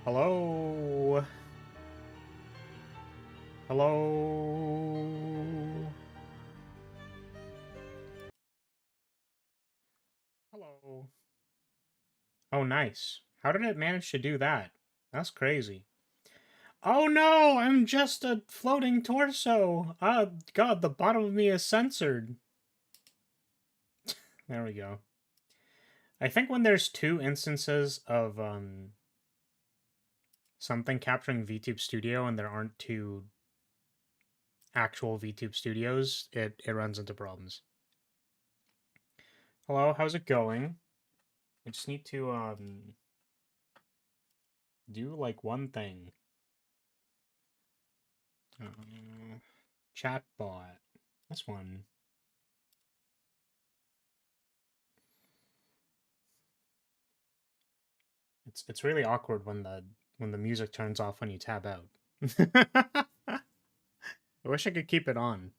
Hello? Hello? Hello? Oh, nice. How did it manage to do that? That's crazy. Oh no, I'm just a floating torso. God, the bottom of me is censored. There we go. I think when there's two instances of, something capturing VTube Studio and there aren't two actual VTube Studios, it runs into problems. Hello, how's it going? I just need to, do, like, one thing. Chatbot. This one. It's really awkward when the music turns off when you tab out. I wish I could keep it on.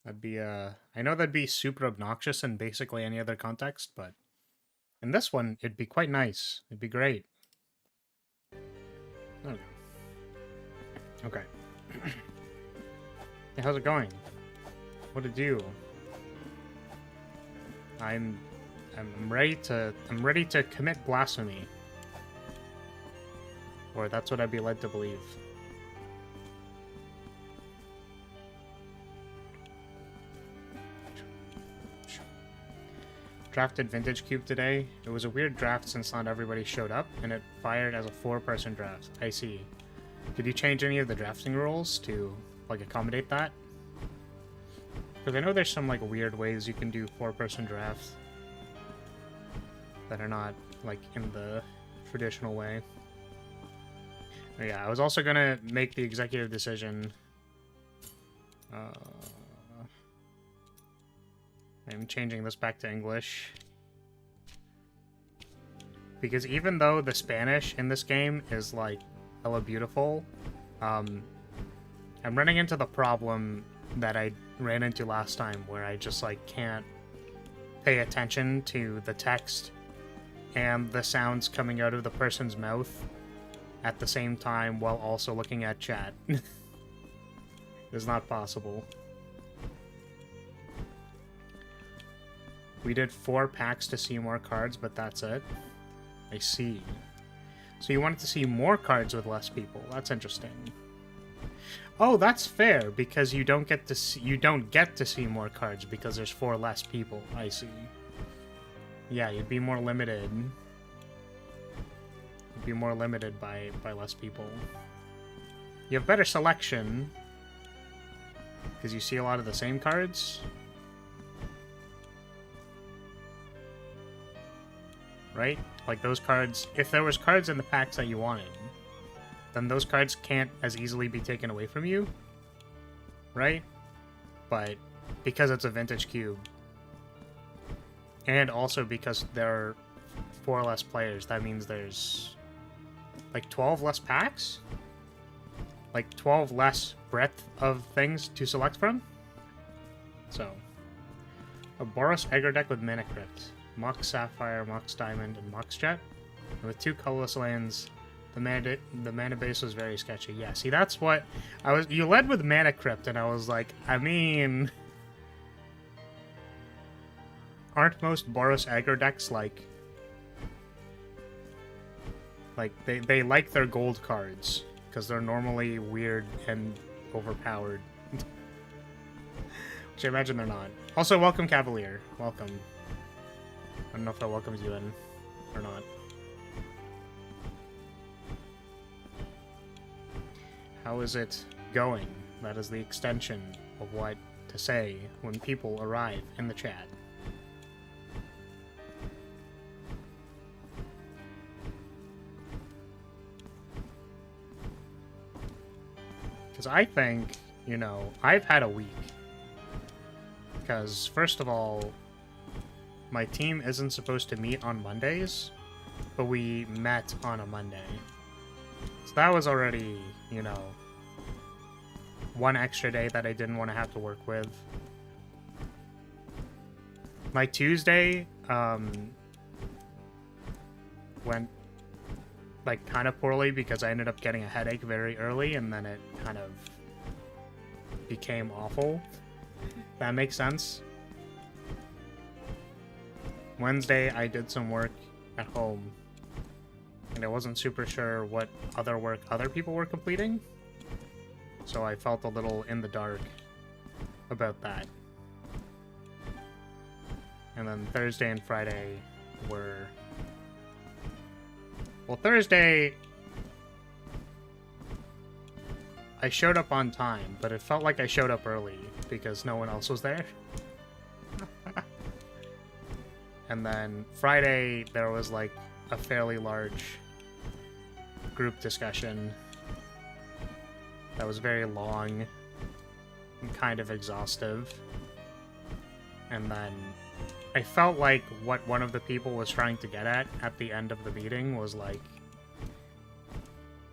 That'd be I know that'd be super obnoxious in basically any other context, but in this one it'd be quite nice. It'd be great. There we go. Okay. Hey, how's it going? What'd it do? I'm ready to commit blasphemy. Or that's what I'd be led to believe. Drafted Vintage Cube today. It was a weird draft since not everybody showed up, and it fired as a 4-person draft. I see. Did you change any of the drafting rules to, like, accommodate that? Because I know there's some, like, weird ways you can do 4-person drafts that are not, like, in the traditional way. But yeah, I was also gonna make the executive decision. I'm changing this back to English. Because even though the Spanish in this game is, like, hella beautiful, I'm running into the problem that I ran into last time, where I just, like, can't pay attention to the text and the sounds coming out of the person's mouth at the same time while also looking at chat. It's not possible. We did 4 packs to see more cards, but that's it. I see. So you wanted to see more cards with less people. That's interesting. Oh, that's fair, because you don't get to see more cards because there's 4 less people. I see. Yeah, you'd be more limited. You'd be more limited by less people. You have better selection because you see a lot of the same cards. Right? Like those cards, if there was cards in the packs that you wanted, then those cards can't as easily be taken away from you. Right? But because it's a vintage cube, and also because there are 4 less players, that means there's like 12 less packs? Like 12 less breadth of things to select from? So, a Boros Aggro deck with Mana Crypt. Mox Sapphire, Mox Diamond, and Mox Jet. And with 2 colorless lands, the mana base was very sketchy. Yeah, see, that's what I was. You led with Mana Crypt, and I was like, I mean, aren't most Boros aggro decks like they like their gold cards because they're normally weird and overpowered. Which I imagine they're not. Also, welcome Cavalier. Welcome. I don't know if that welcomes you in or not. How is it going? That is the extension of what to say when people arrive in the chat. Because I think, you know, I've had a week. Because, first of all, my team isn't supposed to meet on Mondays, but we met on a Monday. So that was already, you know, one extra day that I didn't want to have to work with. My Tuesday went like, kind of poorly because I ended up getting a headache very early, and then it kind of became awful. That makes sense. Wednesday, I did some work at home, and I wasn't super sure what other work other people were completing, so I felt a little in the dark about that. And then Thursday and Friday were... Well, Thursday, I showed up on time, but it felt like I showed up early because no one else was there. And then Friday, there was like a fairly large group discussion that was very long and kind of exhaustive. And then I felt like what one of the people was trying to get at the end of the meeting was like,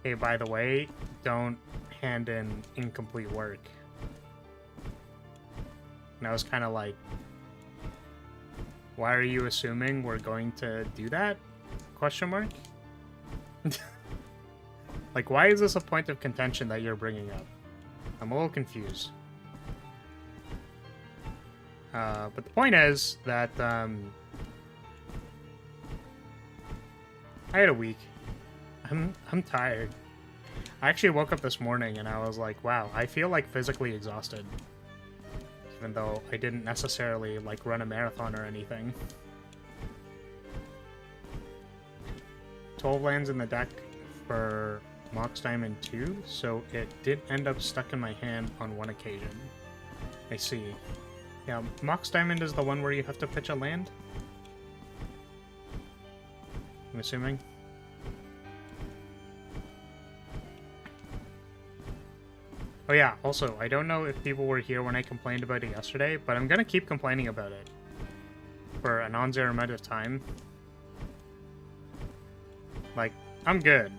hey, by the way, don't hand in incomplete work. And I was kind of like, why are you assuming we're going to do that? Question mark? Like, why is this a point of contention that you're bringing up? I'm a little confused. But the point is that I had a week. I'm tired. I actually woke up this morning and I was like, wow, I feel like physically exhausted. Even though I didn't necessarily like run a marathon or anything. 12 lands in the deck for Mox Diamond 2, so it did end up stuck in my hand on one occasion. I see. Yeah, Mox Diamond is the one where you have to pitch a land? I'm assuming. Oh yeah, also, I don't know if people were here when I complained about it yesterday, but I'm gonna keep complaining about it for a non-zero amount of time. Like, I'm good.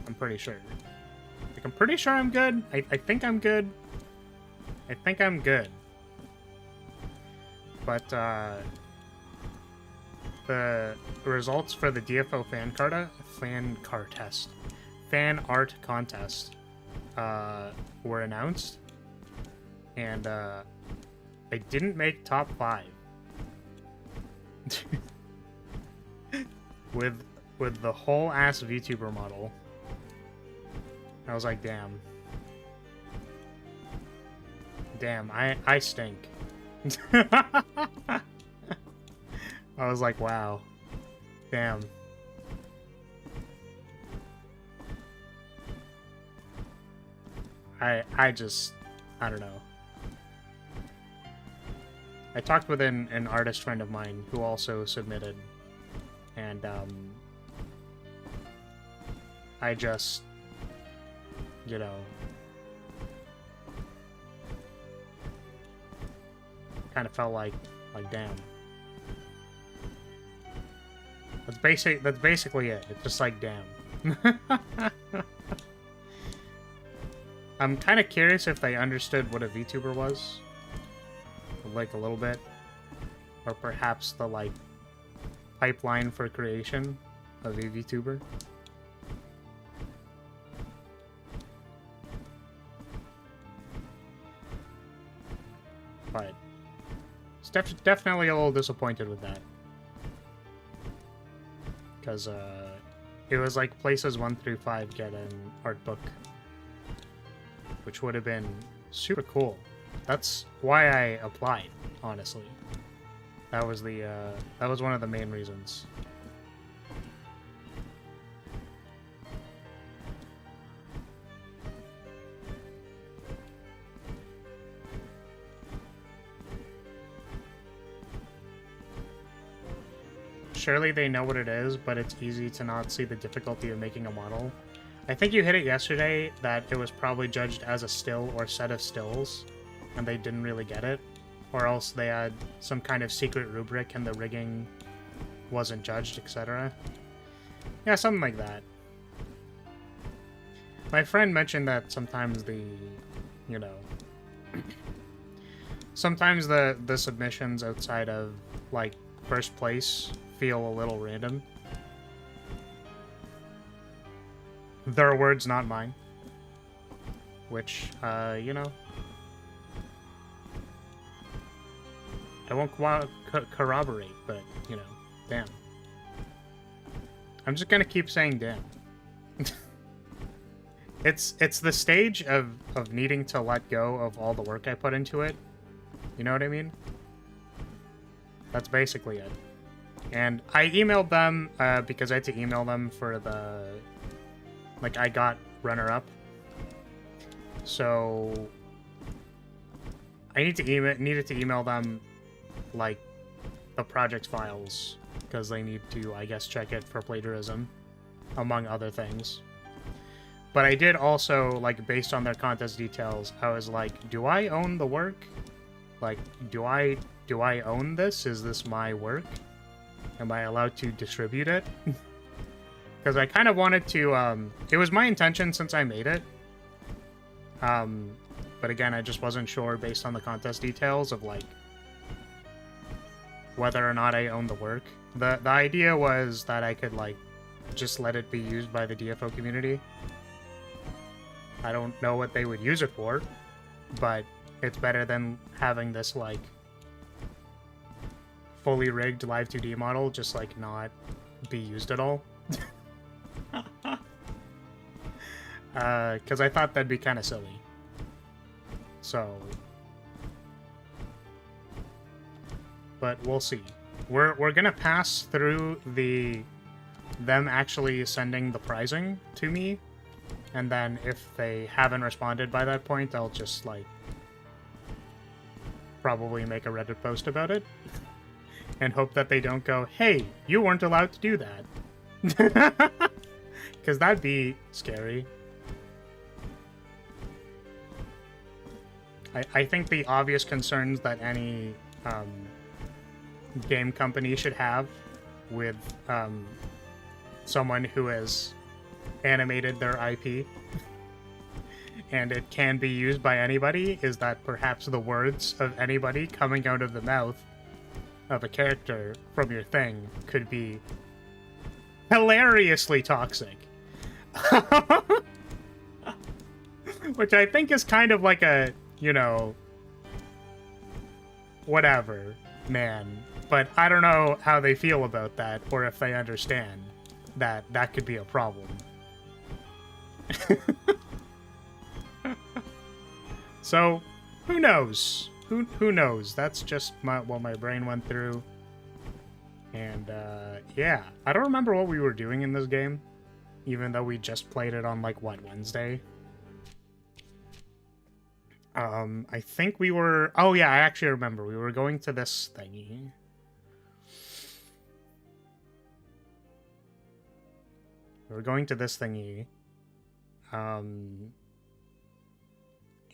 I'm pretty sure. Like, I'm pretty sure I'm good. I think I'm good. I think I'm good. But, the results for the DFO fan art contest, were announced, and, I didn't make top 5. With the whole ass VTuber model. I was like, damn. Damn, I stink. I was like, wow. Damn. I don't know. I talked with an artist friend of mine who also submitted, and I just, you know, kind of felt like damn. That's basically it. It's just like damn. I'm kind of curious if they understood what a VTuber was, like a little bit, or perhaps the like pipeline for creation of a VTuber. But it's definitely a little disappointed with that. Because it was like places 1 through 5 get an art book, which would have been super cool. That's why I applied, honestly. That was one of the main reasons. Surely they know what it is, but it's easy to not see the difficulty of making a model. I think you hit it yesterday that it was probably judged as a still or set of stills, and they didn't really get it. Or else they had some kind of secret rubric and the rigging wasn't judged, etc. Yeah, something like that. My friend mentioned that sometimes the, you know, sometimes the submissions outside of, like, first place feel a little random. Their words, not mine. Which, you know, I won't corroborate, but, you know, damn. I'm just gonna keep saying damn. It's the stage of needing to let go of all the work I put into it. You know what I mean? That's basically it. And I emailed them, because I had to email them for the... Like, I got runner-up. So... I needed to email them, like, the project files. Because they need to, I guess, check it for plagiarism. Among other things. But I did also, like, based on their contest details, I was like, do I own the work? Like, do I own this? Is this my work? Am I allowed to distribute it? Because I kind of wanted to, it was my intention since I made it. But again, I just wasn't sure based on the contest details of, like, whether or not I own the work. The idea was that I could, like, just let it be used by the DFO community. I don't know what they would use it for, but it's better than having this, like, fully rigged Live 2D model just, like, not be used at all. Because I thought that'd be kind of silly. So... But we'll see. We're gonna pass through them actually sending the prizing to me. And then if they haven't responded by that point, I'll just, like, probably make a Reddit post about it. And hope that they don't go, hey, you weren't allowed to do that. Because that'd be scary. I think the obvious concerns that any game company should have with someone who has animated their IP and it can be used by anybody is that perhaps the words of anybody coming out of the mouth of a character from your thing could be hilariously toxic. Which I think is kind of like a, you know, whatever, man. But I don't know how they feel about that or if they understand that that could be a problem. So, who knows? Who knows? That's just what my brain went through. And, yeah. I don't remember what we were doing in this game. Even though we just played it on, like, what, Wednesday? I think we were... Oh, yeah, I actually remember. We were going to this thingy. We were going to this thingy.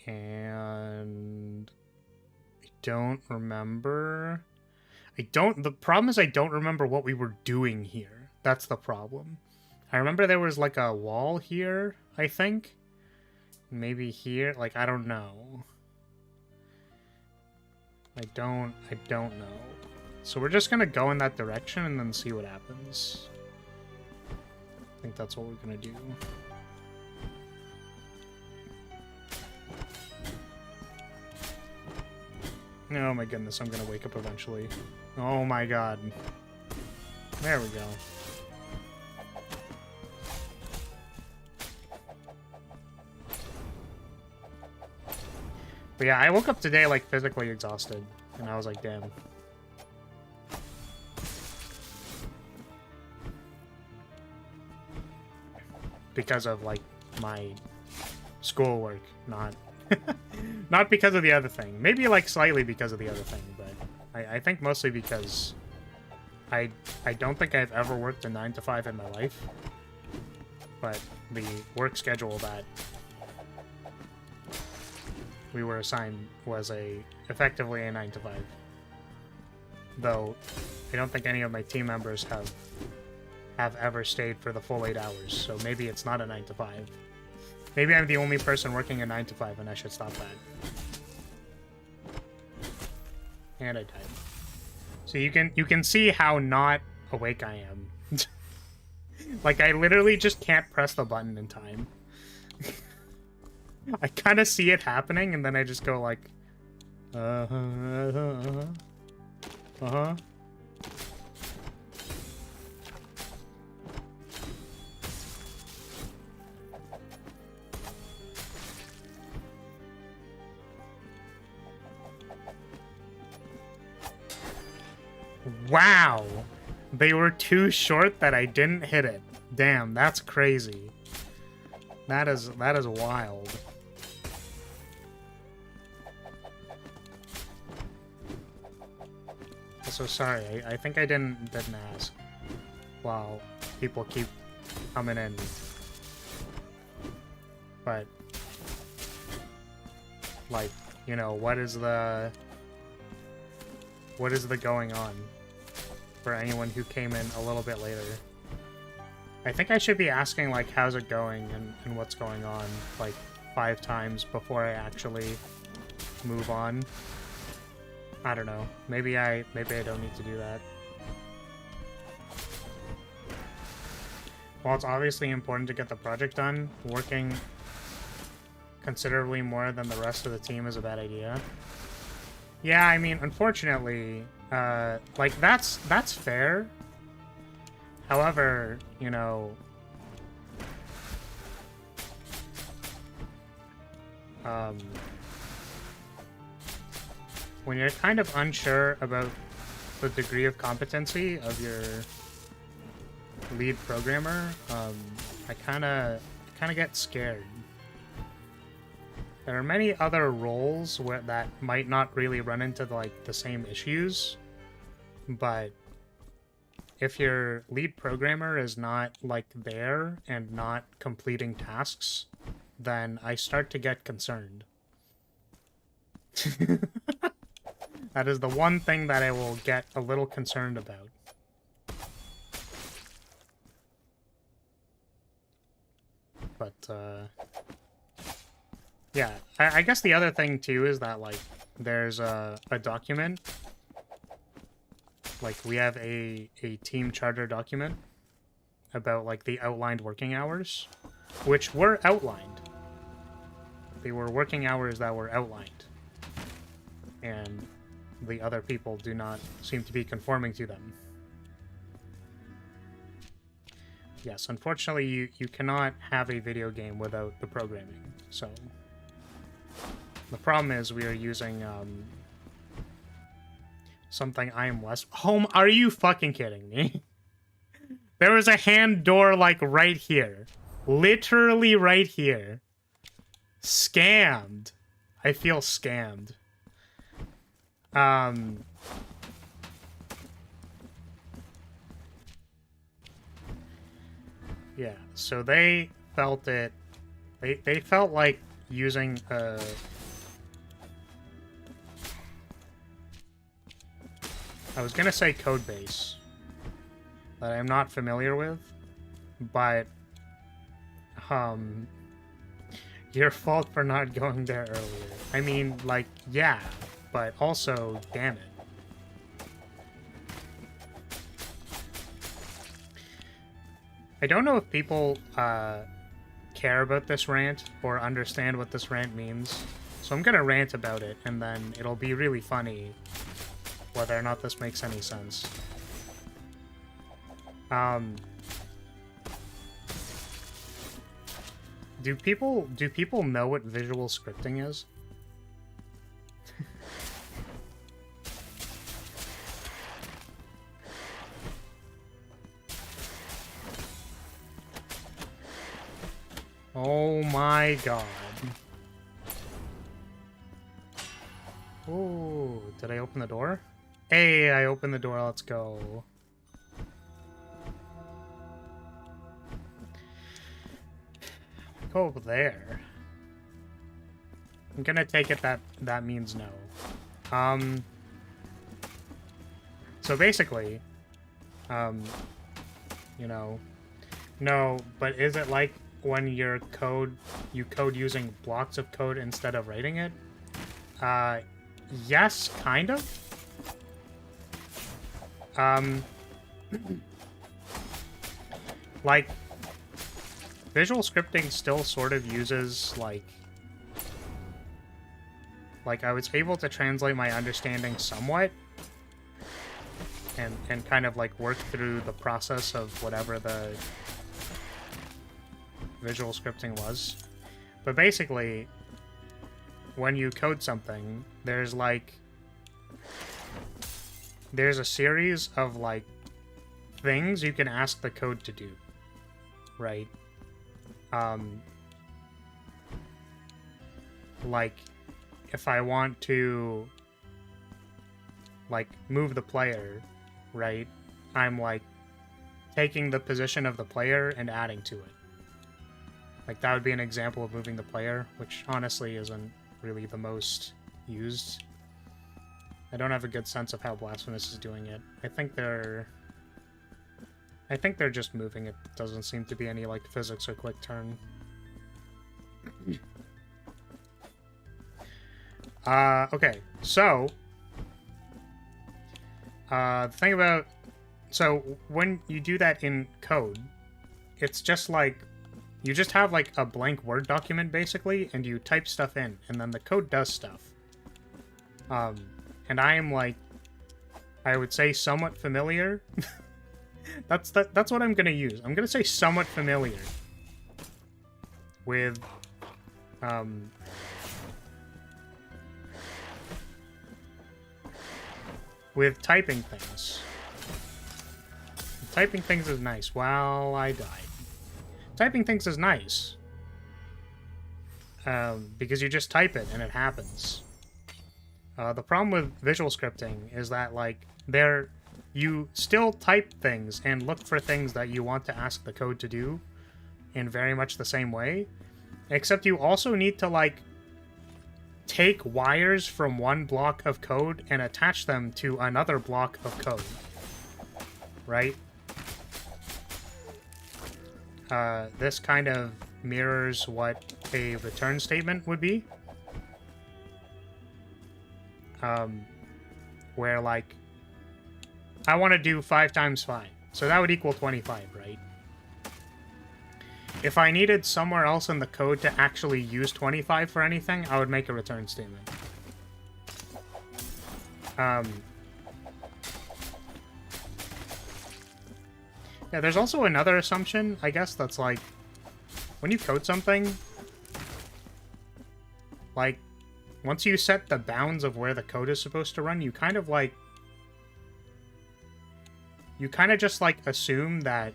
And... I don't remember... The problem is I don't remember what we were doing here. That's the problem. I remember there was, like, a wall here, I think. Maybe here? Like, I don't know. I don't know. So we're just gonna go in that direction and then see what happens. I think that's what we're gonna do. Oh my goodness, I'm gonna wake up eventually. Oh my god. There we go. But yeah, I woke up today, like, physically exhausted. And I was like, damn. Because of, like, my schoolwork, not... not because of the other thing. Maybe, like, slightly because of the other thing, but I think mostly because I don't think I've ever worked a 9-to-5 in my life. But the work schedule that we were assigned was effectively a 9-to-5. Though I don't think any of my team members have ever stayed for the full 8 hours, so maybe it's not a 9-to-5. Maybe I'm the only person working a 9-to-5 and I should stop that. And I died. So you can see how not awake I am. Like, I literally just can't press the button in time. I kind of see it happening, and then I just go like, uh-huh. Wow! They were too short that I didn't hit it. Damn, that's crazy. That is wild. So sorry, I think I didn't ask. Wow, people keep coming in. But like, you know, what is the going on for anyone who came in a little bit later? I think I should be asking like how's it going and what's going on like 5 times before I actually move on. I don't know. Maybe I don't need to do that. While it's obviously important to get the project done, working considerably more than the rest of the team is a bad idea. Yeah, I mean, unfortunately, like, that's fair. However, you know, when you're kind of unsure about the degree of competency of your lead programmer, I kind of get scared. There are many other roles where that might not really run into like the same issues, but if your lead programmer is not like there and not completing tasks, then I start to get concerned. That is the one thing that I will get a little concerned about. But, yeah, I guess the other thing, too, is that, like, there's a document. Like, we have a team charter document about, like, the outlined working hours, which were outlined. They were working hours that were outlined. And the other people do not seem to be conforming to them. Yes, unfortunately, you cannot have a video game without the programming, so... The problem is we are using, something I am less... Home, are you fucking kidding me? There was a hand door, like, right here. Literally right here. Scammed. I feel scammed. Yeah, so they felt it... They felt like using, I was gonna say code base that I'm not familiar with, but, your fault for not going there earlier. I mean, like, yeah, but also, damn it. I don't know if people, care about this rant or understand what this rant means, so I'm gonna rant about it, and then it'll be really funny whether or not this makes any sense. Do people know what visual scripting is? Oh my god. Ooh, did I open the door? Hey, I opened the door, let's go. Go over there. I'm gonna take it that means no. So basically, you know, no, but is it like when you code using blocks of code instead of writing it? Yes, kind of. like, visual scripting still sort of uses, like, I was able to translate my understanding somewhat, and kind of, like, work through the process of whatever the visual scripting was. But basically, when you code something, there's a series of, like, things you can ask the code to do, right? Like, if I want to, like, move the player, right, I'm, like, taking the position of the player and adding to it. Like, that would be an example of moving the player, which honestly isn't really the most used. I don't have a good sense of how Blasphemous is doing it. I think they're just moving it. Doesn't seem to be any, like, physics or quick turn. Okay, so the thing about, so when you do that in code, it's just like, you just have, like, a blank Word document, basically, and you type stuff in, and then the code does stuff. And I am, like, I would say somewhat familiar. That's what I'm gonna use. I'm gonna say somewhat familiar with, with typing things. Typing things is nice. Well, I died. Typing things is nice. Because you just type it and it happens. The problem with visual scripting is that, like, you still type things and look for things that you want to ask the code to do in very much the same way, except you also need to, like, take wires from one block of code and attach them to another block of code, right? This kind of mirrors what a return statement would be. Where, like, I want to do 5 times 5, so that would equal 25, right? If I needed somewhere else in the code to actually use 25 for anything, I would make a return statement. Yeah, there's also another assumption, I guess, that's like, when you code something, like, once you set the bounds of where the code is supposed to run, you kind of, like, you kind of just, like, assume that,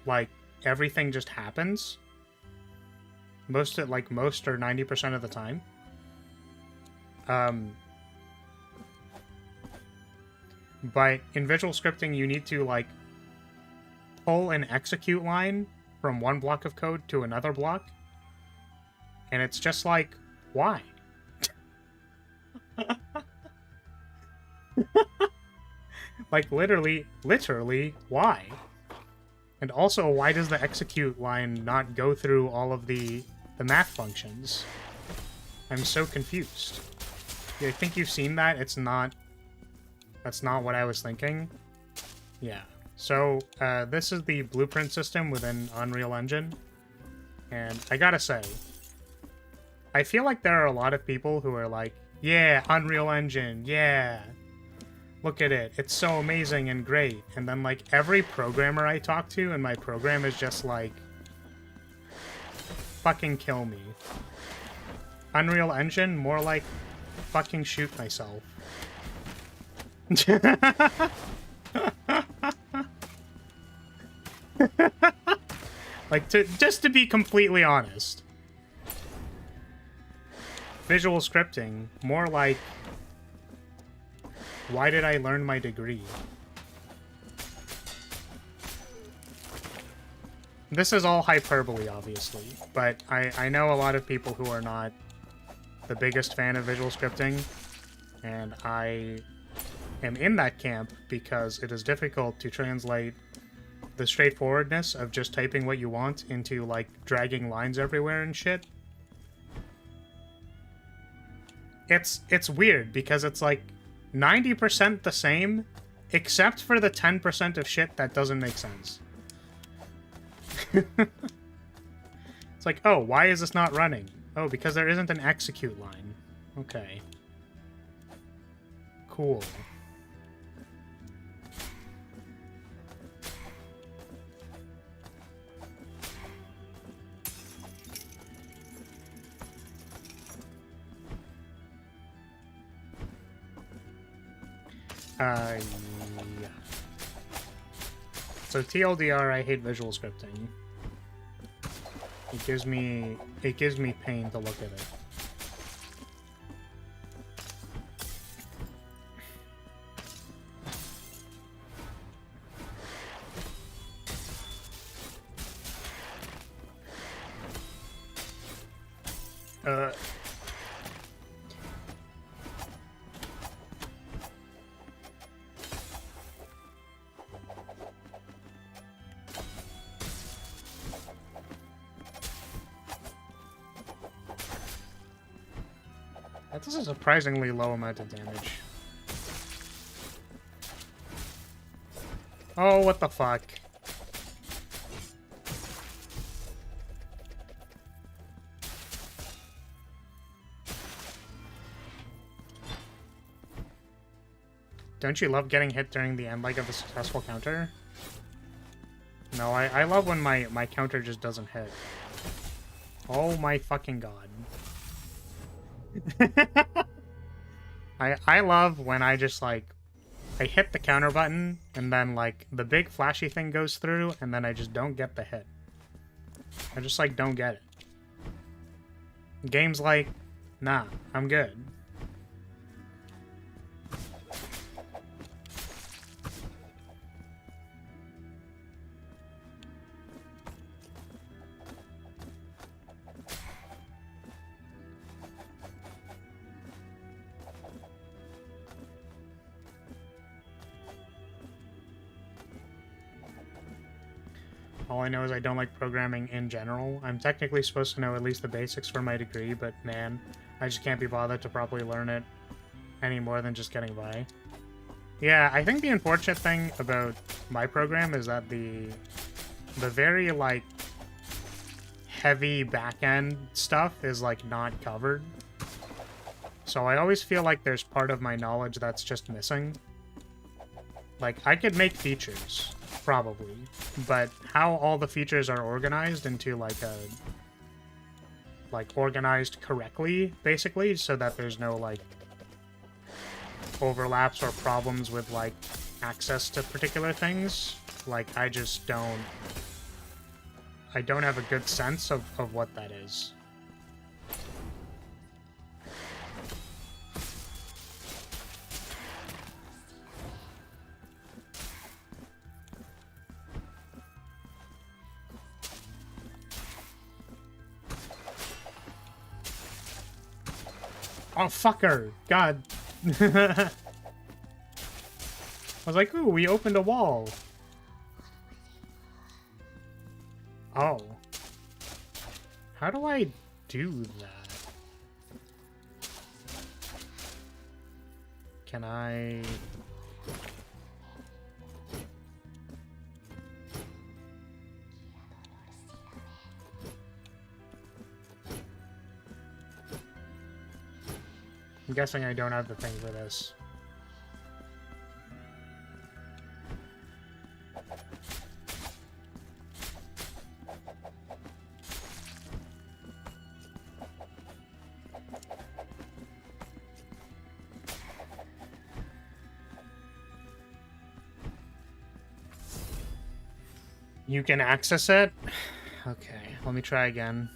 like, everything just happens. Most or 90% of the time. But in visual scripting, you need to, like, pull an execute line from one block of code to another block. And it's just like, why? Like, literally, why? And also, why does the execute line not go through all of the math functions? I'm so confused. I think you've seen that. That's not what I was thinking. Yeah. So, this is the blueprint system within Unreal Engine. And I gotta say, I feel like there are a lot of people who are like, yeah, Unreal Engine, yeah. Look at it. It's so amazing and great. And then, like, every programmer I talk to in my program is just like, fucking kill me. Unreal Engine, more like, fucking shoot myself. Like, just to be completely honest. Visual scripting, more like, why did I learn my degree? This is all hyperbole, obviously, but I know a lot of people who are not the biggest fan of visual scripting, and I am in that camp because it is difficult to translate the straightforwardness of just typing what you want into, like, dragging lines everywhere and shit. It's weird, because it's, like, 90% the same, except for the 10% of shit that doesn't make sense. It's like, oh, why is this not running? Oh, because there isn't an execute line. Okay. Cool. Yeah. So TLDR, I hate visual scripting. It gives me pain to look at it. That does a surprisingly low amount of damage. Oh, what the fuck? Don't you love getting hit during the end leg of a successful counter? No, I love when my counter just doesn't hit. Oh my fucking god. I love when I just, like, I hit the counter button, and then, like, the big flashy thing goes through, and then I just don't get the hit. I just, like, don't get it. Game's like, nah, I'm good. All I know is I don't like programming in general. I'm technically supposed to know at least the basics for my degree, but man, I just can't be bothered to properly learn it any more than just getting by. Yeah, I think the unfortunate thing about my program is that the very, like, heavy back-end stuff is, like, not covered. So I always feel like there's part of my knowledge that's just missing. Like, I could make features, probably, but how all the features are organized into, like, a... like, organized correctly, basically, so that there's no, like, overlaps or problems with, like, access to particular things. Like, I just don't... I don't have a good sense of what that is. Oh, fucker! God. I was like, ooh, we opened a wall. Oh. How do I do that? Can I... I'm guessing I don't have the thing for this. You can access it? Okay, let me try again.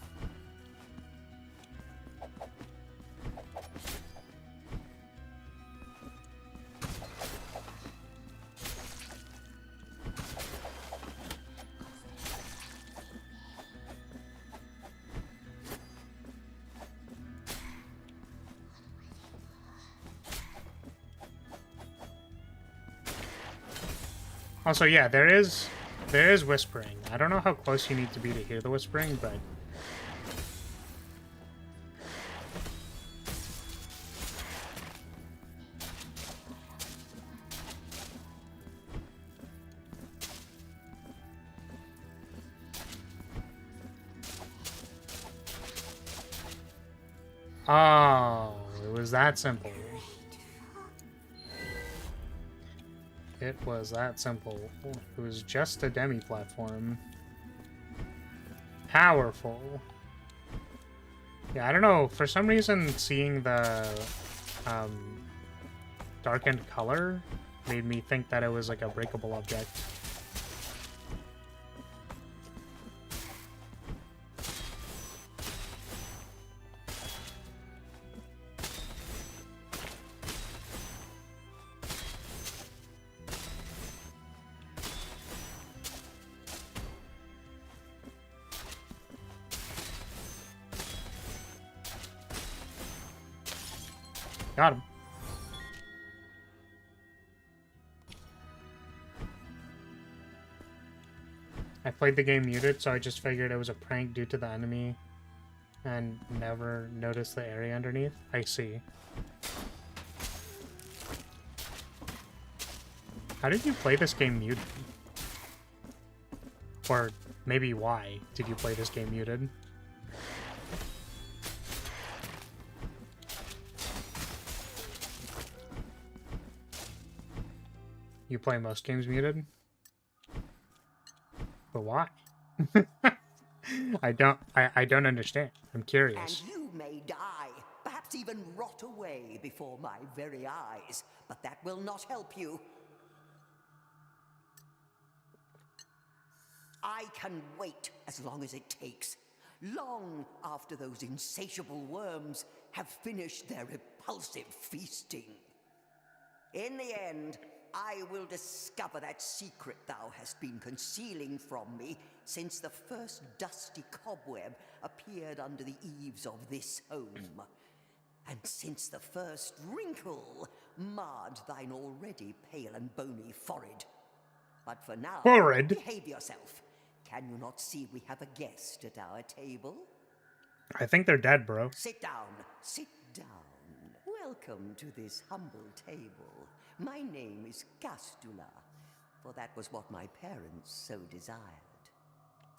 Also, yeah, there is whispering. I don't know how close you need to be to hear the whispering, but... Oh, it was that simple. It was that simple. It was just a demi-platform. Powerful. Yeah, I don't know. For some reason, seeing the darkened color made me think that it was like a breakable object. Got him. I played the game muted, so I just figured it was a prank due to the enemy and never noticed the area underneath. I see. How did you play this game muted? Or maybe why did you play this game muted? You play most games muted? But why? I don't understand. I'm curious. And you may die, perhaps even rot away before my very eyes, but that will not help you. I can wait as long as it takes, long after those insatiable worms have finished their repulsive feasting. In the end, I will discover that secret thou hast been concealing from me since the first dusty cobweb appeared under the eaves of this home, and since the first wrinkle marred thine already pale and bony forehead. But for now, behave yourself. Can you not see we have a guest at our table? I think they're dead, bro. Sit down. Sit down. Welcome to this humble table. My name is Castula, for that was what my parents so desired.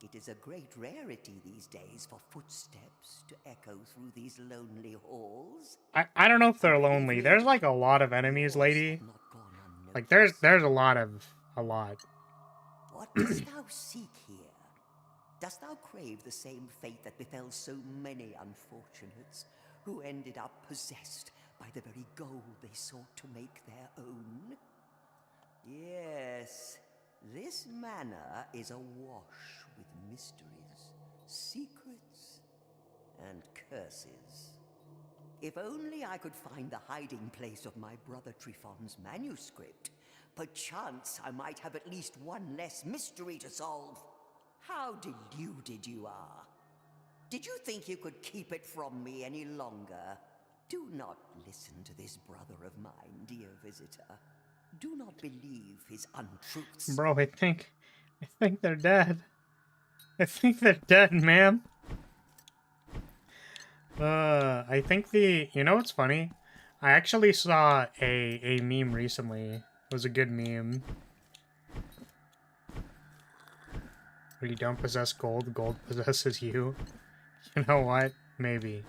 It is a great rarity these days for footsteps to echo through these lonely halls. I don't know if they're lonely. There's like a lot of enemies, lady. Like there's a lot. What dost thou seek here? Dost thou crave the same fate that befell so many unfortunates who ended up possessed by the very gold they sought to make their own? Yes, this manor is awash with mysteries, secrets, and curses. If only I could find the hiding place of my brother Trifon's manuscript, perchance I might have at least one less mystery to solve. How deluded you are. Did you think you could keep it from me any longer? Do not listen to this brother of mine, dear visitor. Do not believe his untruths. Bro, I think they're dead. I think they're dead, ma'am. I think you know what's funny? I actually saw a meme recently. It was a good meme. Where you don't possess gold, gold possesses you. You know what? Maybe.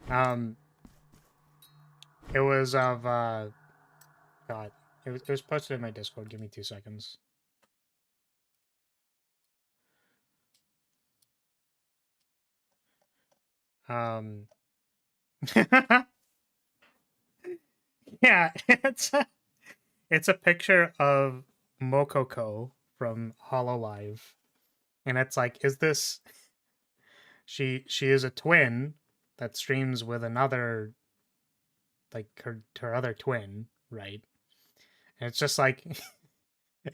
It was of, God. It was posted in my Discord. Give me 2 seconds. Yeah, it's a picture of Mokoko from Hololive. And it's like, is this... She is a twin that streams with another, like, her other twin, right? And it's just like,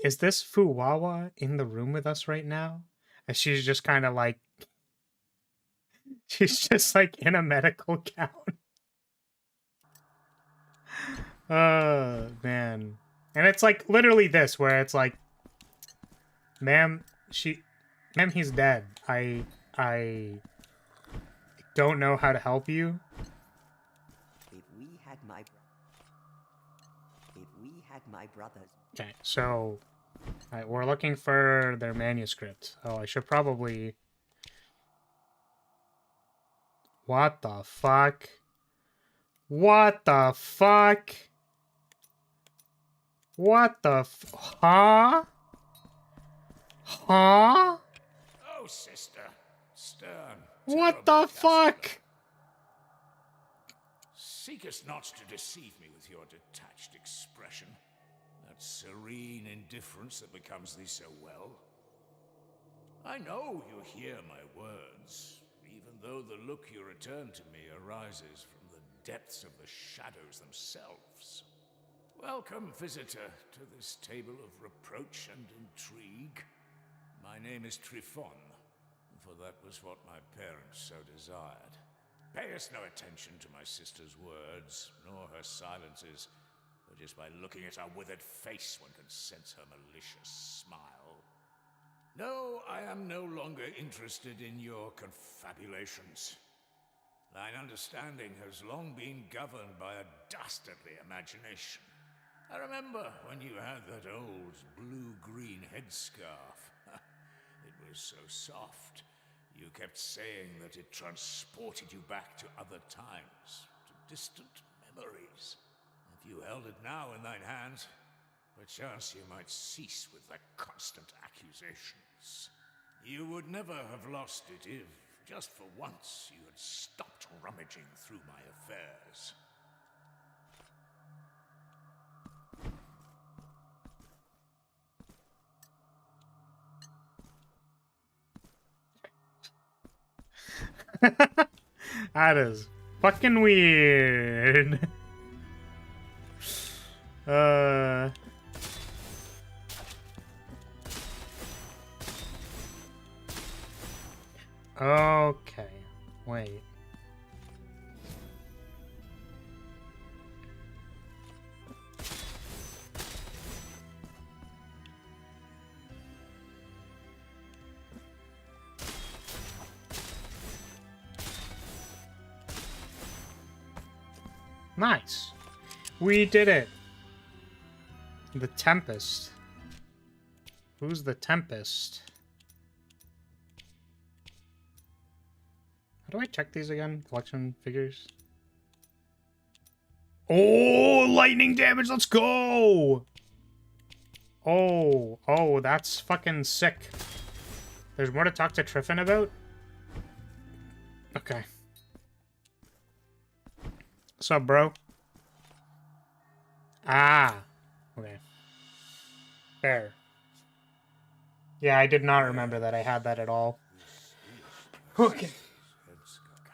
is this Fuwawa in the room with us right now? And she's just kind of like, she's just like in a medical gown. Oh, man. And it's like literally this, where it's like, ma'am, he's dead. I don't know how to help you. If we had my brothers. Okay, so we're looking for their manuscript. Oh, I should probably What the fuck? What the fuck? What the huh? Huh? Oh, sister. Stern. What terrible the fuck? Castello. Seekest not to deceive me with your detached expression. That serene indifference that becomes thee so well. I know you hear my words, even though the look you return to me arises from the depths of the shadows themselves. Welcome, visitor, to this table of reproach and intrigue. My name is Trifon, for that was what my parents so desired. Pay us no attention to my sister's words, nor her silences, for just by looking at her withered face one can sense her malicious smile. No, I am no longer interested in your confabulations. Thine understanding has long been governed by a dastardly imagination. I remember when you had that old blue-green headscarf. It was so soft. You kept saying that it transported you back to other times, to distant memories. If you held it now in thine hands, perchance you might cease with thy constant accusations. You would never have lost it if, just for once, you had stopped rummaging through my affairs. That is fucking weird. Okay. Wait. Nice. We did it. The Tempest. Who's the Tempest? How do I check these again? Collection figures. Oh, lightning damage. Let's go. Oh, that's fucking sick. There's more to talk to Triffin about? Okay. What's up, bro? Ah. Okay. Fair. Yeah, I did not remember that I had that at all. Okay.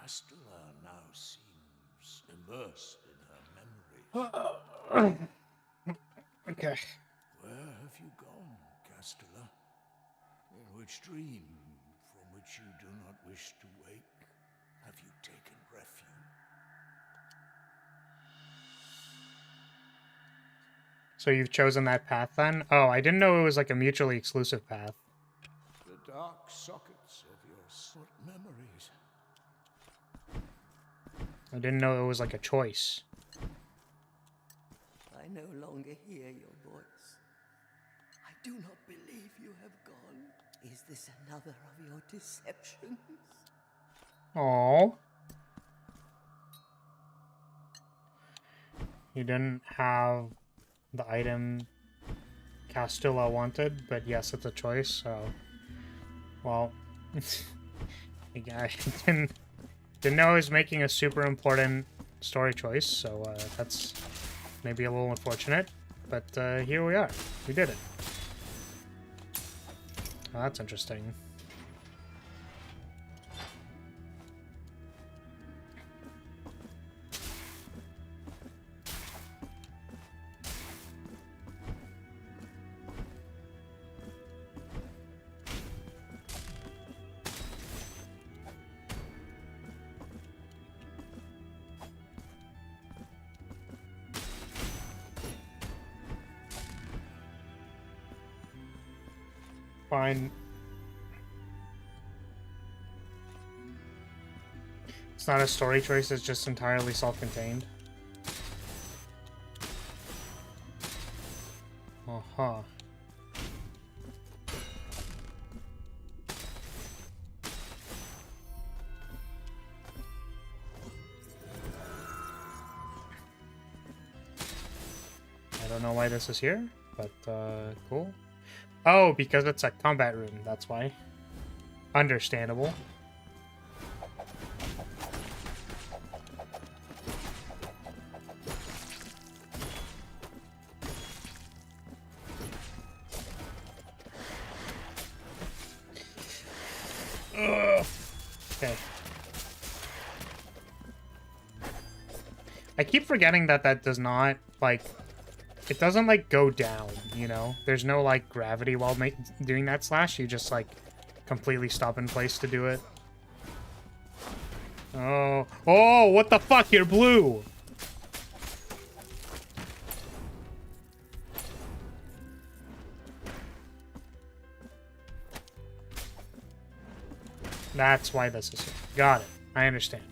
Castella now seems immersed in her memories. Okay. Where have you gone, Castella? In which dream, from which you do not wish to wake, have you taken refuge? So you've chosen that path then? Oh, I didn't know it was like a mutually exclusive path. The dark sockets of your sort memories. I didn't know it was like a choice. I no longer hear your voice. I do not believe you have gone. Is this another of your deceptions? Oh. You didn't have the item Castilla wanted, but yes, it's a choice, so... Well... I didn't know I was making a super important story choice, so that's maybe a little unfortunate. But here we are. We did it. Oh, that's interesting. Fine. It's not a story choice, it's just entirely self-contained. Uh-huh. don't know why this is here, but cool. Oh, because it's a combat room, that's why. Understandable. Ugh. Okay. I keep forgetting that that does not, like, it doesn't, like, go down, you know? There's no, like, gravity while doing that slash. You just, like, completely stop in place to do it. Oh. Oh, what the fuck? You're blue! That's why this is here. Got it. I understand.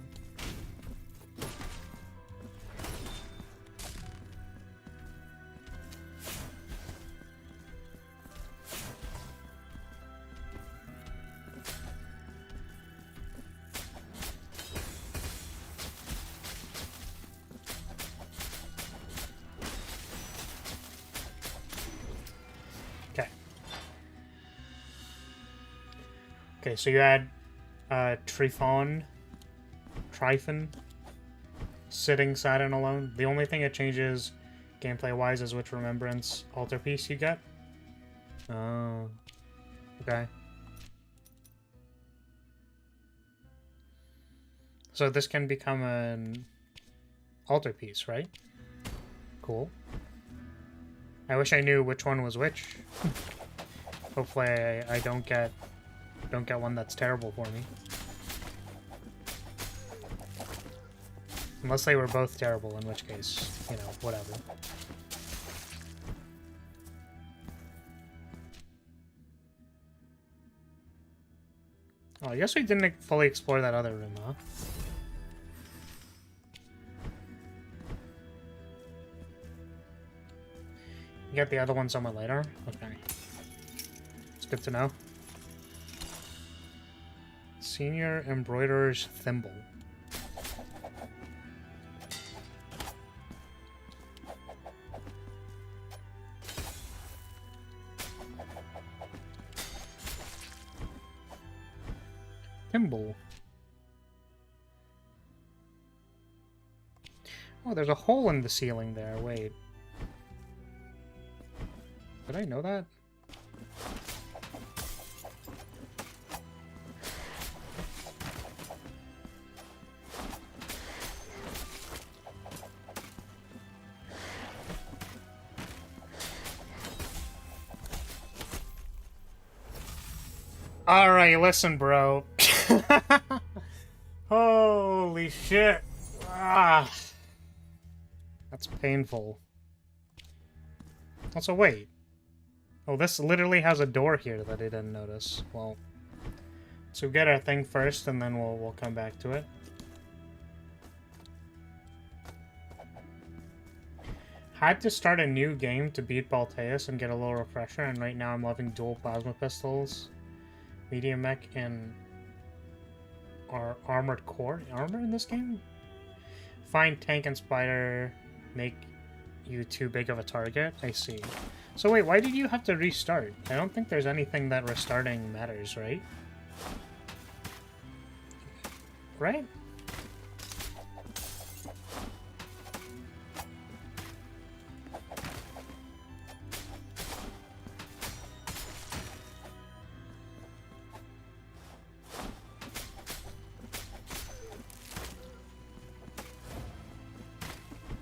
Okay, so you had Tryphon, sitting sad and alone. The only thing it changes gameplay-wise is which remembrance altarpiece you get. Oh, okay. So this can become an altarpiece, right? Cool. I wish I knew which one was which. Hopefully I don't get one that's terrible for me. Unless they were both terrible, in which case, you know, whatever. Oh, I guess we didn't fully explore that other room, huh? You get the other one somewhere later? Okay. It's good to know. Senior Embroiderer's Thimble. Thimble. Oh, there's a hole in the ceiling there. Wait. Did I know that? Alright, listen, bro. Holy shit. Ah. That's painful. Also, wait. Oh, this literally has a door here that I didn't notice. Well, so get our thing first, and then we'll come back to it. Had to start a new game to beat Balteus and get a little refresher, and right now I'm loving dual plasma pistols, medium mech, and our armored core. Armor in this game? Find tank and spider make you too big of a target? I see. So wait, why did you have to restart? I don't think there's anything that restarting matters, right? Right?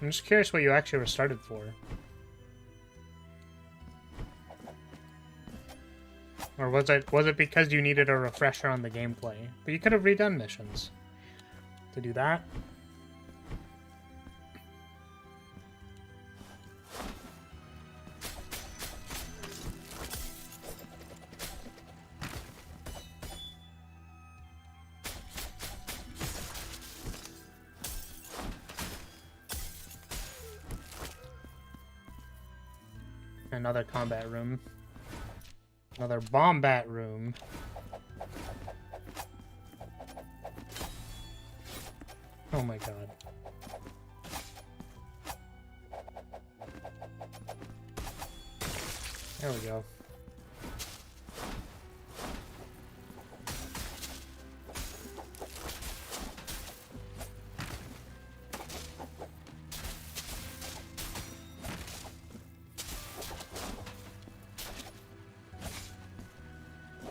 I'm just curious what you actually restarted for. Or was it because you needed a refresher on the gameplay? But you could have redone missions to do that. Another combat room. Another bombat room. Oh my god. There we go.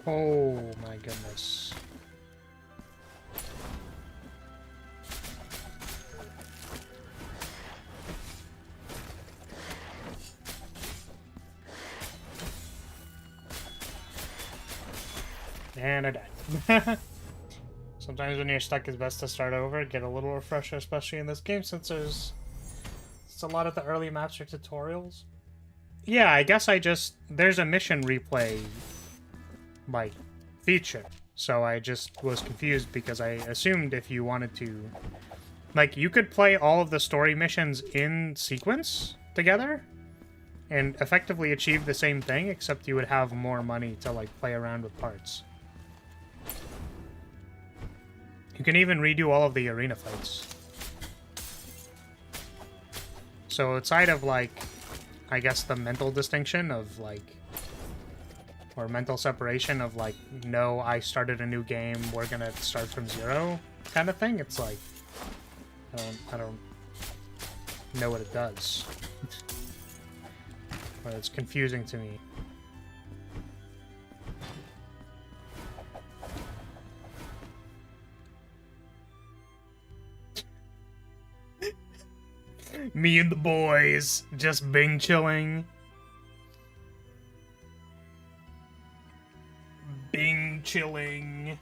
Oh my goodness. And I died. Sometimes when you're stuck, it's best to start over, get a little refresher, especially in this game, since it's a lot of the early maps are tutorials. Yeah, I guess there's a mission replay, like, feature. So I just was confused because I assumed if you wanted to, like, you could play all of the story missions in sequence together and effectively achieve the same thing, except you would have more money to, like, play around with parts. You can even redo all of the arena fights. So outside of, like, I guess the mental distinction of, like, or mental separation of, like, no, I started a new game, we're gonna start from zero kind of thing, it's like, I don't know what it does. But it's confusing to me. Me and the boys just Bing chilling. Bing chilling.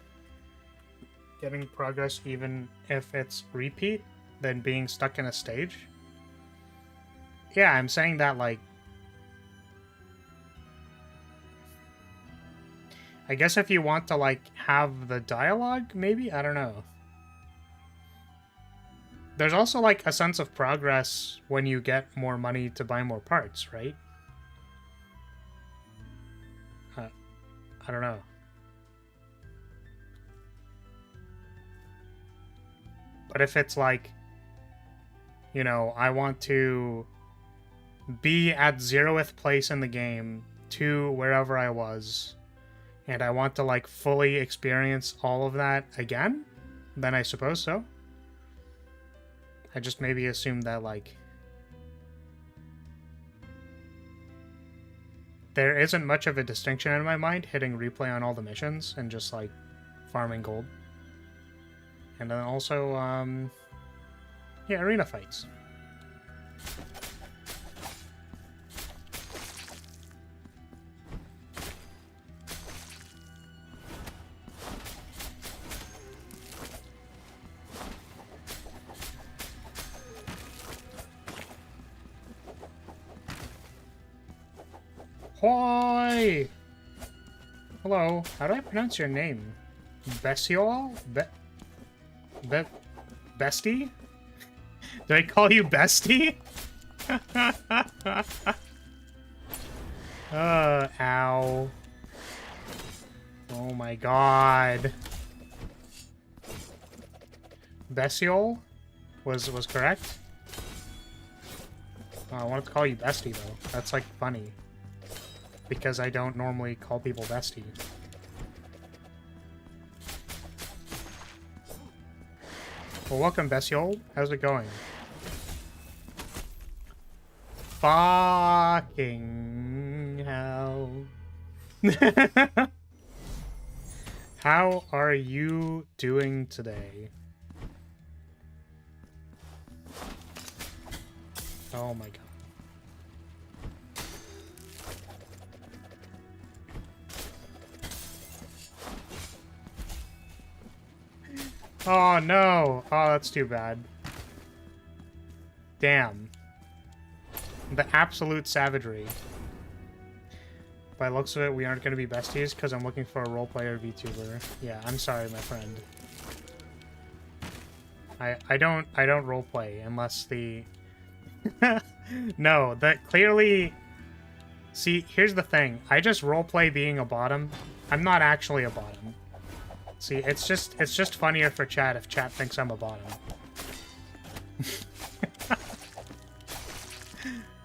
Getting progress even if it's repeat, than being stuck in a stage. Yeah, I'm saying that, like, I guess if you want to, like, have the dialogue, maybe? I don't know. There's also, like, a sense of progress when you get more money to buy more parts, right? I don't know. But if it's like, you know, I want to be at 0th place in the game to wherever I was, and I want to, like, fully experience all of that again, then I suppose so. I just maybe assumed that, like, there isn't much of a distinction in my mind hitting replay on all the missions and just, like, farming gold. And then also, yeah, arena fights. Hoi! Hello, how do I pronounce your name? Bessiol? Bestie? Did I call you Bestie? Ow. Oh my god. Bessiol was correct? Oh, I wanted to call you Bestie, though. That's, like, funny. Because I don't normally call people Bestie. Well, welcome, Bessiol. How's it going? Fucking hell. How are you doing today? Oh my god. Oh no! Oh, that's too bad. Damn. The absolute savagery. By the looks of it, we aren't going to be besties because I'm looking for a roleplayer VTuber. Yeah, I'm sorry, my friend. I don't roleplay unless the... No, that clearly... See, here's the thing. I just roleplay being a bottom. I'm not actually a bottom. See, it's just funnier for chat if chat thinks I'm a bottom.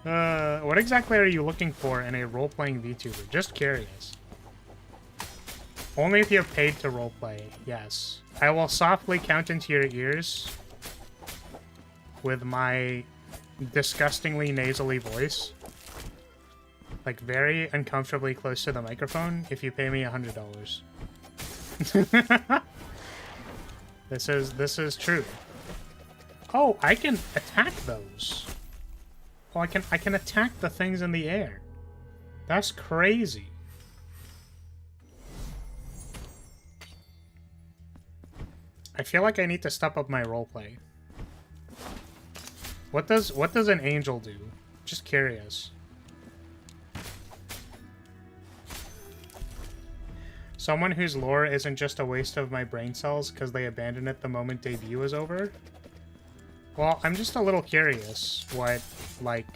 What exactly are you looking for in a role-playing VTuber? Just curious. Only if you have paid to roleplay, yes. I will softly count into your ears with my disgustingly nasally voice. Like, very uncomfortably close to the microphone if you pay me $100. This is true. Oh, I can attack those. Oh, I can attack the things in the air. That's crazy. I feel like I need to step up my roleplay. What does an angel do? Just curious. Someone whose lore isn't just a waste of my brain cells because they abandoned it the moment debut is over? Well, I'm just a little curious what, like...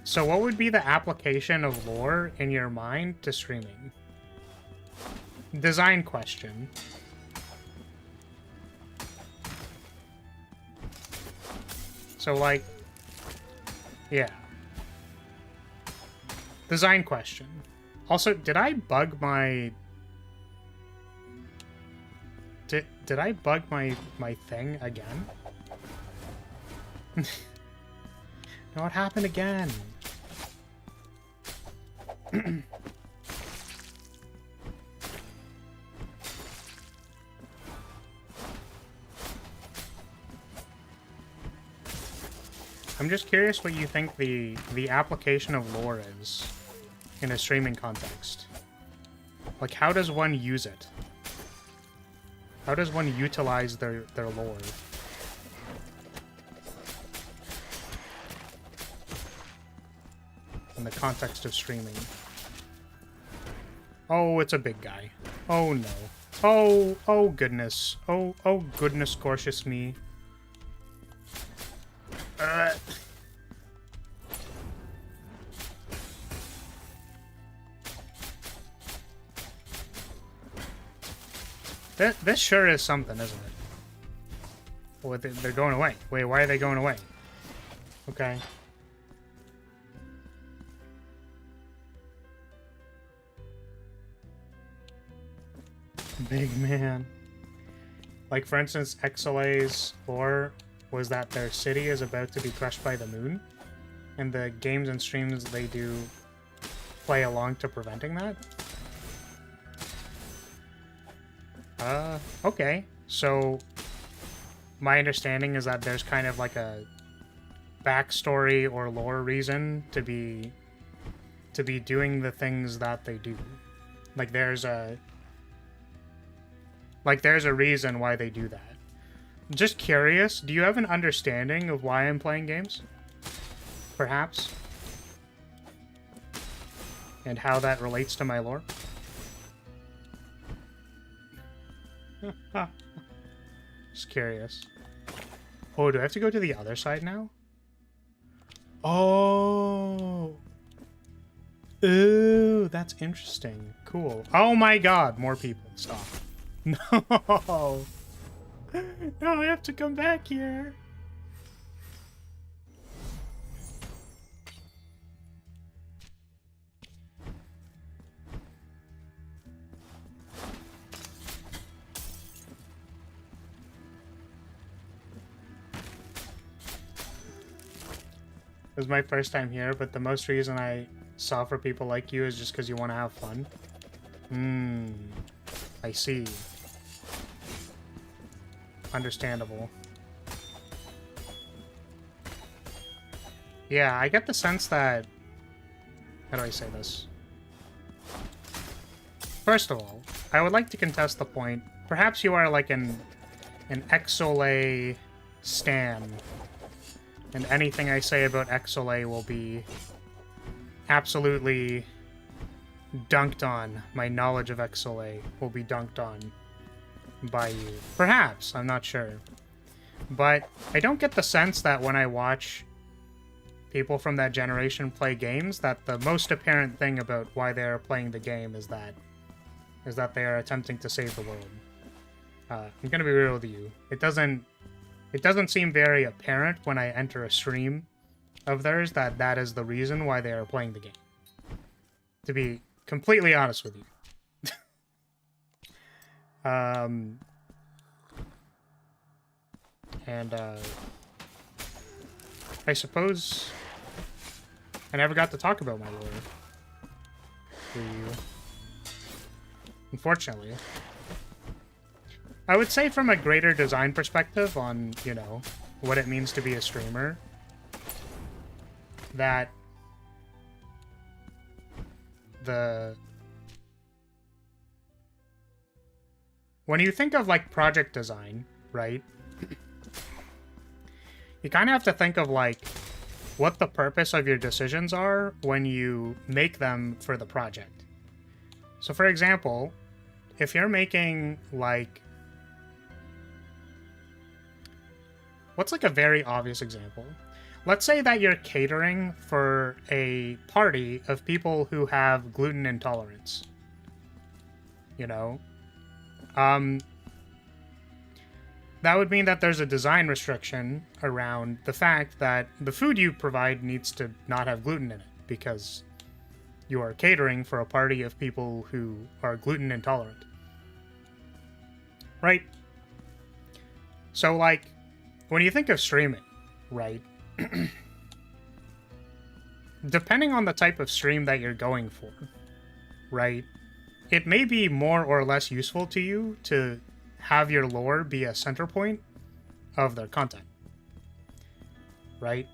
So what would be the application of lore in your mind to streaming? Design question. So, like... Yeah. Design question. Also, did I bug my... Did I bug my thing again? No, it happened again. I'm just curious what you think the application of lore is in a streaming context. Like, how does one use it? How does one utilize their lore? In the context of streaming. Oh, it's a big guy. Oh no. Oh goodness. Oh goodness gracious me. This sure is something, isn't it? Well, they're going away. Wait, why are they going away? Okay. Big man. Like, for instance, XLA's lore was that their city is about to be crushed by the moon, and the games and streams they do play along to preventing that. Okay. So, my understanding is that there's kind of like a backstory or lore reason to be doing the things that they do. Like, there's a reason why they do that. Just curious, do you have an understanding of why I'm playing games? Perhaps? And how that relates to my lore? Just curious. Oh, do I have to go to the other side now? Oh! Ooh, that's interesting. Cool. Oh my god, more people. Stop. No! No, I have to come back here. This is my first time here, but the most reason I saw for people like you is just because you want to have fun. I see. Understandable. Yeah, I get the sense that... How do I say this? First of all, I would like to contest the point. Perhaps you are like an XLA stan, and anything I say about XLA will be absolutely dunked on. My knowledge of XLA will be dunked on by you. Perhaps, I'm not sure. But I don't get the sense that when I watch people from that generation play games, that the most apparent thing about why they are playing the game is that they are attempting to save the world. I'm gonna be real with you. It doesn't seem very apparent when I enter a stream of theirs that that is the reason why they are playing the game. To be completely honest with you. And I suppose I never got to talk about my lore for you. Unfortunately. I would say from a greater design perspective on, you know, what it means to be a streamer, that when you think of, like, project design, right, you kind of have to think of, like, what the purpose of your decisions are when you make them for the project. So, for example, if you're making, like... What's, like, a very obvious example? Let's say that you're catering for a party of people who have gluten intolerance. You know? That would mean that there's a design restriction around the fact that the food you provide needs to not have gluten in it, because you are catering for a party of people who are gluten intolerant. Right? So, like, when you think of streaming, right? Depending on the type of stream that you're going for, right? It may be more or less useful to you to have your lore be a center point of their content, right?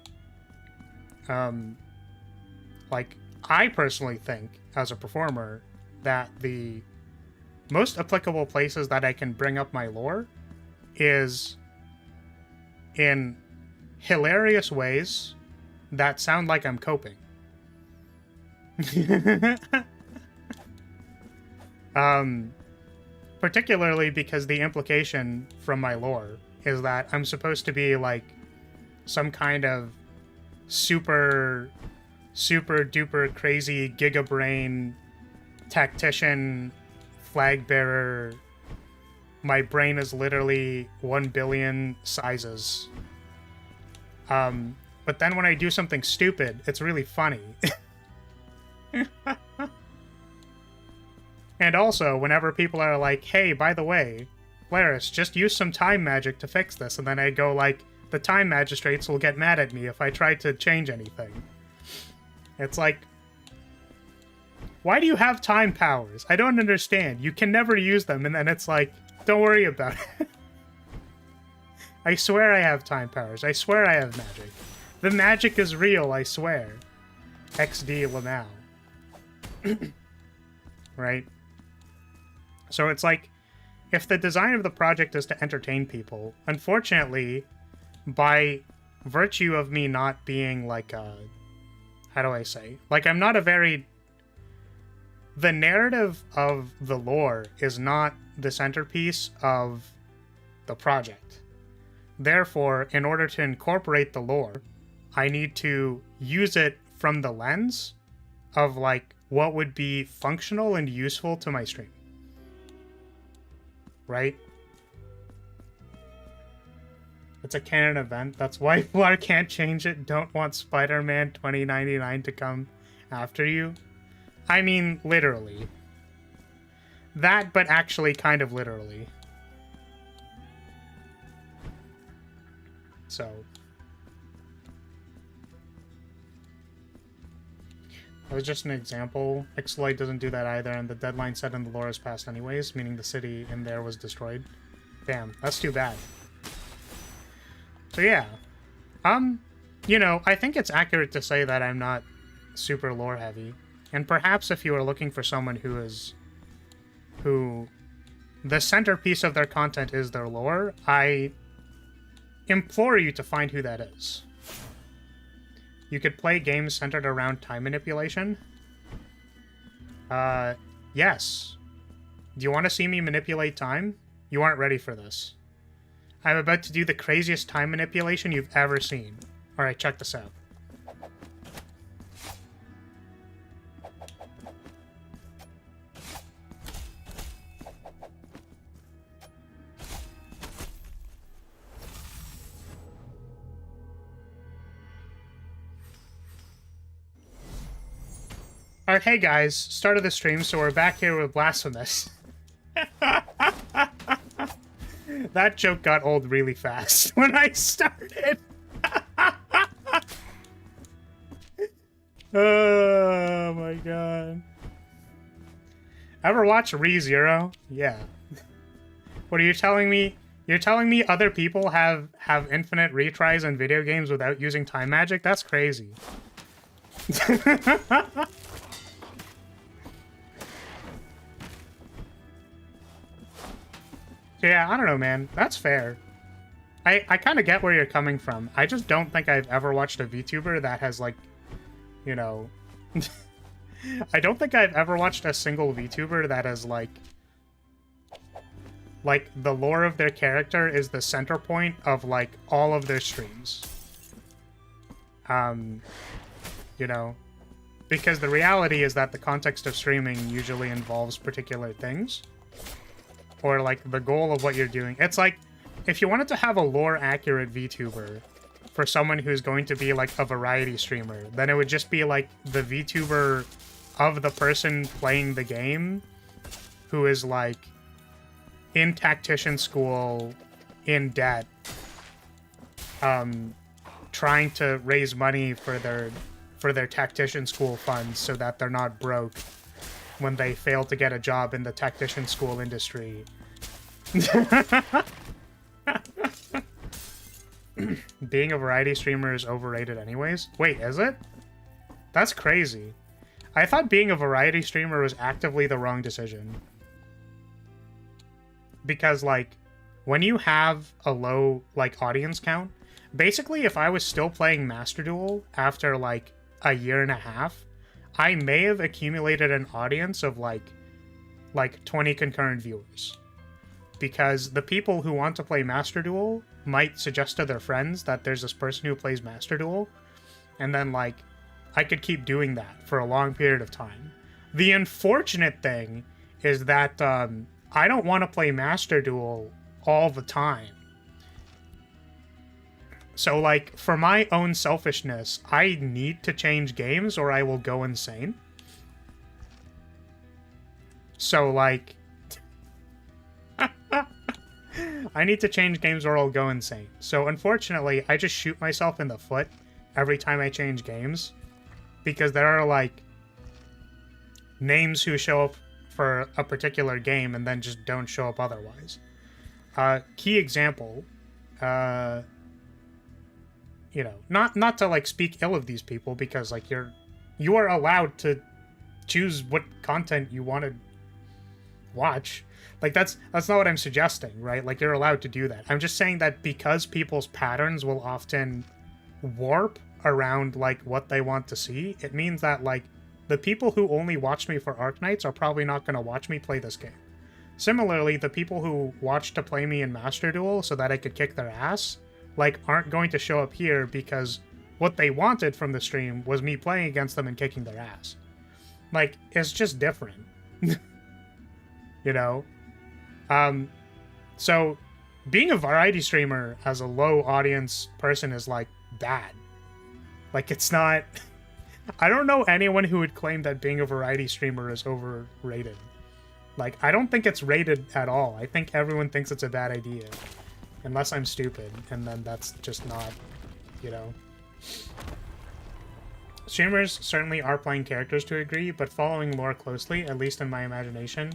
Like, I personally think, as a performer, that the most applicable places that I can bring up my lore is in hilarious ways that sound like I'm coping. Particularly because the implication from my lore is that I'm supposed to be, like, some kind of super duper crazy gigabrain tactician flag bearer. My brain is literally 1 billion sizes. But then when I do something stupid, it's really funny. And also, whenever people are like, hey, by the way, Laris, just use some time magic to fix this, and then I go like, the time magistrates will get mad at me if I try to change anything. It's like, why do you have time powers? I don't understand. You can never use them, and then it's like, don't worry about it. I swear I have time powers. I swear I have magic. The magic is real, I swear. XD Lamau. Right? So it's like, if the design of the project is to entertain people, unfortunately, by virtue of me not being like a... How do I say? Like, I'm not a very... The narrative of the lore is not the centerpiece of the project. Therefore, in order to incorporate the lore, I need to use it from the lens of, like, what would be functional and useful to my stream. Right? It's a canon event. That's why Flar can't change it. Don't want Spider-Man 2099 to come after you. I mean, literally. That, but actually kind of literally. So... That was just an example. Lyrilyte doesn't do that either, and the deadline set in the lore is passed anyways, meaning the city in there was destroyed. Damn, that's too bad. So yeah. You know, I think it's accurate to say that I'm not super lore heavy. And perhaps if you are looking for someone who the centerpiece of their content is their lore, I implore you to find who that is. You could play games centered around time manipulation. Yes. Do you want to see me manipulate time? You aren't ready for this. I'm about to do the craziest time manipulation you've ever seen. Alright, check this out. Alright, hey guys, start of the stream, so we're back here with Blasphemous. That joke got old really fast when I started. Oh my god. Ever watch ReZero? Yeah. What are you telling me? You're telling me other people have infinite retries in video games without using time magic? That's crazy. Yeah, I don't know, man. That's fair. I kind of get where you're coming from. I just don't think I've ever watched a VTuber that has, like, you know... I don't think I've ever watched a single VTuber that has, like, the lore of their character is the center point of, like, all of their streams. You know? Because the reality is that the context of streaming usually involves particular things. Or, like, the goal of what you're doing. It's like, if you wanted to have a lore-accurate VTuber for someone who's going to be, like, a variety streamer, then it would just be, like, the VTuber of the person playing the game who is, like, in tactician school, in debt, trying to raise money for their tactician school funds so that they're not broke when they fail to get a job in the tactician school industry. Being a variety streamer is overrated anyways? Wait, is it? That's crazy. I thought being a variety streamer was actively the wrong decision. Because, like, when you have a low, like, audience count, basically if I was still playing Master Duel after, like, a year and a half, I may have accumulated an audience of, like 20 concurrent viewers. Because the people who want to play Master Duel might suggest to their friends that there's this person who plays Master Duel, and then, like, I could keep doing that for a long period of time. The unfortunate thing is that I don't want to play Master Duel all the time. So, like, for my own selfishness, I need to change games or I will go insane. So, like... I need to change games or I'll go insane. So, unfortunately, I just shoot myself in the foot every time I change games. Because there are, like, names who show up for a particular game and then just don't show up otherwise. Key example... you know, not to, like, speak ill of these people, because, like, you are allowed to choose what content you want to watch. Like, that's not what I'm suggesting, right? Like, you're allowed to do that. I'm just saying that because people's patterns will often warp around, like, what they want to see, it means that, like, the people who only watch me for Arknights are probably not going to watch me play this game. Similarly, the people who watch to play me in Master Duel so that I could kick their ass, like, aren't going to show up here because what they wanted from the stream was me playing against them and kicking their ass. Like, it's just different. You know? So, being a variety streamer as a low audience person is, like, bad. Like, it's not... I don't know anyone who would claim that being a variety streamer is overrated. Like, I don't think it's rated at all. I think everyone thinks it's a bad idea. Unless I'm stupid, and then that's just not, you know. Streamers certainly are playing characters to a degree, but following lore closely, at least in my imagination,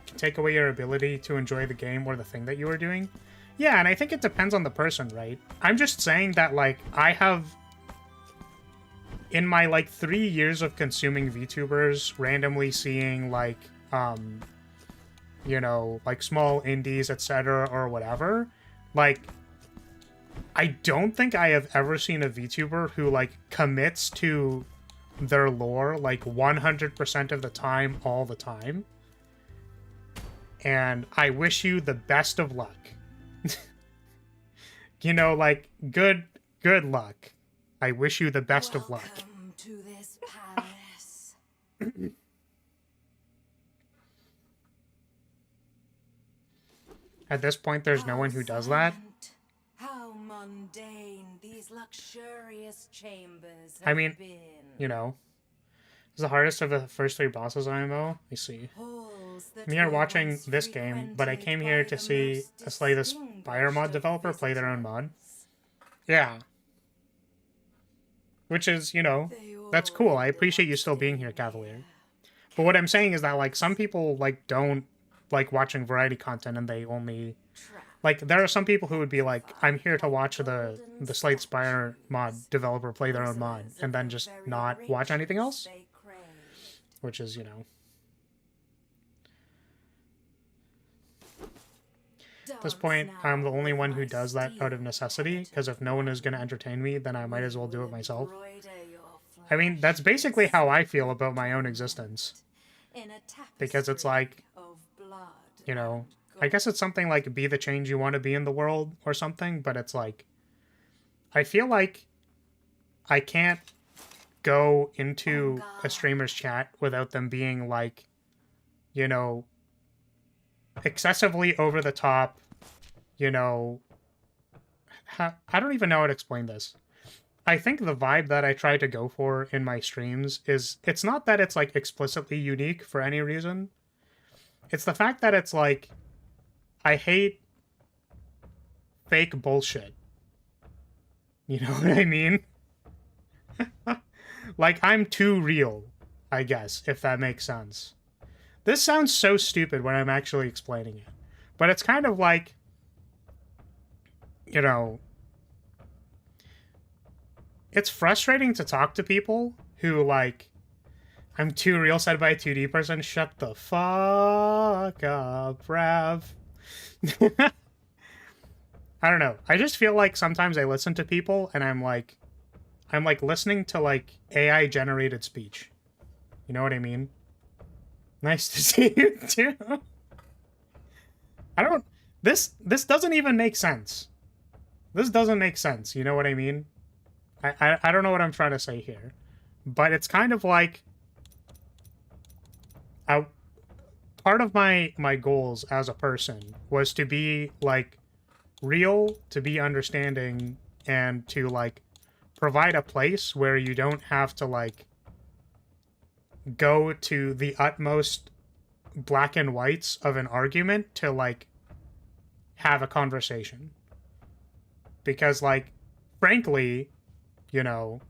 can take away your ability to enjoy the game or the thing that you are doing. Yeah, and I think it depends on the person, right? I'm just saying that, like, I have... In my, like, 3 years of consuming VTubers, randomly seeing, like, you know, like, small indies, etc., or whatever... Like, I don't think I have ever seen a VTuber who, like, commits to their lore, like, 100% of the time, all the time. And I wish you the best of luck. You know, like, good luck. I wish you the best of luck. Welcome to this palace. At this point, there's no one who does that. How mundane these luxurious chambers I have mean, been. you know, Is the hardest of the first 3 bosses IMO? I see. I'm here watching this game, but I came here to see a Slay the Spire mod developer play their own mod. Yeah. Which is, you know, that's cool. I appreciate you still being here, Cavalier. But what I'm saying is that, like, some people, like, don't like watching variety content and they only... Like, there are some people who would be like, I'm here to watch the Slay the Spire mod developer play their own mod, and then just not watch anything else. Which is, you know... At this point, I'm the only one who does that out of necessity, because if no one is going to entertain me, then I might as well do it myself. I mean, that's basically how I feel about my own existence. Because it's like, you know, I guess it's something like be the change you want to be in the world or something, but it's like, I feel like I can't go into a streamer's chat without them being like, you know, excessively over the top, you know, I don't even know how to explain this. I think the vibe that I try to go for in my streams is, it's not that it's like explicitly unique for any reason. It's the fact that it's like, I hate fake bullshit. You know what I mean? Like, I'm too real, I guess, if that makes sense. This sounds so stupid when I'm actually explaining it. But it's kind of like, you know, it's frustrating to talk to people who, like, I'm too real said by a 2D person. Shut the fuck up, Rav. I don't know. I just feel like sometimes I listen to people and I'm like listening to, like, AI-generated speech. You know what I mean? Nice to see you, too. I don't... This doesn't even make sense. This doesn't make sense, you know what I mean? I don't know what I'm trying to say here. But it's kind of like... part of my goals as a person was to be, like, real, to be understanding, and to, like, provide a place where you don't have to, like, go to the utmost black and whites of an argument to, like, have a conversation. Because, like, frankly, you know,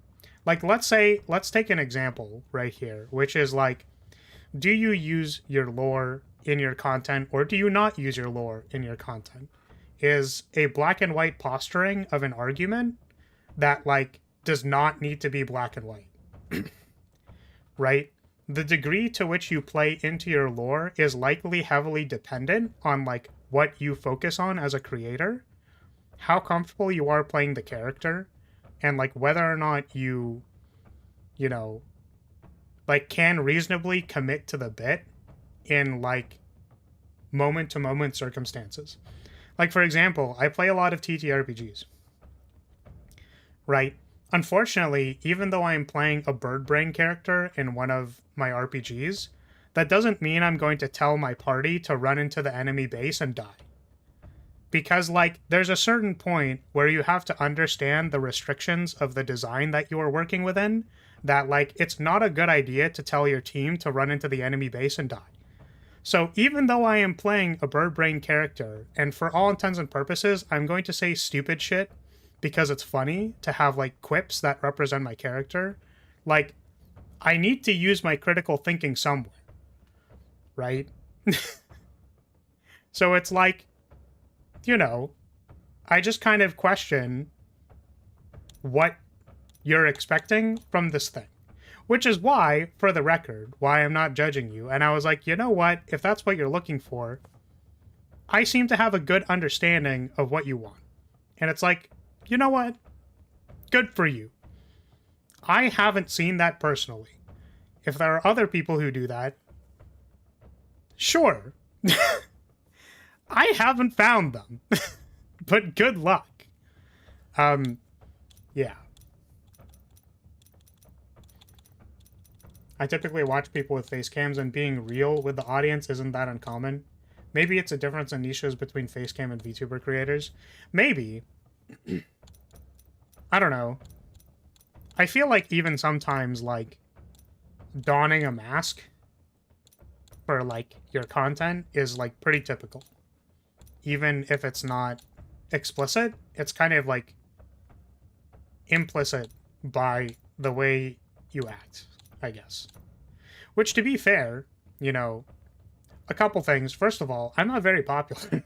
like, let's take an example right here, which is, like, do you use your lore in your content, or do you not use your lore in your content? Is a black and white posturing of an argument that, like, does not need to be black and white. Right? The degree to which you play into your lore is likely heavily dependent on, like, what you focus on as a creator, how comfortable you are playing the character, and, like, whether or not you know, like, can reasonably commit to the bit in, like, moment-to-moment circumstances. Like, for example, I play a lot of TTRPGs. Right? Unfortunately, even though I'm playing a bird brain character in one of my RPGs, that doesn't mean I'm going to tell my party to run into the enemy base and die. Because, like, there's a certain point where you have to understand the restrictions of the design that you are working within, that, like, it's not a good idea to tell your team to run into the enemy base and die. So even though I am playing a bird brain character, and for all intents and purposes, I'm going to say stupid shit because it's funny to have, like, quips that represent my character, like, I need to use my critical thinking somewhere. Right? So it's like, you know, I just kind of question what you're expecting from this thing. Which is why, for the record, why I'm not judging you. And I was like, you know what? If that's what you're looking for, I seem to have a good understanding of what you want. And it's like, you know what? Good for you. I haven't seen that personally. If there are other people who do that, sure. I haven't found them. But good luck. Yeah. I typically watch people with face cams, and being real with the audience isn't that uncommon. Maybe it's a difference in niches between face cam and VTuber creators. Maybe. I don't know. I feel like even sometimes, like, donning a mask for, like, your content is, like, pretty typical. Even if it's not explicit, it's kind of, like, implicit by the way you act, I guess. Which, to be fair, you know, a couple things. First of all, I'm not very popular.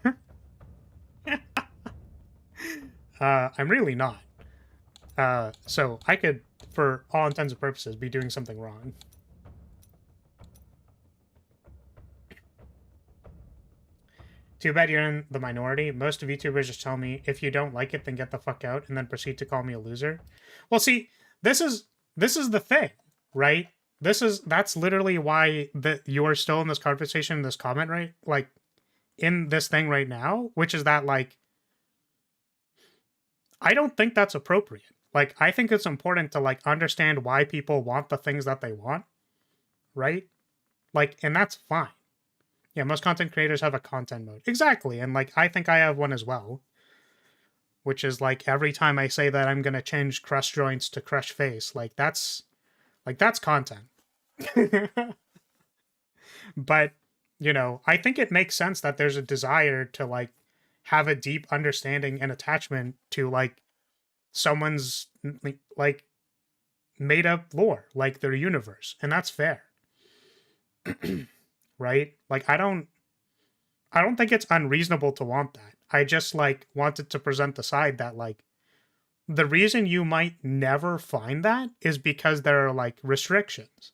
I'm really not. So I could, for all intents and purposes, be doing something wrong. Too bad you're in the minority. Most VTubers just tell me, if you don't like it, then get the fuck out, and then proceed to call me a loser. Well, see, this is the thing, right? That's literally why you're still in this conversation, this comment, right? Like, in this thing right now, which is that, like, I don't think that's appropriate. Like, I think it's important to, like, understand why people want the things that they want, right? Like, and that's fine. Yeah, most content creators have a content mode. Exactly, and, like, I think I have one as well. Which is, like, every time I say that I'm gonna change crush joints to crush face, like, that's content. But, you know, I think it makes sense that there's a desire to, like, have a deep understanding and attachment to, like, someone's, like, made up lore, like their universe, and that's fair. Right? Like, I don't think it's unreasonable to want that. I just, like, wanted to present the side that, like, the reason you might never find that is because there are, like, restrictions.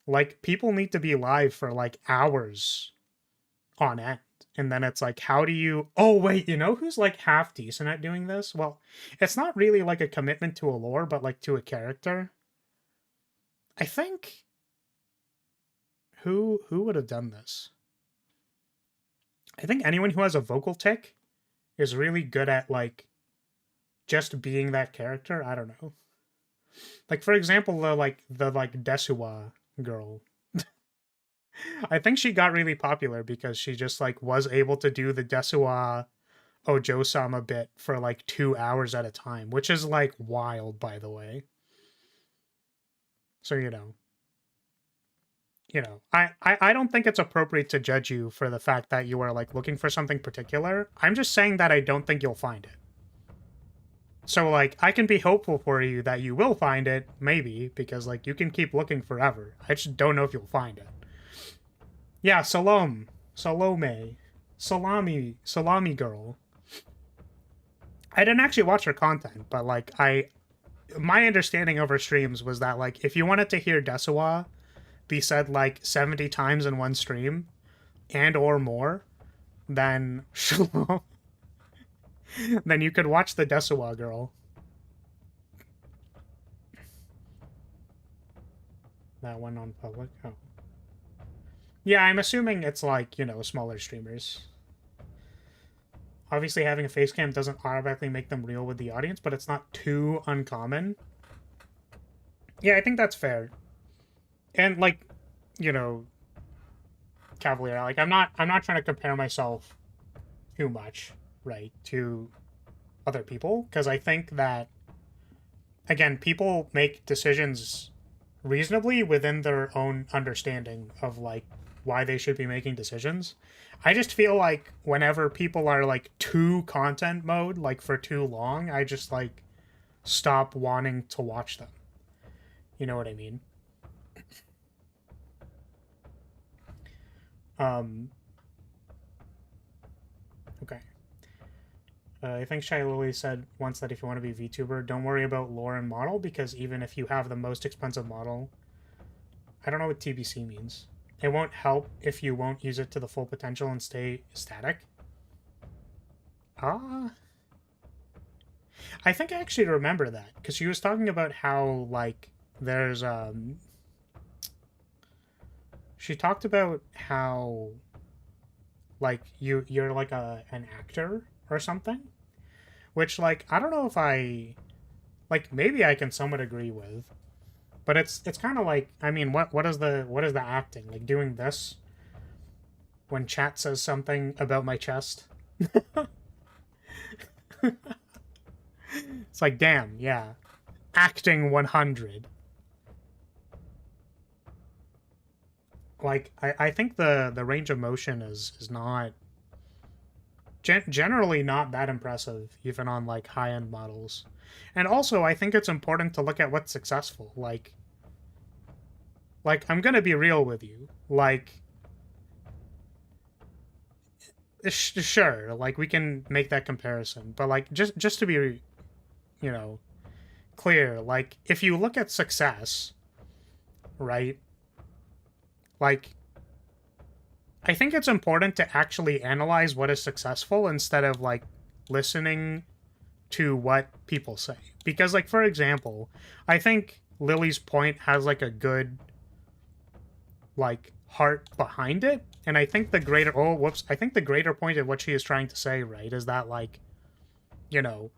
Like, people need to be live for, like, hours on end. And then it's like, how do you... Oh, wait, you know who's, like, half decent at doing this? Well, it's not really, like, a commitment to a lore, but, like, to a character. I think... Who would have done this? I think anyone who has a vocal tick is really good at, like, just being that character. I don't know. Like, for example, the Desuwa girl. I think she got really popular because she just, like, was able to do the Desuwa Ojo-sama bit for, like, 2 hours at a time, which is, like, wild, by the way. So, you know, I don't think it's appropriate to judge you for the fact that you are, like, looking for something particular. I'm just saying that I don't think you'll find it. So, like, I can be hopeful for you that you will find it, maybe, because, like, you can keep looking forever. I just don't know if you'll find it. Yeah, Salome, Salami girl. I didn't actually watch her content, but, like, my understanding of her streams was that, like, if you wanted to hear Desuwa be said, like, 70 times in one stream, and or more, then Shalom. Then you could watch the Desuwa girl. That one on public? Oh. Yeah, I'm assuming it's, like, you know, smaller streamers. Obviously, having a face cam doesn't automatically make them real with the audience, but it's not too uncommon. Yeah, I think that's fair. And, like, you know, Cavalier, like, I'm not trying to compare myself too much, right, to other people, because I think that, again, people make decisions reasonably within their own understanding of, like, why they should be making decisions. I just feel like whenever people are, like, too content mode, like, for too long, I just, like, stop wanting to watch them. You know what I mean? Okay. I think Shy Lily said once that if you want to be VTuber, don't worry about lore and model, because even if you have the most expensive model, I don't know what TBC means. It won't help if you won't use it to the full potential and stay static. I think I actually remember that, because she was talking about how, like, there's, she talked about how, like, you're like an actor or something, which, like, I don't know if I, like, maybe I can somewhat agree with, but it's kind of like, I mean, what is the acting, like, doing this when chat says something about my chest? It's like, damn, yeah, acting 100. like, I think the range of motion is not generally not that impressive, even on like high-end models. And also, I think it's important to look at what's successful. Like I'm gonna be real with you. Like, sure, like we can make that comparison, but like just to be, you know, clear, like if you look at success, right? Like, I think it's important to actually analyze what is successful instead of like listening to what people say. Because like, for example, I think Lily's point has like a good like heart behind it, and I think the greater I think the greater point of what she is trying to say, right, is that like, you know,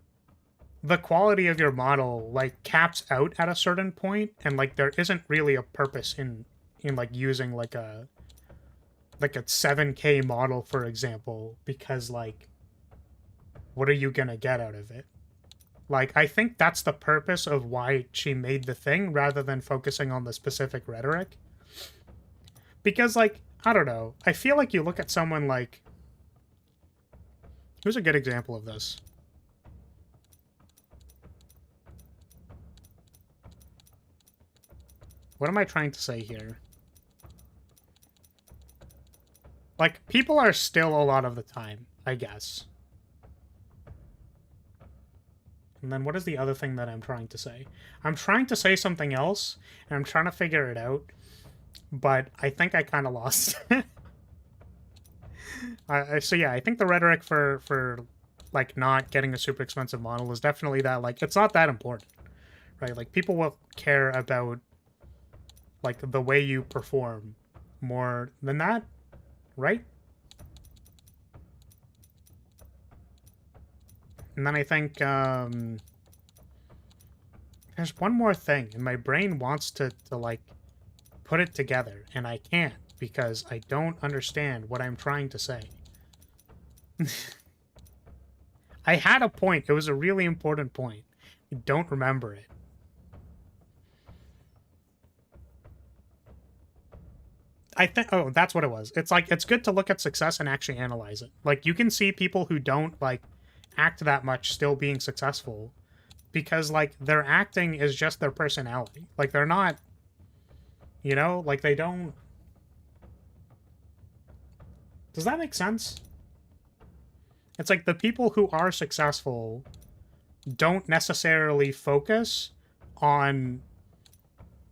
the quality of your model like caps out at a certain point, and like there isn't really a purpose in like using like a 7K model, for example, because like what are you gonna get out of it? Like, I think that's the purpose of why she made the thing, rather than focusing on the specific rhetoric. Because, like, I don't know. I feel like you look at someone like... Who's a good example of this? What am I trying to say here? Like, people are still a lot of the time, I guess. And then what is the other thing that I'm trying to say? I'm trying to say something else, and I'm trying to figure it out, but I think I kind of lost it. So yeah, I think the rhetoric for like not getting a super expensive model is definitely that, like, it's not that important, right? Like, people will care about like the way you perform more than that, right? And then I think there's one more thing, and my brain wants to like put it together, and I can't because I don't understand what I'm trying to say. I had a point. It was a really important point. I don't remember it. I think, oh, that's what it was. It's like, it's good to look at success and actually analyze it. Like, you can see people who don't like act that much still being successful because like their acting is just their personality. Like, they're not, you know, like they don't... Does that make sense? It's like the people who are successful don't necessarily focus on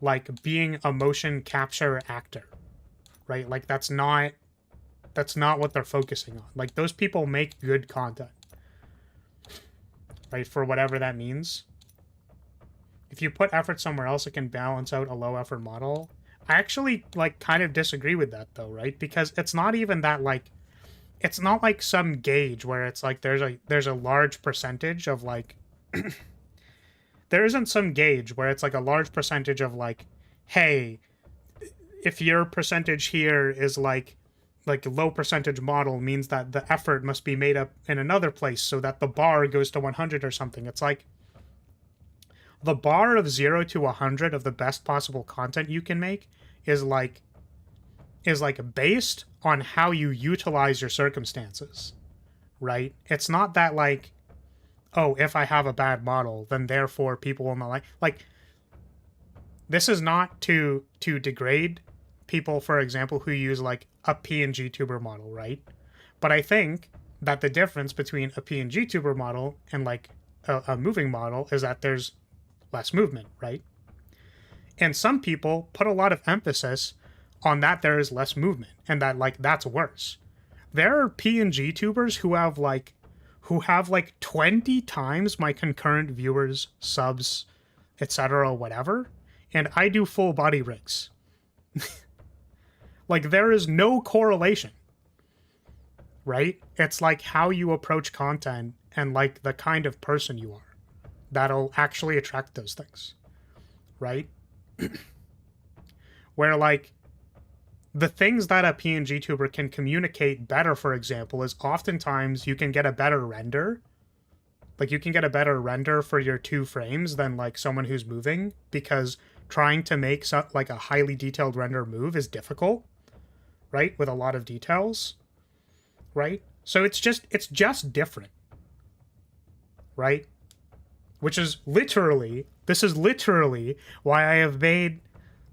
like being a motion capture actor, right? Like that's not what they're focusing on. Like, those people make good content, right? For whatever that means. If you put effort somewhere else, it can balance out a low effort model. I actually like kind of disagree with that though, right? Because it's not even that like, it's not like some gauge where it's like there's a large percentage of like there isn't some gauge where it's like a large percentage of like, hey, if your percentage here is like low percentage model means that the effort must be made up in another place so that the bar goes to 100 or something. It's like the bar of 0 to 100 of the best possible content you can make is like based on how you utilize your circumstances, right? It's not that like, oh, if I have a bad model, then therefore people will not like this is not to degrade people, for example, who use like a PNG tuber model, right? But I think that the difference between a PNG tuber model and like a moving model is that there's less movement, right? And some people put a lot of emphasis on that there is less movement and that like that's worse. There are PNG tubers who have like 20 times my concurrent viewers, subs, etc., whatever, and I do full body rigs. Like, there is no correlation, right? It's like how you approach content and like the kind of person you are that'll actually attract those things, right? Where like the things that a PNG tuber can communicate better, for example, is oftentimes you can get a better render. Like, you can get a better render for your 2 frames than like someone who's moving, because trying to make like a highly detailed render move is difficult. right? With a lot of details, right? So it's just different, right? Which is literally, this is literally why I have made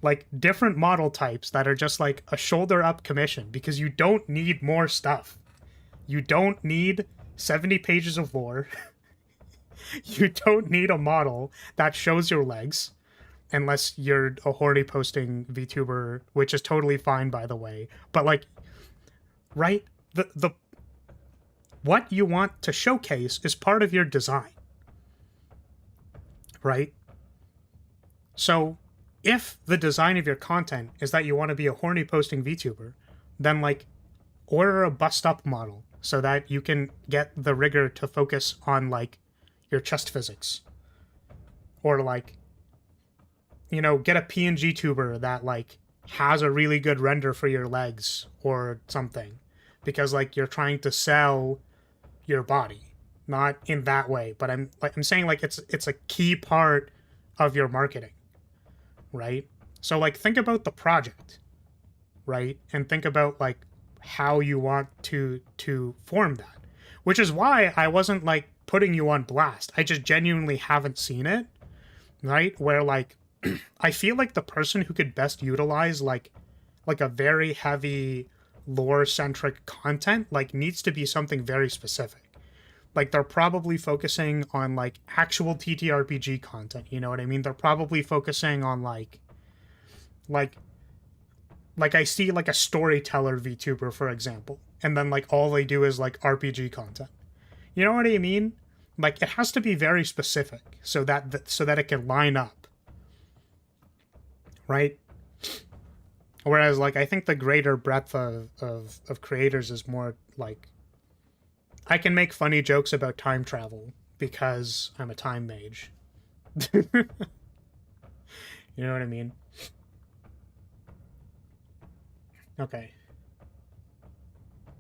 like different model types that are just like a shoulder up commission, because you don't need more stuff. You don't need 70 pages of lore. You don't need a model that shows your legs, unless you're a horny posting VTuber, which is totally fine, by the way. But like, right? The what you want to showcase is part of your design, right? So if the design of your content is that you want to be a horny posting VTuber, then like order a bust up model so that you can get the rigger to focus on like your chest physics. Or like, you know, get a PNG tuber that like has a really good render for your legs or something, because like you're trying to sell your body, not in that way, but I'm saying like it's a key part of your marketing, right? So like think about the project, right? And think about like how you want to form that, which is why I wasn't like putting you on blast. I just genuinely haven't seen it, right? Where like I feel like the person who could best utilize like a very heavy lore centric content like needs to be something very specific. Like they're probably focusing on like actual TTRPG content, you know what I mean? They're probably focusing on like I see like a storyteller VTuber, for example, and then like all they do is like RPG content. You know what I mean? Like it has to be very specific so that it can line up, right? Whereas like I think the greater breadth of creators is more like I can make funny jokes about time travel because I'm a time mage. You know what I mean? Okay.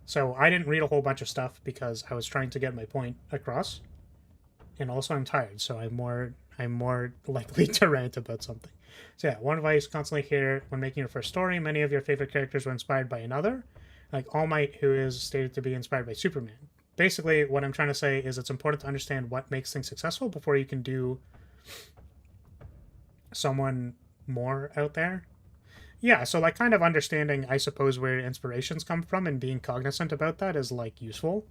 So I didn't read a whole bunch of stuff because I was trying to get my point across. And also I'm tired, so I'm more likely to rant about something. So yeah, one advice constantly hear when making your first story, many of your favorite characters were inspired by another, like All Might, who is stated to be inspired by Superman. Basically, what I'm trying to say is it's important to understand what makes things successful before you can do someone more out there. Yeah, so like kind of understanding, I suppose, where inspirations come from and being cognizant about that is like useful.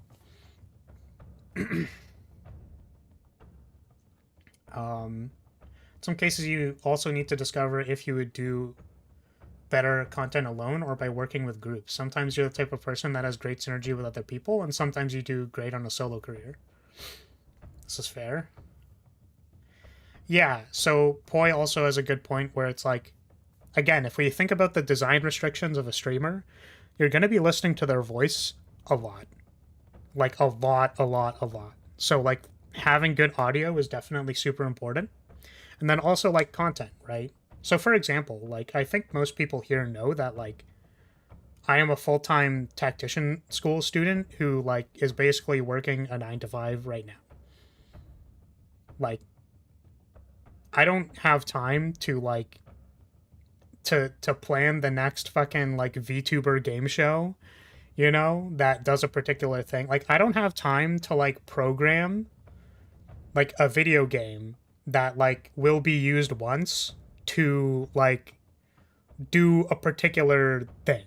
Some cases you also need to discover if you would do better content alone or by working with groups. Sometimes you're the type of person that has great synergy with other people, and sometimes you do great on a solo career. This is fair. Yeah, so Poi also has a good point where it's like, again, if we think about the design restrictions of a streamer, you're going to be listening to their voice a lot. Like a lot. So like having good audio is definitely super important. And then also like content, right? So for example, like I think most people here know that like I am a full-time tactician school student who like is basically working a 9-to-5 right now. Like I don't have time to like to plan the next fucking like VTuber game show, you know, that does a particular thing. Like I don't have time to like program like a video game that like will be used once to like do a particular thing,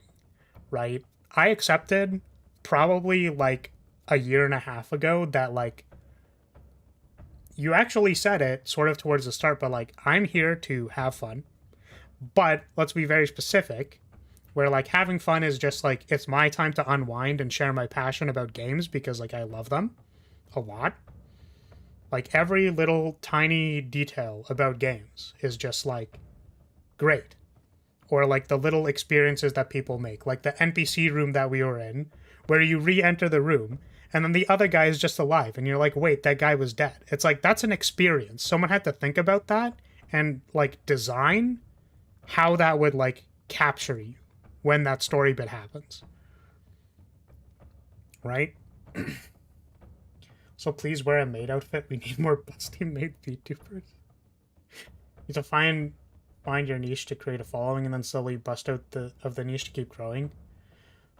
right? I accepted probably like a year and a half ago that like you actually said it sort of towards the start, but like I'm here to have fun. But let's be very specific, where like having fun is just like it's my time to unwind and share my passion about games because like I love them a lot. Like every little tiny detail about games is just like great. Or like the little experiences that people make, like the NPC room that we were in, where you re-enter the room and then the other guy is just alive and you're like, wait, that guy was dead. It's like that's an experience. Someone had to think about that and like design how that would like capture you when that story bit happens. Right? So please wear a maid outfit. We need more busty maid VTubers. You have to find your niche to create a following and then slowly bust out the niche to keep growing.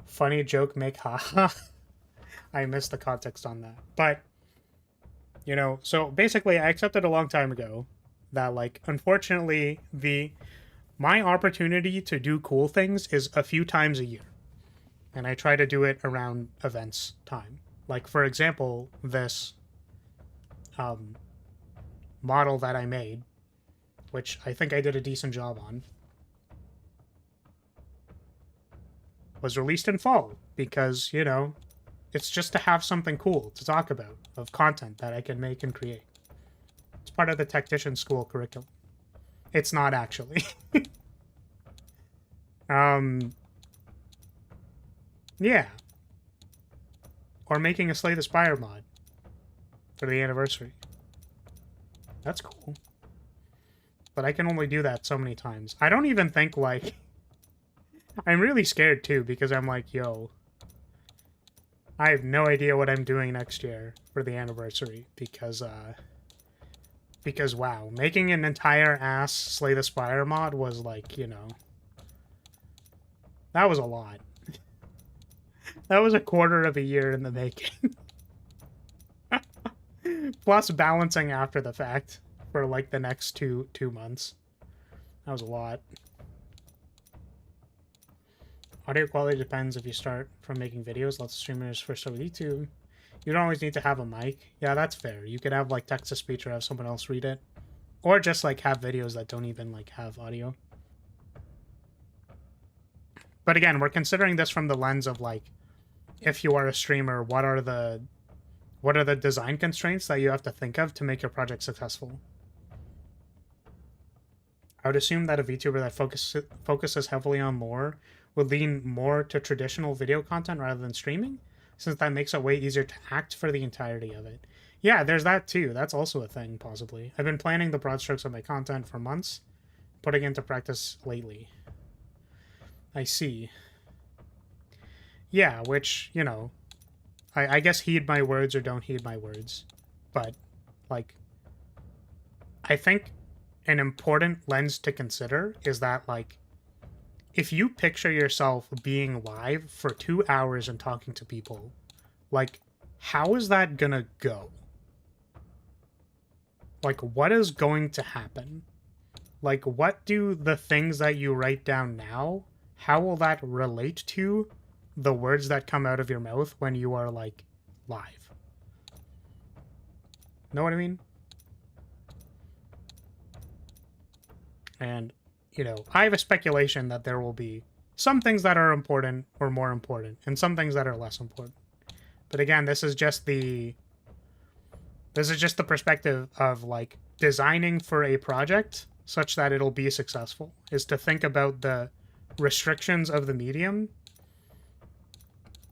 Funny joke, make haha. I missed the context on that. But, you know, so basically I accepted a long time ago that, like, unfortunately, my opportunity to do cool things is a few times a year. And I try to do it around events time. Like, for example, this model that I made, which I think I did a decent job on, was released in fall because, you know, it's just to have something cool to talk about of content that I can make and create. It's part of the tactician school curriculum. It's not actually. Yeah. Or making a Slay the Spire mod for the anniversary. That's cool. But I can only do that so many times. I don't even think, like... I'm really scared, too, because I'm like, yo... I have no idea what I'm doing next year for the anniversary, because, wow, making an entire ass Slay the Spire mod was, like, you know... That was a lot. That was a quarter of a year in the making. Plus balancing after the fact for, like, the next two months. That was a lot. Audio quality depends if you start from making videos. Lots of streamers first start with YouTube. You don't always need to have a mic. Yeah, that's fair. You could have, like, text-to-speech or have someone else read it. Or just, like, have videos that don't even, like, have audio. But again, we're considering this from the lens of, like, if you are a streamer, what are the design constraints that you have to think of to make your project successful? I would assume that a VTuber that focuses heavily on lore would lean more to traditional video content rather than streaming, since that makes it way easier to act for the entirety of it. Yeah, there's that too. That's also a thing, possibly. I've been planning the broad strokes of my content for months, putting into practice lately. I see. Yeah, which, you know, I guess heed my words or don't heed my words. But, like, I think an important lens to consider is that, like, if you picture yourself being live for 2 hours and talking to people, like, how is that gonna go? Like, what is going to happen? Like, what do the things that you write down now, how will that relate to the words that come out of your mouth when you are, like, live? Know what I mean? And, you know, I have a speculation that there will be some things that are important or more important, and some things that are less important. But again, this is just the perspective of, like, designing for a project such that it'll be successful, is to think about the restrictions of the medium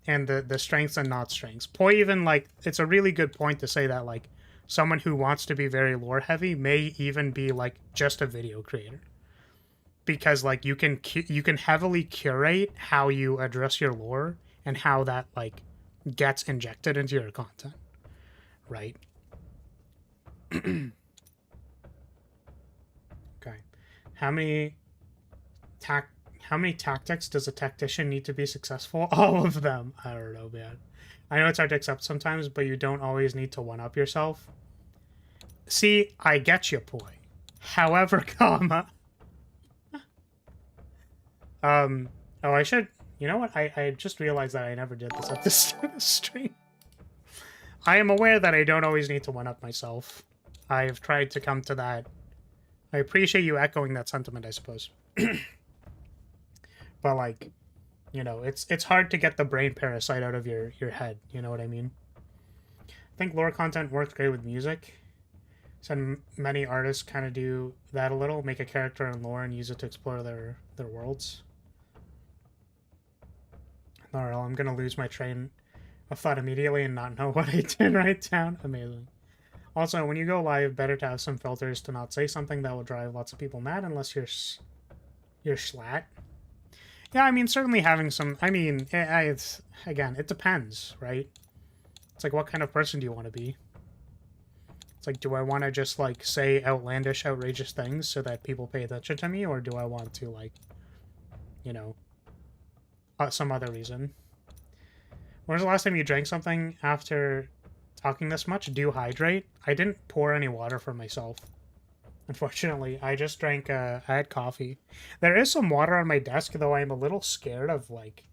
and the strengths and not strengths. Poi even, like, it's a really good point to say that, like, someone who wants to be very lore heavy may even be, like, just a video creator, because, like, you can heavily curate how you address your lore and how that, like, gets injected into your content, right? Okay. How many tactics does a tactician need to be successful? All of them. I don't know, man. I know it's hard to accept sometimes, but you don't always need to one-up yourself. See, I get you, Poi. However, comma. Oh, I should... You know what? I just realized that I never did this at the start of the stream. I am aware that I don't always need to one-up myself. I've tried to come to that. I appreciate you echoing that sentiment, I suppose. But, like, you know, it's hard to get the brain parasite out of your head. You know what I mean? I think lore content works great with music. So many artists kind of do that a little. Make a character in lore and use it to explore their worlds. Alright, I'm gonna lose my train of thought immediately and not know what I did write down. Amazing. Also, when you go live, better to have some filters to not say something that will drive lots of people mad unless you're schlat. Yeah, I mean, certainly having some... I mean, it's again, it depends, right? It's like, what kind of person do you want to be? It's like, do I want to just, like, say outlandish, outrageous things so that people pay attention to me? Or do I want to, like, you know, some other reason? When was the last time you drank something after talking this much? Do you hydrate? I didn't pour any water for myself. Unfortunately, I just drank, I had coffee. There is some water on my desk, though I'm a little scared of, like,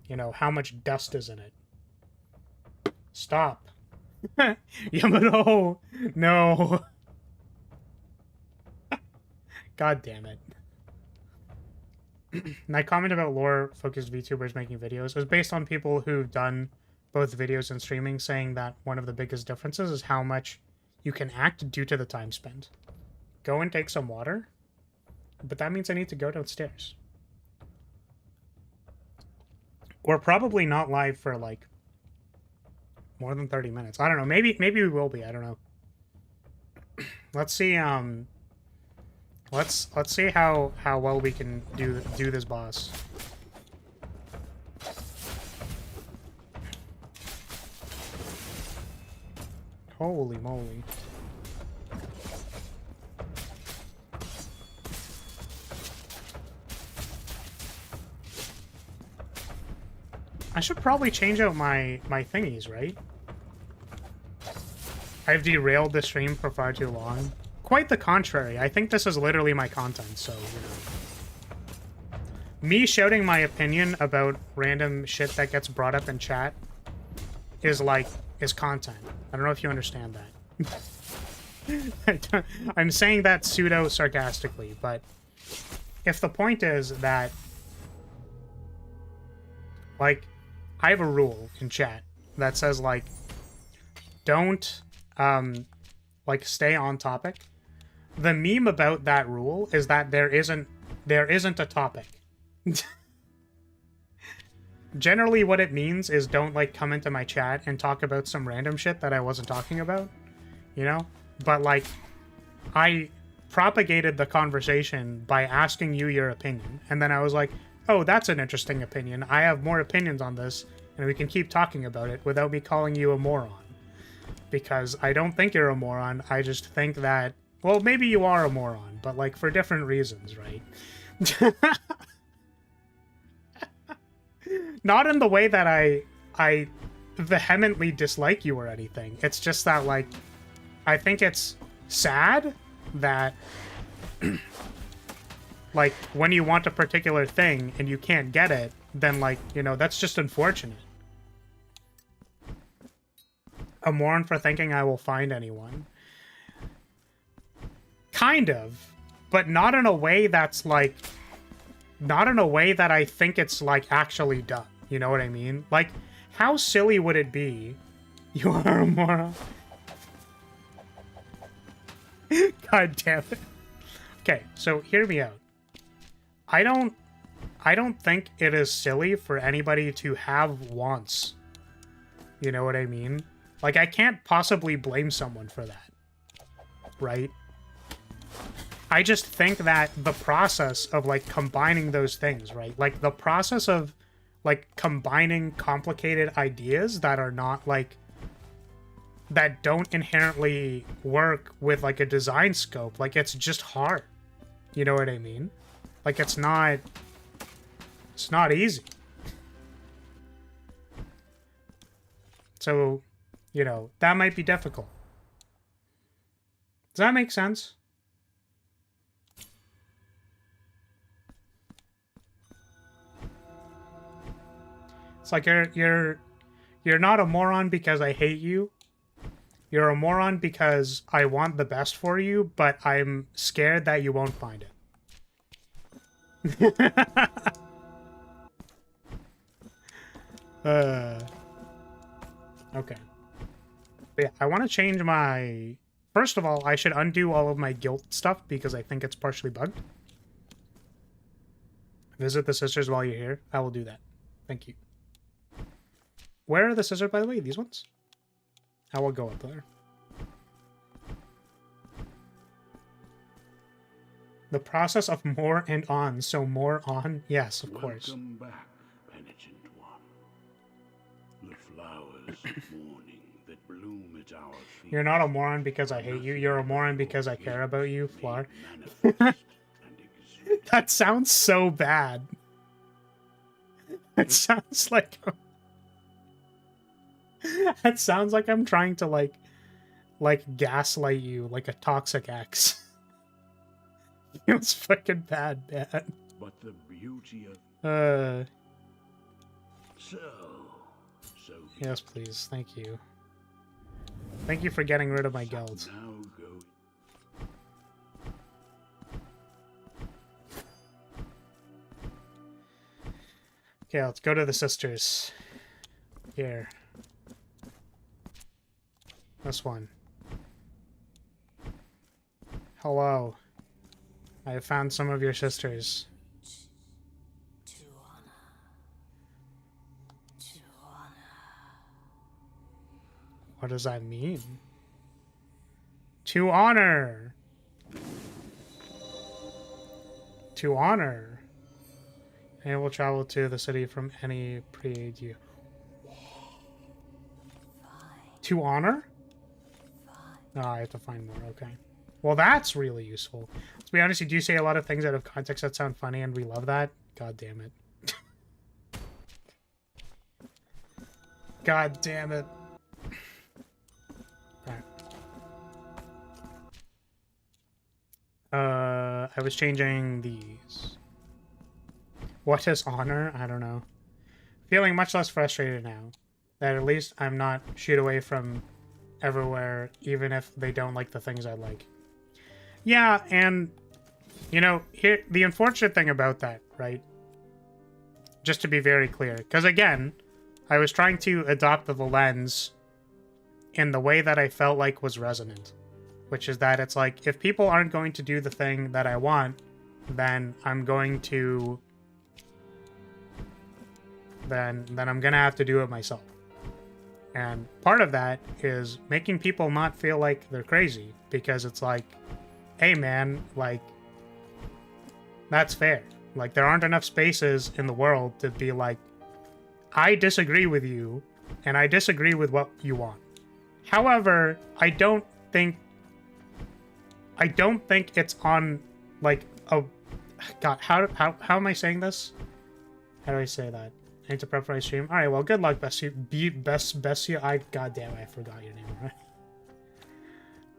you know, how much dust is in it. Stop. Yamato! No! God damn it. My comment about lore-focused VTubers making videos was based on people who've done both videos and streaming, saying that one of the biggest differences is how much you can act due to the time spent. Go and take some water, but that means I need to go downstairs. We're probably not live for, like, more than 30 minutes. I don't know. Maybe we will be. I don't know. Let's see, let's see how well we can do this boss. Holy moly. I should probably change out my thingies, right? I've derailed the stream for far too long. Quite the contrary. I think this is literally my content, so, you know. Me shouting my opinion about random shit that gets brought up in chat is content. I don't know if you understand that. I'm saying that pseudo-sarcastically, but if the point is that, like, I have a rule in chat that says, like, don't, like, stay on topic. The meme about that rule is that there isn't a topic. Generally, what it means is don't, like, come into my chat and talk about some random shit that I wasn't talking about, you know? But, like, I propagated the conversation by asking you your opinion, and then I was like, oh, that's an interesting opinion. I have more opinions on this, and we can keep talking about it without me calling you a moron. Because I don't think you're a moron, I just think that, well, maybe you are a moron, but, like, for different reasons, right? Not in the way that I vehemently dislike you or anything. It's just that, like, I think it's sad that, like, when you want a particular thing and you can't get it, then, like, you know, that's just unfortunate. A moron for thinking I will find anyone. Kind of, but not in a way that's, like, not in a way that I think it's, like, actually done. You know what I mean? Like, how silly would it be? You are a moron. God damn it. Okay, so hear me out. I don't think it is silly for anybody to have wants. You know what I mean? Like, I can't possibly blame someone for that. Right? I just think that the process of, like, combining those things, right? Like, the process of, like, combining complicated ideas that are not, like, that don't inherently work with, like, a design scope. Like, it's just hard. You know what I mean? Like, it's not easy. So, you know, that might be difficult. Does that make sense? It's like you're not a moron because I hate you. You're a moron because I want the best for you, but I'm scared that you won't find it. Okay. But yeah, I want to change my... First of all, I should undo all of my guilt stuff because I think it's partially bugged. Visit the sisters while you're here. I will do that. Thank you. Where are the scissors, by the way? These ones? I will go up there. The process of more and on. So more on? Yes, of course. Welcome back, penitent one. The flowers of morning that bloom at our feet. You're not a moron because I hate you. You're a moron because I care about you, Flar. That sounds so bad. It sounds like it sounds like I'm trying to like gaslight you like a toxic ex. Feels fucking bad, man. But the beauty of so Yes, please. Thank you. Thank you for getting rid of my guilt. now go. Okay, let's go to the sisters. Here. This one. Hello. I have found some of your sisters. To honor. To honor. What does that mean? To honor! To honor. And it will travel to the city from any pre-AD. To honor? Oh, I have to find more, okay. Well, that's really useful. To be honest, you do say a lot of things out of context that sound funny, and we love that. God damn it. God damn it. Alright. I was changing these. What is honor? I don't know. Feeling much less frustrated now. That at least I'm not shooed away from everywhere, even if they don't like the things I like. Yeah, and, you know, here the unfortunate thing about that, right? Just to be very clear, because again, I was trying to adopt the lens in the way that I felt like was resonant. Which is that it's like, if people aren't going to do the thing that I want, then I'm going to... Then I'm gonna have to do it myself. And part of that is making people not feel like they're crazy. Because it's like, hey man, like, that's fair. Like, there aren't enough spaces in the world to be like, I disagree with you, and I disagree with what you want. However, I don't think it's on, like, a... God, how am I saying this? How do I say that? I need to prep for my stream. Alright, well, good luck, Bessie. Goddamn, I forgot your name, right?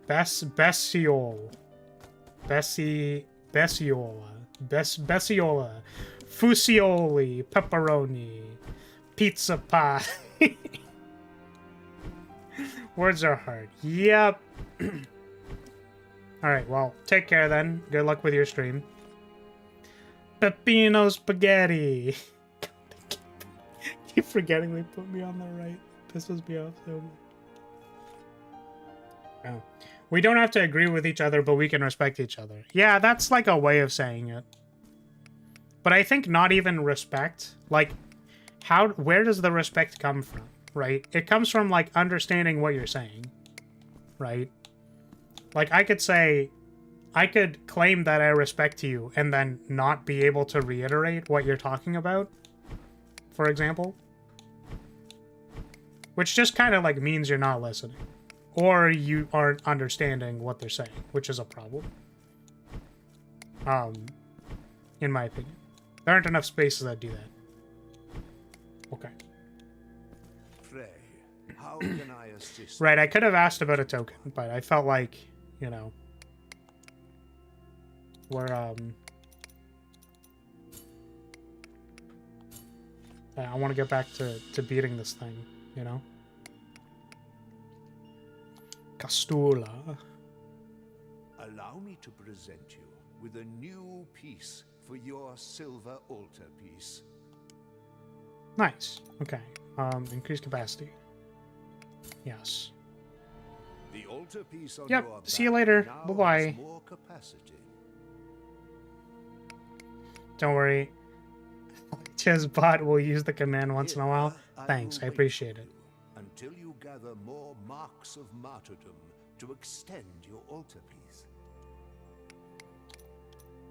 Bessiola. Bessiola. Fusioli. Pepperoni. Pizza pie. Words are hard. Yep. Alright, well, take care then. Good luck with your stream. Peppino spaghetti. Keep forgetting they put me on the right. Pisses me off so much. Oh. We don't have to agree with each other, but we can respect each other. Yeah, that's like a way of saying it. But I think not even respect. Like, where does the respect come from, right? It comes from, like, understanding what you're saying, right? Like, I could claim that I respect you and then not be able to reiterate what you're talking about, for example. Which just kind of, like, means you're not listening. Or you aren't understanding what they're saying, which is a problem. In my opinion. There aren't enough spaces that do that. Okay. Pray, how can I assist? Right, I could have asked about a token, but I felt like, you know, we're, I want to get back to beating this thing, you know? Castula. Allow me to present you with a new piece for your silver altarpiece. Nice. Okay. Increase capacity. Yes. The altarpiece on Yep. your See you back later. now Bye-bye. has more capacity. Don't worry. Chessbot will use the command once in a while. Here, Thanks. will I wait appreciate for it. you until you gather more marks of martyrdom to extend your altarpiece.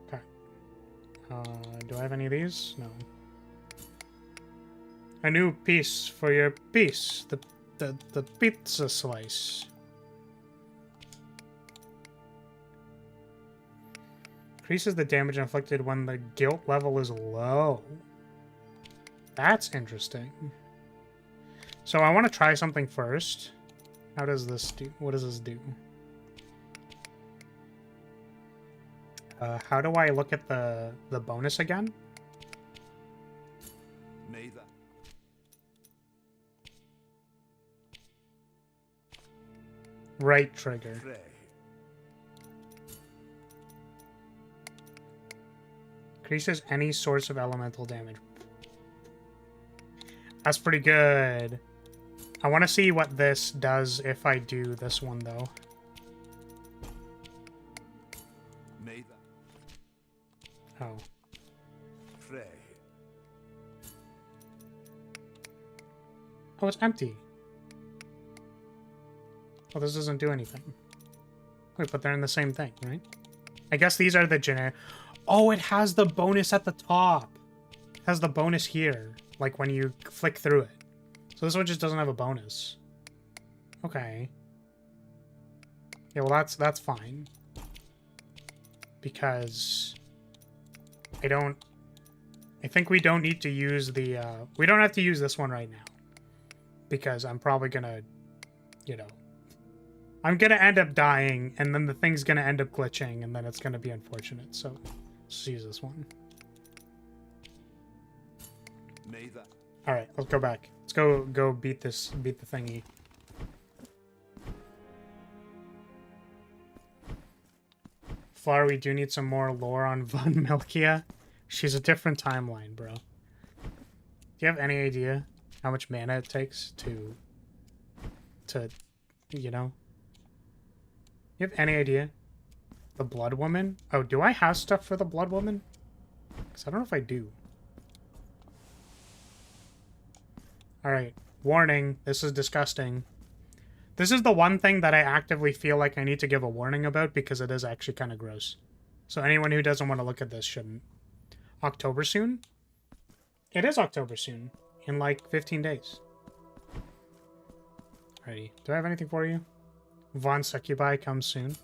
Okay. Do I have any of these? No. A new piece for your piece. The pizza slice. Increases the damage inflicted when the guilt level is low. That's interesting. So I want to try something first. How does this do? What does this do? How do I look at the bonus again? Neither. Right trigger. Frey. Increases any source of elemental damage. That's pretty good. I want to see what this does if I do this one, though. Neither. Oh. Frey. Oh, it's empty. Well, this doesn't do anything. Wait, but they're in the same thing, right? I guess these are the generic... Oh, it has the bonus at the top. It has the bonus here, like when you flick through it. So this one just doesn't have a bonus. Okay. Yeah, well, that's fine. Because... I think we don't need to use the... we don't have to use this one right now. Because I'm probably gonna... You know... I'm gonna end up dying, and then the thing's gonna end up glitching, and then it's gonna be unfortunate, so... Let's use this one. Neither. Alright, let's go back. Let's go beat the thingy. Flower, we do need some more lore on Von Milkia. She's a different timeline, bro. Do you have any idea how much mana it takes to you know? You have any idea? The Blood Woman? Oh, do I have stuff for the Blood Woman? Because I don't know if I do. Alright. Warning. This is disgusting. This is the one thing that I actively feel like I need to give a warning about because it is actually kind of gross. So anyone who doesn't want to look at this shouldn't. October soon? It is October soon. In like 15 days. Alrighty. Do I have anything for you? Von Succubi comes soon.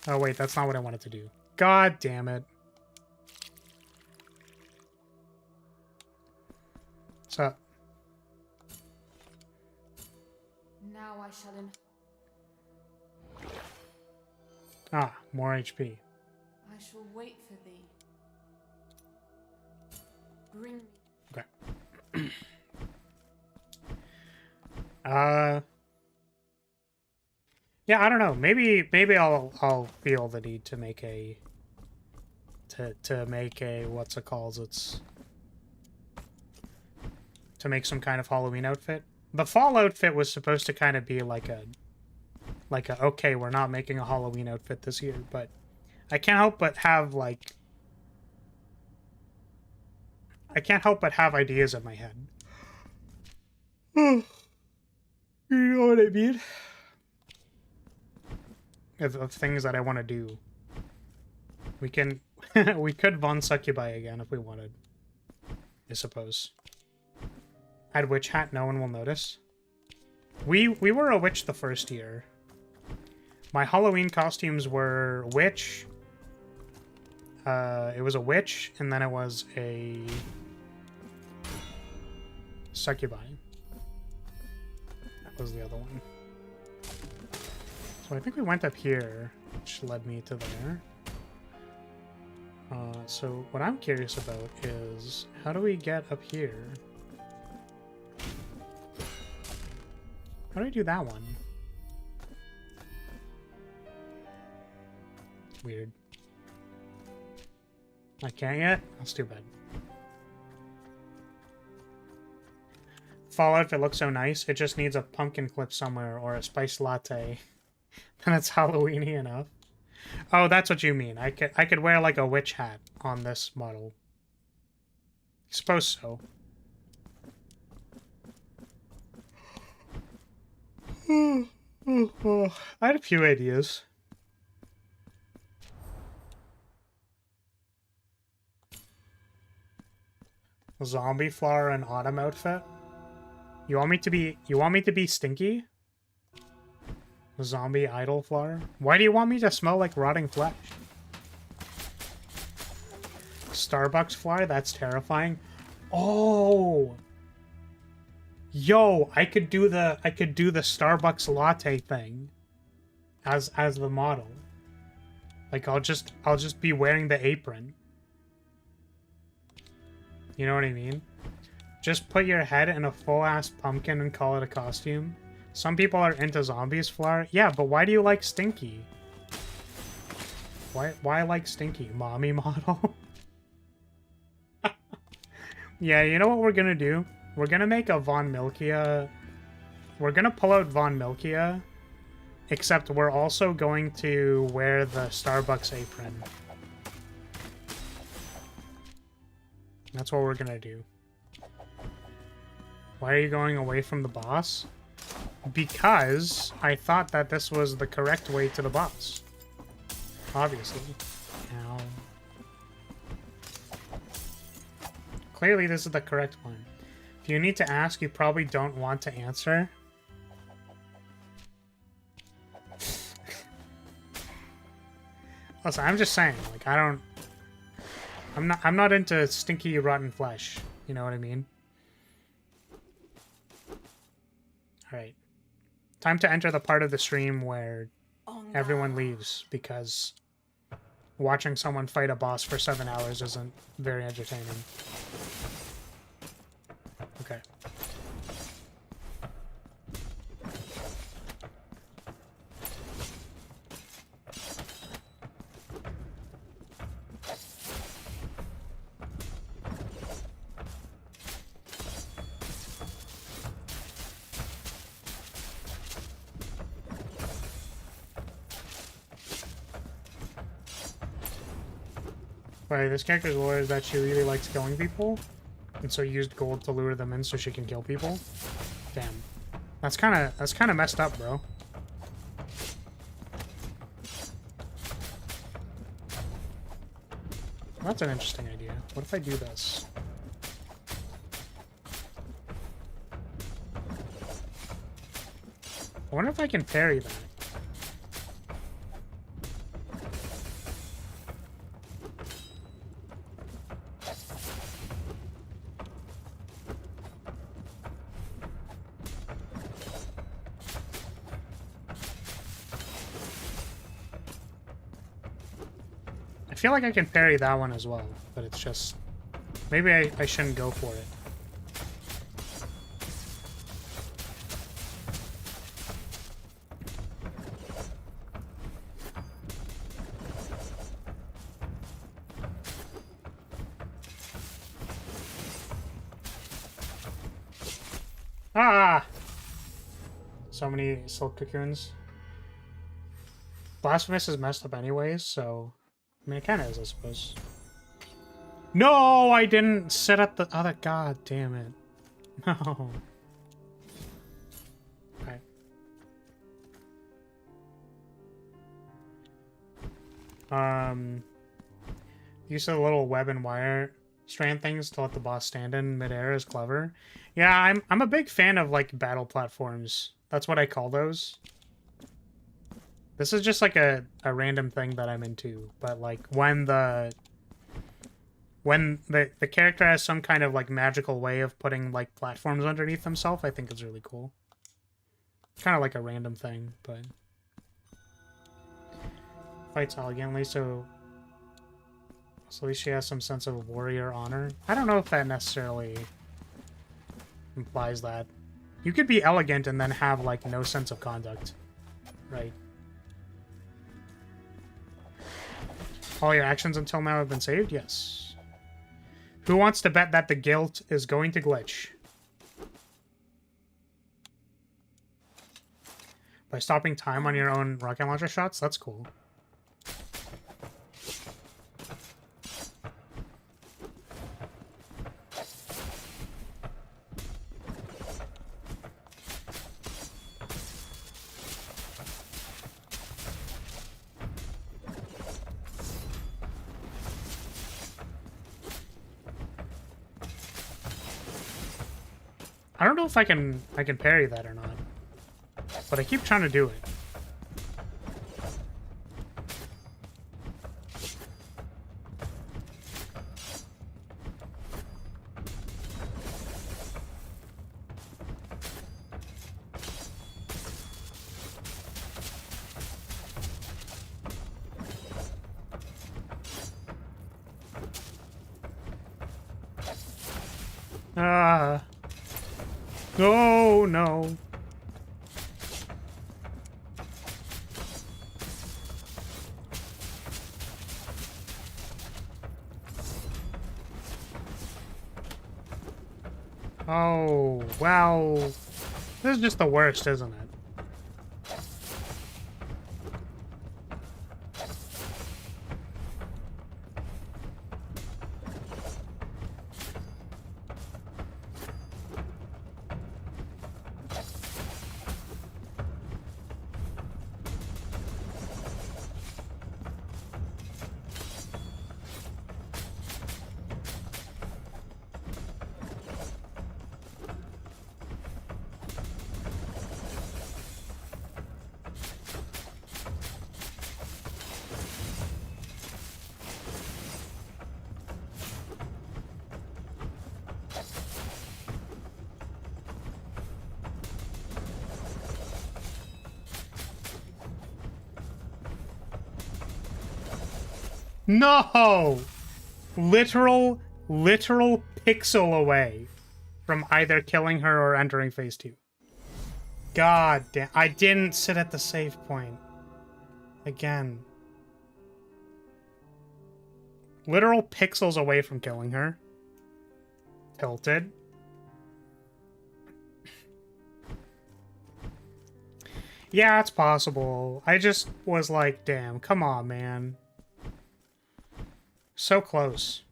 Oh wait, that's not what I wanted to do. God damn it. What's up? Now I shall Ah, more HP. I shall wait for thee. Bring me. Okay. Yeah, I don't know. Maybe I'll feel the need to make a to make a what's it called? To make some kind of Halloween outfit. The fall outfit was supposed to kind of be like a okay, we're not making a Halloween outfit this year, but I can't help but have like ideas in my head. You know what I mean? Of things that I want to do. We can... we could Von Succubi again if we wanted. I suppose. Add witch hat, no one will notice. We were a witch the first year. My Halloween costumes were witch. It was a witch, and then it was a... Succubi. That was the other one. So I think we went up here, which led me to there. So what I'm curious about is, how do we get up here? How do I do that one? Weird. I can't yet? That's too bad. Fallout, if it looks so nice, it just needs a pumpkin clip somewhere or a spiced latte. Then it's Halloween-y enough. Oh, that's what you mean. I could wear like a witch hat on this model. I suppose so. I had a few ideas. A zombie flower and autumn outfit. You want me to be stinky? A zombie idol flower? Why do you want me to smell like rotting flesh? Starbucks flower? That's terrifying. Oh. Yo, I could do the Starbucks latte thing as the model. Like I'll just be wearing the apron. You know what I mean? Just put your head in a full-ass pumpkin and call it a costume. Some people are into zombies, Flower. Yeah, but why do you like Stinky? Why like Stinky? Mommy model? Yeah, you know what we're gonna do? We're gonna make a Von Milkia... We're gonna pull out Von Milkia, except we're also going to wear the Starbucks apron. That's what we're gonna do. Why are you going away from the boss? Because I thought that this was the correct way to the boss. Obviously. Ow. Clearly this is the correct one. If you need to ask, you probably don't want to answer. Listen, I'm just saying, like, I'm not into stinky, rotten flesh. You know what I mean? Alright. Time to enter the part of the stream where everyone leaves, because watching someone fight a boss for 7 hours isn't very entertaining. Okay. Right, this character's lore is that she really likes killing people, and so used gold to lure them in so she can kill people. Damn. That's kinda messed up, bro. That's an interesting idea. What if I do this? I wonder if I can parry that. I feel like I can parry that one as well, but it's just... Maybe I shouldn't go for it. Ah! So many silk cocoons. Blasphemous is messed up anyways, so... I mean, it kind of is, I suppose. No, I didn't set up the other... God damn it. No. Okay. Use of the little web and wire strand things to let the boss stand in midair is clever. Yeah, I'm a big fan of, like, battle platforms. That's what I call those. This is just like a random thing that I'm into, but like when the character has some kind of like magical way of putting like platforms underneath himself, I think it's really cool. Kind of like a random thing, but fights elegantly, so at least she has some sense of warrior honor. I don't know if that necessarily implies that. You could be elegant and then have like no sense of conduct, right? All your actions until now have been saved? Yes. Who wants to bet that the guilt is going to glitch? By stopping time on your own rocket launcher shots? That's cool. I don't know if I can parry that or not, but I keep trying to do it. Ah. Oh, no. Oh, well. This is just the worst, isn't it? No! Literal pixel away from either killing her or entering phase 2. God damn. I didn't sit at the save point. Again. Literal pixels away from killing her. Tilted. Yeah, it's possible. I just was like, damn, come on, man. So close.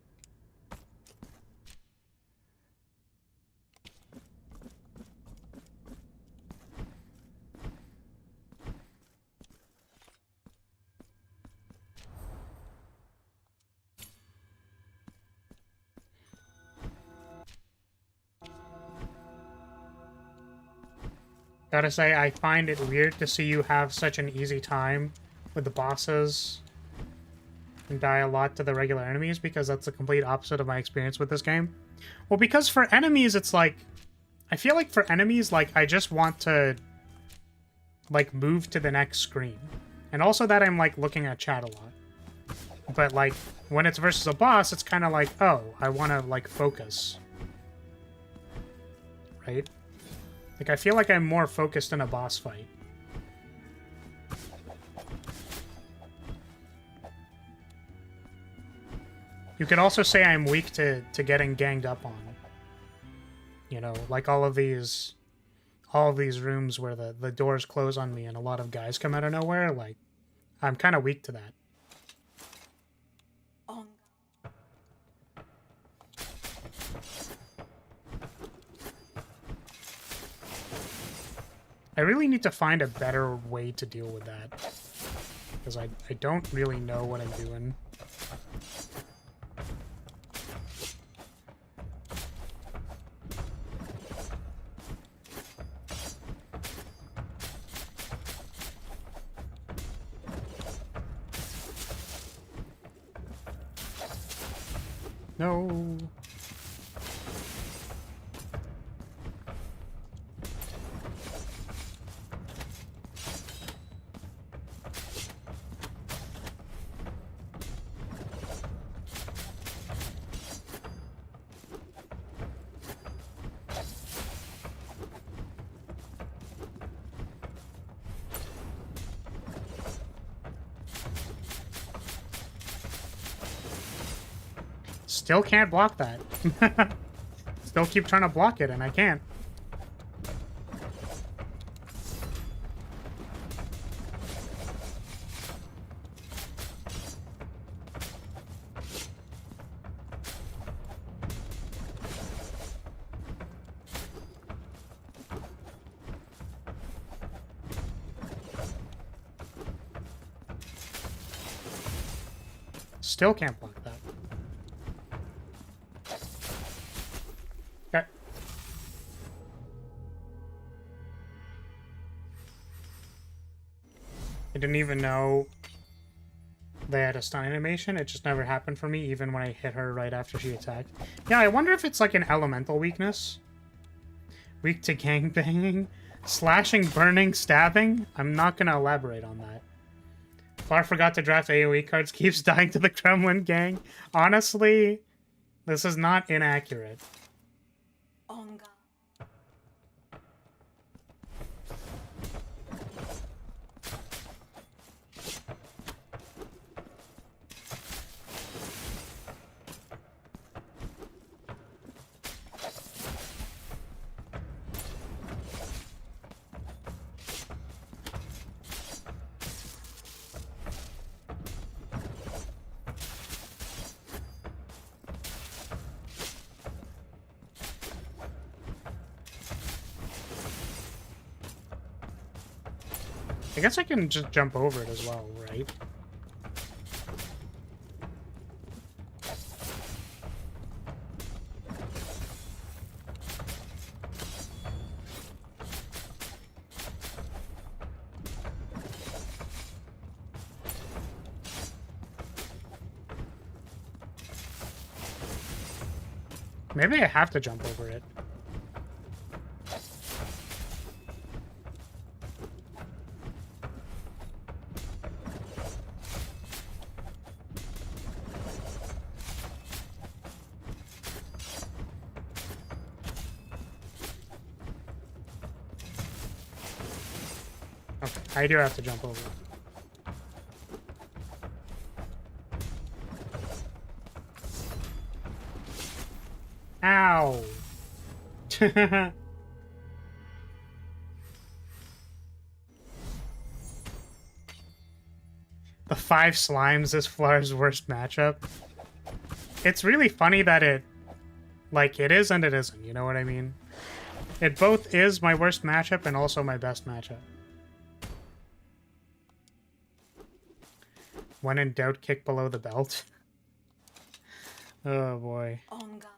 Gotta say, I find it weird to see you have such an easy time with the bosses and die a lot to the regular enemies, because that's the complete opposite of my experience with this game. Well, because for enemies, it's like... I feel like for enemies, like, I just want to, like, move to the next screen. And also that I'm, like, looking at chat a lot. But, like, when it's versus a boss, it's kind of like, oh, I want to, like, focus. Right? Like, I feel like I'm more focused in a boss fight. You could also say I'm weak to getting ganged up on. You know, like all of these rooms where the doors close on me and a lot of guys come out of nowhere, like, I'm kind of weak to that. I really need to find a better way to deal with that. Because I don't really know what I'm doing. No. Still can't block that. Still keep trying to block it, and I can't. Still can't block that. Okay. I didn't even know they had a stun animation. It just never happened for me, even when I hit her right after she attacked. Yeah, I wonder if it's like an elemental weakness. Weak to gangbanging. Slashing, burning, stabbing. I'm not going to elaborate on that. Far forgot to draft AoE cards, keeps dying to the Kremlin gang. Honestly, this is not inaccurate. I guess I can just jump over it as well, right? Maybe I have to jump over it. Okay, I do have to jump over it. Ow! The 5 slimes is Flar's worst matchup. It's really funny that it... like, it is and it isn't, you know what I mean? It both is my worst matchup and also my best matchup. When in doubt, kick below the belt. Oh boy. On guard.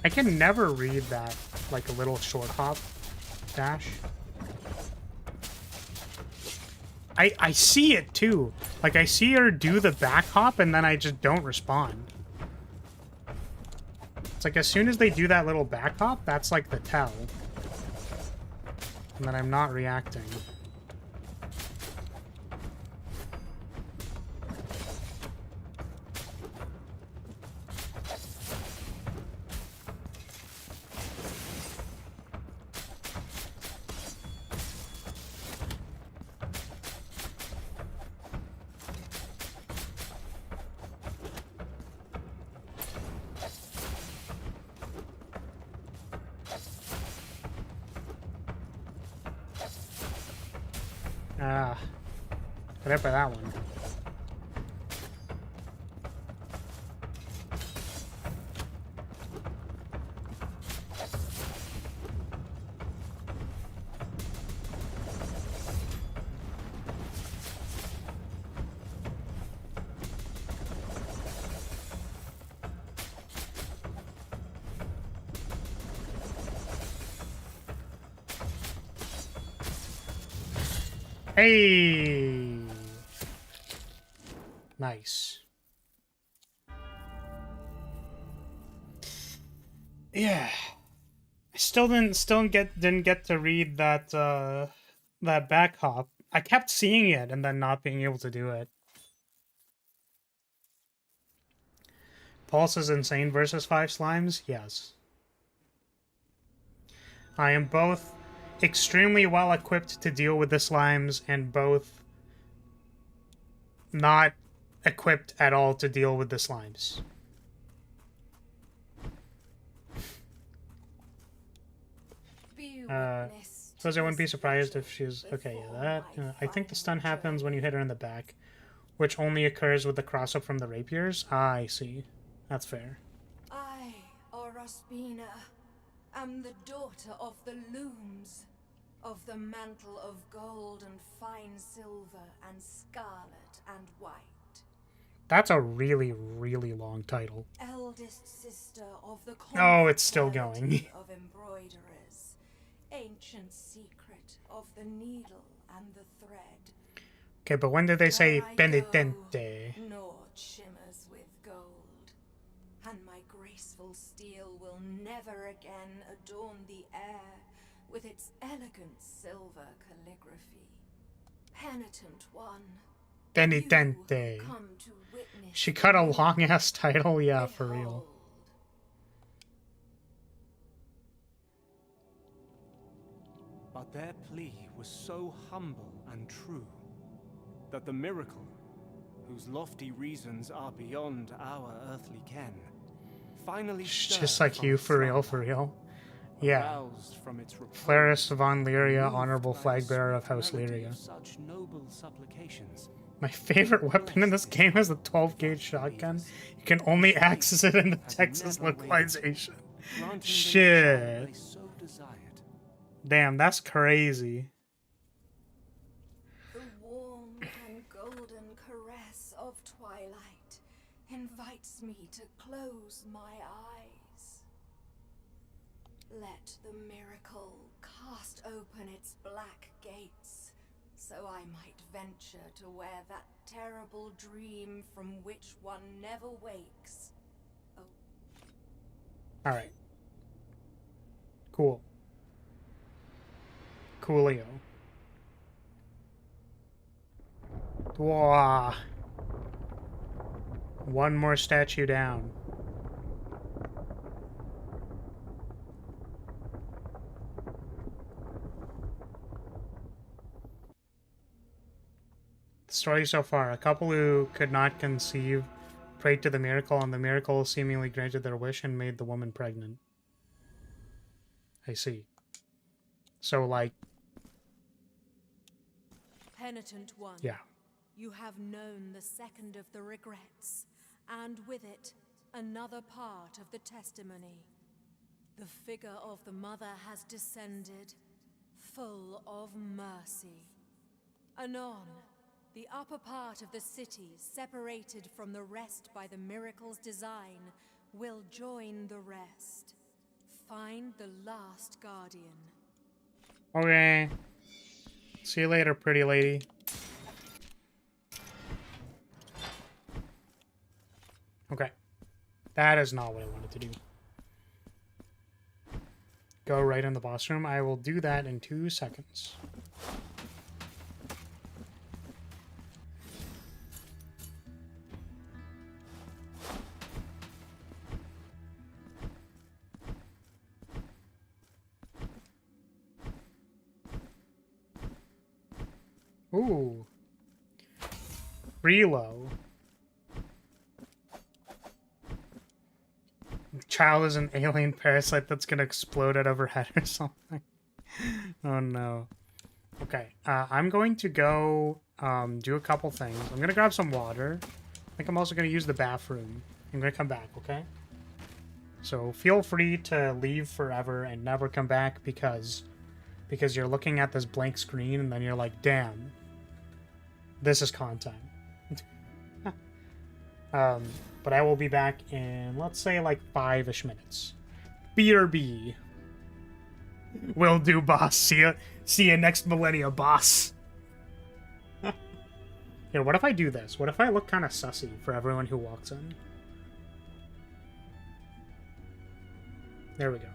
I can never read that, like, a little short hop dash. I see it too. Like, I see her do the back hop and then I just don't respond. It's like as soon as they do that little back hop, that's like the tell. And then I'm not reacting. Ah, got hit by that one. Hey! Nice. Yeah. I still didn't get to read that that back hop. I kept seeing it and then not being able to do it. Pulse is insane versus 5 slimes? Yes. I am both extremely well equipped to deal with the slimes and both not equipped at all to deal with the slimes. Suppose I wouldn't be surprised if she's... Okay, yeah, that... I think the stun happens when you hit her in the back, which only occurs with the cross-up from the rapiers. Ah, I see. That's fair. I, Orospina, am the daughter of the looms, of the mantle of gold and fine silver and scarlet and white. That's a really, really long title. Eldest sister of the Oh, it's still going. of embroiderers, ancient secret of the needle and the thread. Okay, but when did they say Where I penitente? go, Nord shimmers with gold, and my graceful steel will never again adorn the air with its elegant silver calligraphy. Penitent one, Penitente. you come to witness She cut a the long-ass title? Yeah, for real. Behold. But their plea was so humble and true. that the miracle, whose lofty reasons are beyond our earthly ken, finally Just like you, for real, for real. Yeah. Roused from its repose, Clarus von Lyria, moved honorable by the flag bearer of sweet House melody Lyria. of such noble supplications. My favorite weapon in this game is the 12-gauge shotgun. You can only access it in the Texas localization. Shit. Damn, that's crazy. The warm and golden caress of twilight invites me to close my eyes. Let the miracle cast open its black gates, so I might venture to where that terrible dream from which one never wakes. Oh. Alright. Cool. Coolio. Whoa. One more statue down. Story so far. A couple who could not conceive prayed to the miracle, and the miracle seemingly granted their wish and made the woman pregnant. I see. So, like... Penitent one. Yeah. You have known the second of the regrets, and with it, another part of the testimony. The figure of the mother has descended, full of mercy. Anon, the upper part of the city, separated from the rest by the miracle's design, will join the rest. Find the last guardian. Okay. See you later, pretty lady. Okay. That is not what I wanted to do. Go right in the boss room. I will do that in 2 seconds. Ooh. Relo. Child is an alien parasite that's gonna explode out of her head or something. Oh no. Okay, I'm going to go do a couple things. I'm gonna grab some water. I think I'm also gonna use the bathroom. I'm gonna come back, okay? So feel free to leave forever and never come back because you're looking at this blank screen and then you're like, damn, this is content. But I will be back in, let's say, like 5-ish minutes. BRB. Will do, boss. See you next millennia, boss. Here, what if I do this? What if I look kind of sussy for everyone who walks in? There we go.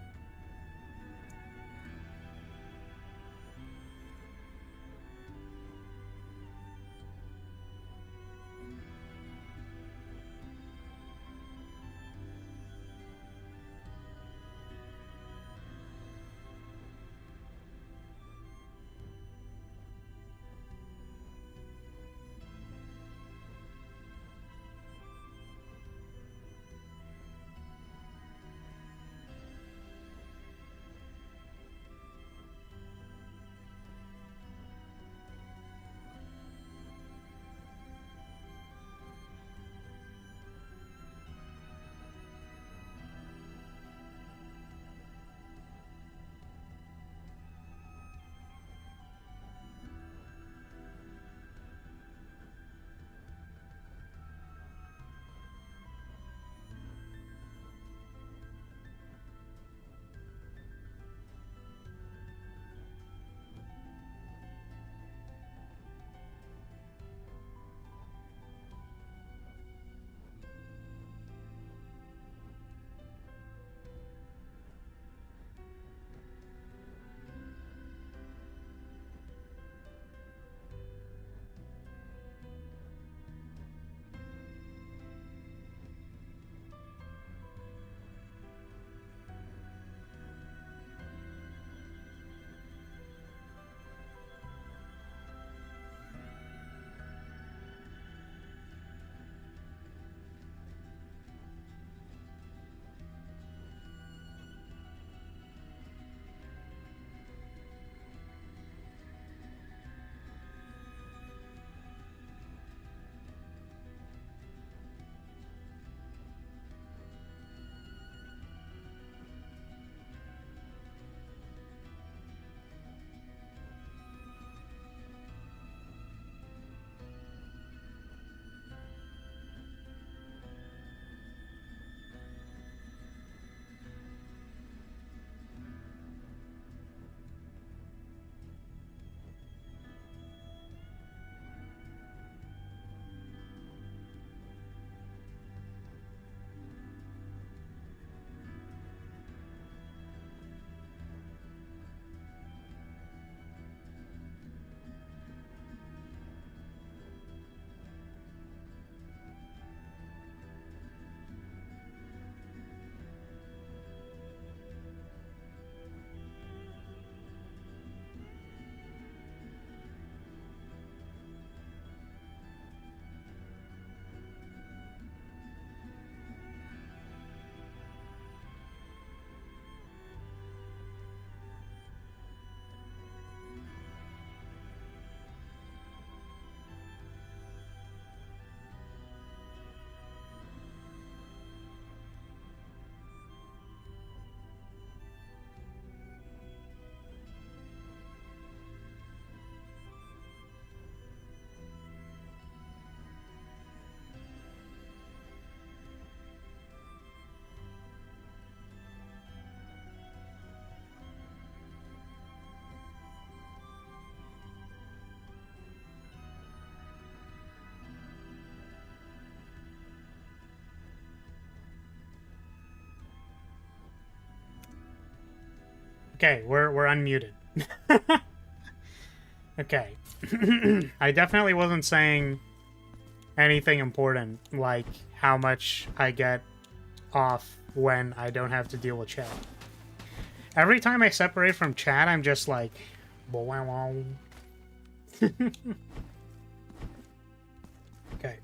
Okay, we're unmuted. Okay. I definitely wasn't saying anything important, like how much I get off when I don't have to deal with chat. Every time I separate from chat, I'm just like... Okay.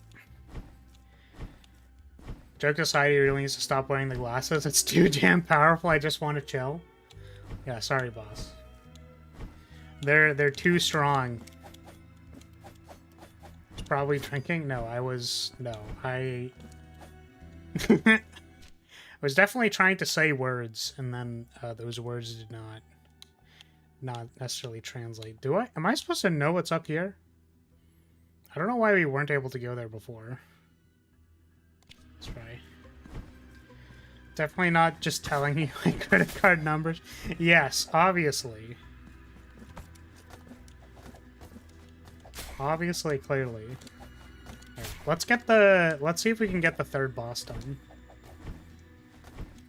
Joke aside, he really needs to stop wearing the glasses. It's too damn powerful. I just want to chill. Yeah, sorry, boss. They're too strong. I was probably drinking? No, I was... No, I... I was definitely trying to say words, and then those words did not necessarily translate. Do I? Am I supposed to know what's up here? I don't know why we weren't able to go there before. Let's try. Definitely not just telling you my credit card numbers. Yes, obviously. Obviously, clearly. Right, let's see if we can get the third boss done.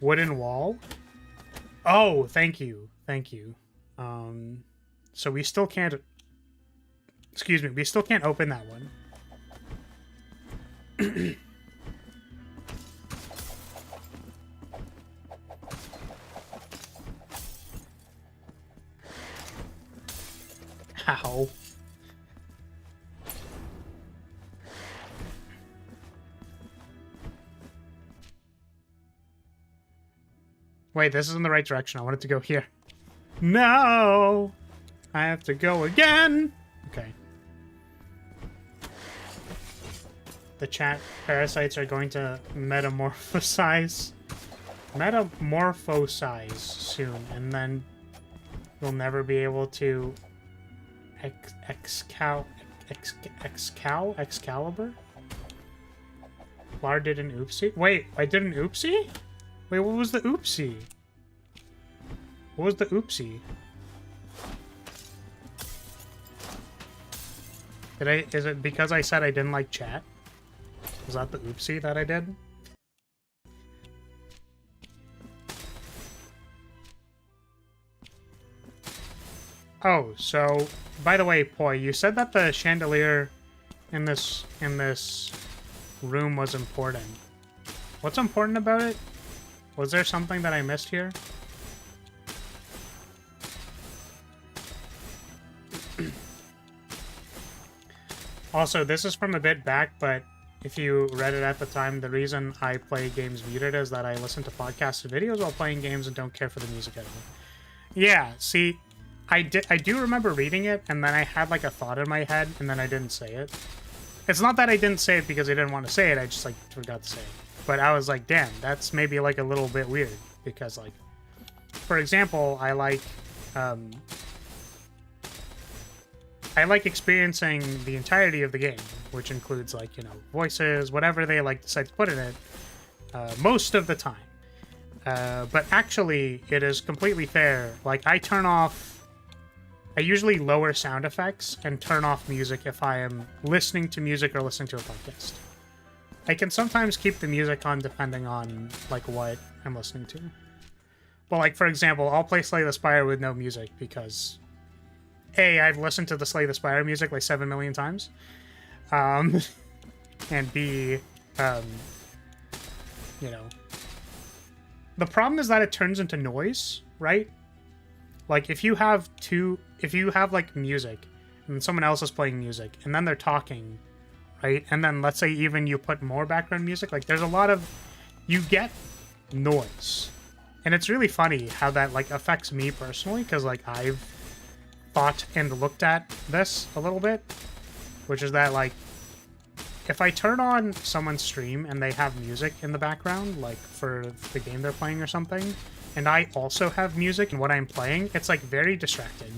Wooden wall? Oh, thank you. Thank you. So we still can't... Excuse me, we still can't open that one. How? Wait, this is in the right direction. I wanted to go here. No! I have to go again! Okay. The chat parasites are going to metamorphosize soon, and then we'll never be able to Excalibur? Lar did an oopsie? Wait, I did an oopsie? Wait, what was the oopsie? What was the oopsie? Is it because I said I didn't like chat? Was that the oopsie that I did? Oh, so by the way, Poi, you said that the chandelier in this room was important. What's important about it? Was there something that I missed here? Also, this is from a bit back, but if you read it at the time, the reason I play games muted is that I listen to podcasts and videos while playing games and don't care for the music at all. Yeah, see, I do remember reading it, and then I had like a thought in my head, and then I didn't say it. It's not that I didn't say it because I didn't want to say it, I just like forgot to say it. But I was like, damn, that's maybe like a little bit weird, because like, for example, I like experiencing the entirety of the game, which includes like, you know, voices, whatever they like decide to put in it, most of the time. But actually, it is completely fair. Like, I usually lower sound effects and turn off music if I am listening to music or listening to a podcast. I can sometimes keep the music on depending on, like, what I'm listening to. But, like, for example, I'll play Slay the Spire with no music because... A, I've listened to the Slay the Spire music like 7 million times. And B, you know... The problem is that it turns into noise, right? Like, if you have like music, and someone else is playing music, and then they're talking, right? And then let's say even you put more background music, like there's a lot of, you get noise. And it's really funny how that like affects me personally, because like I've thought and looked at this a little bit, which is that like, if I turn on someone's stream and they have music in the background, like for the game they're playing or something, and I also have music in what I'm playing, it's like very distracting,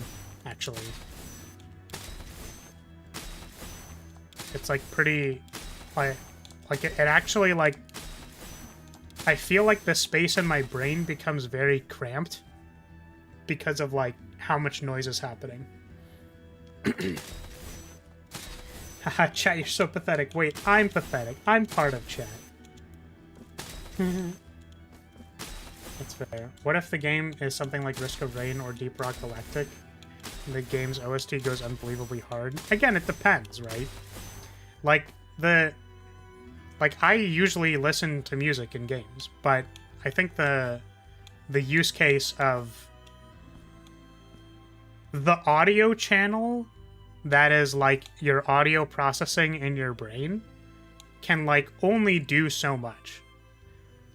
actually. It's like pretty, like it actually like, I feel like the space in my brain becomes very cramped because of like how much noise is happening. Haha, chat, you're so pathetic. Wait, I'm pathetic. I'm part of chat. That's fair. What if the game is something like Risk of Rain or Deep Rock Galactic? And the game's OST goes unbelievably hard? Again, it depends, right? Like, I usually listen to music in games, but I think the use case of the audio channel that is, like, your audio processing in your brain can, like, only do so much.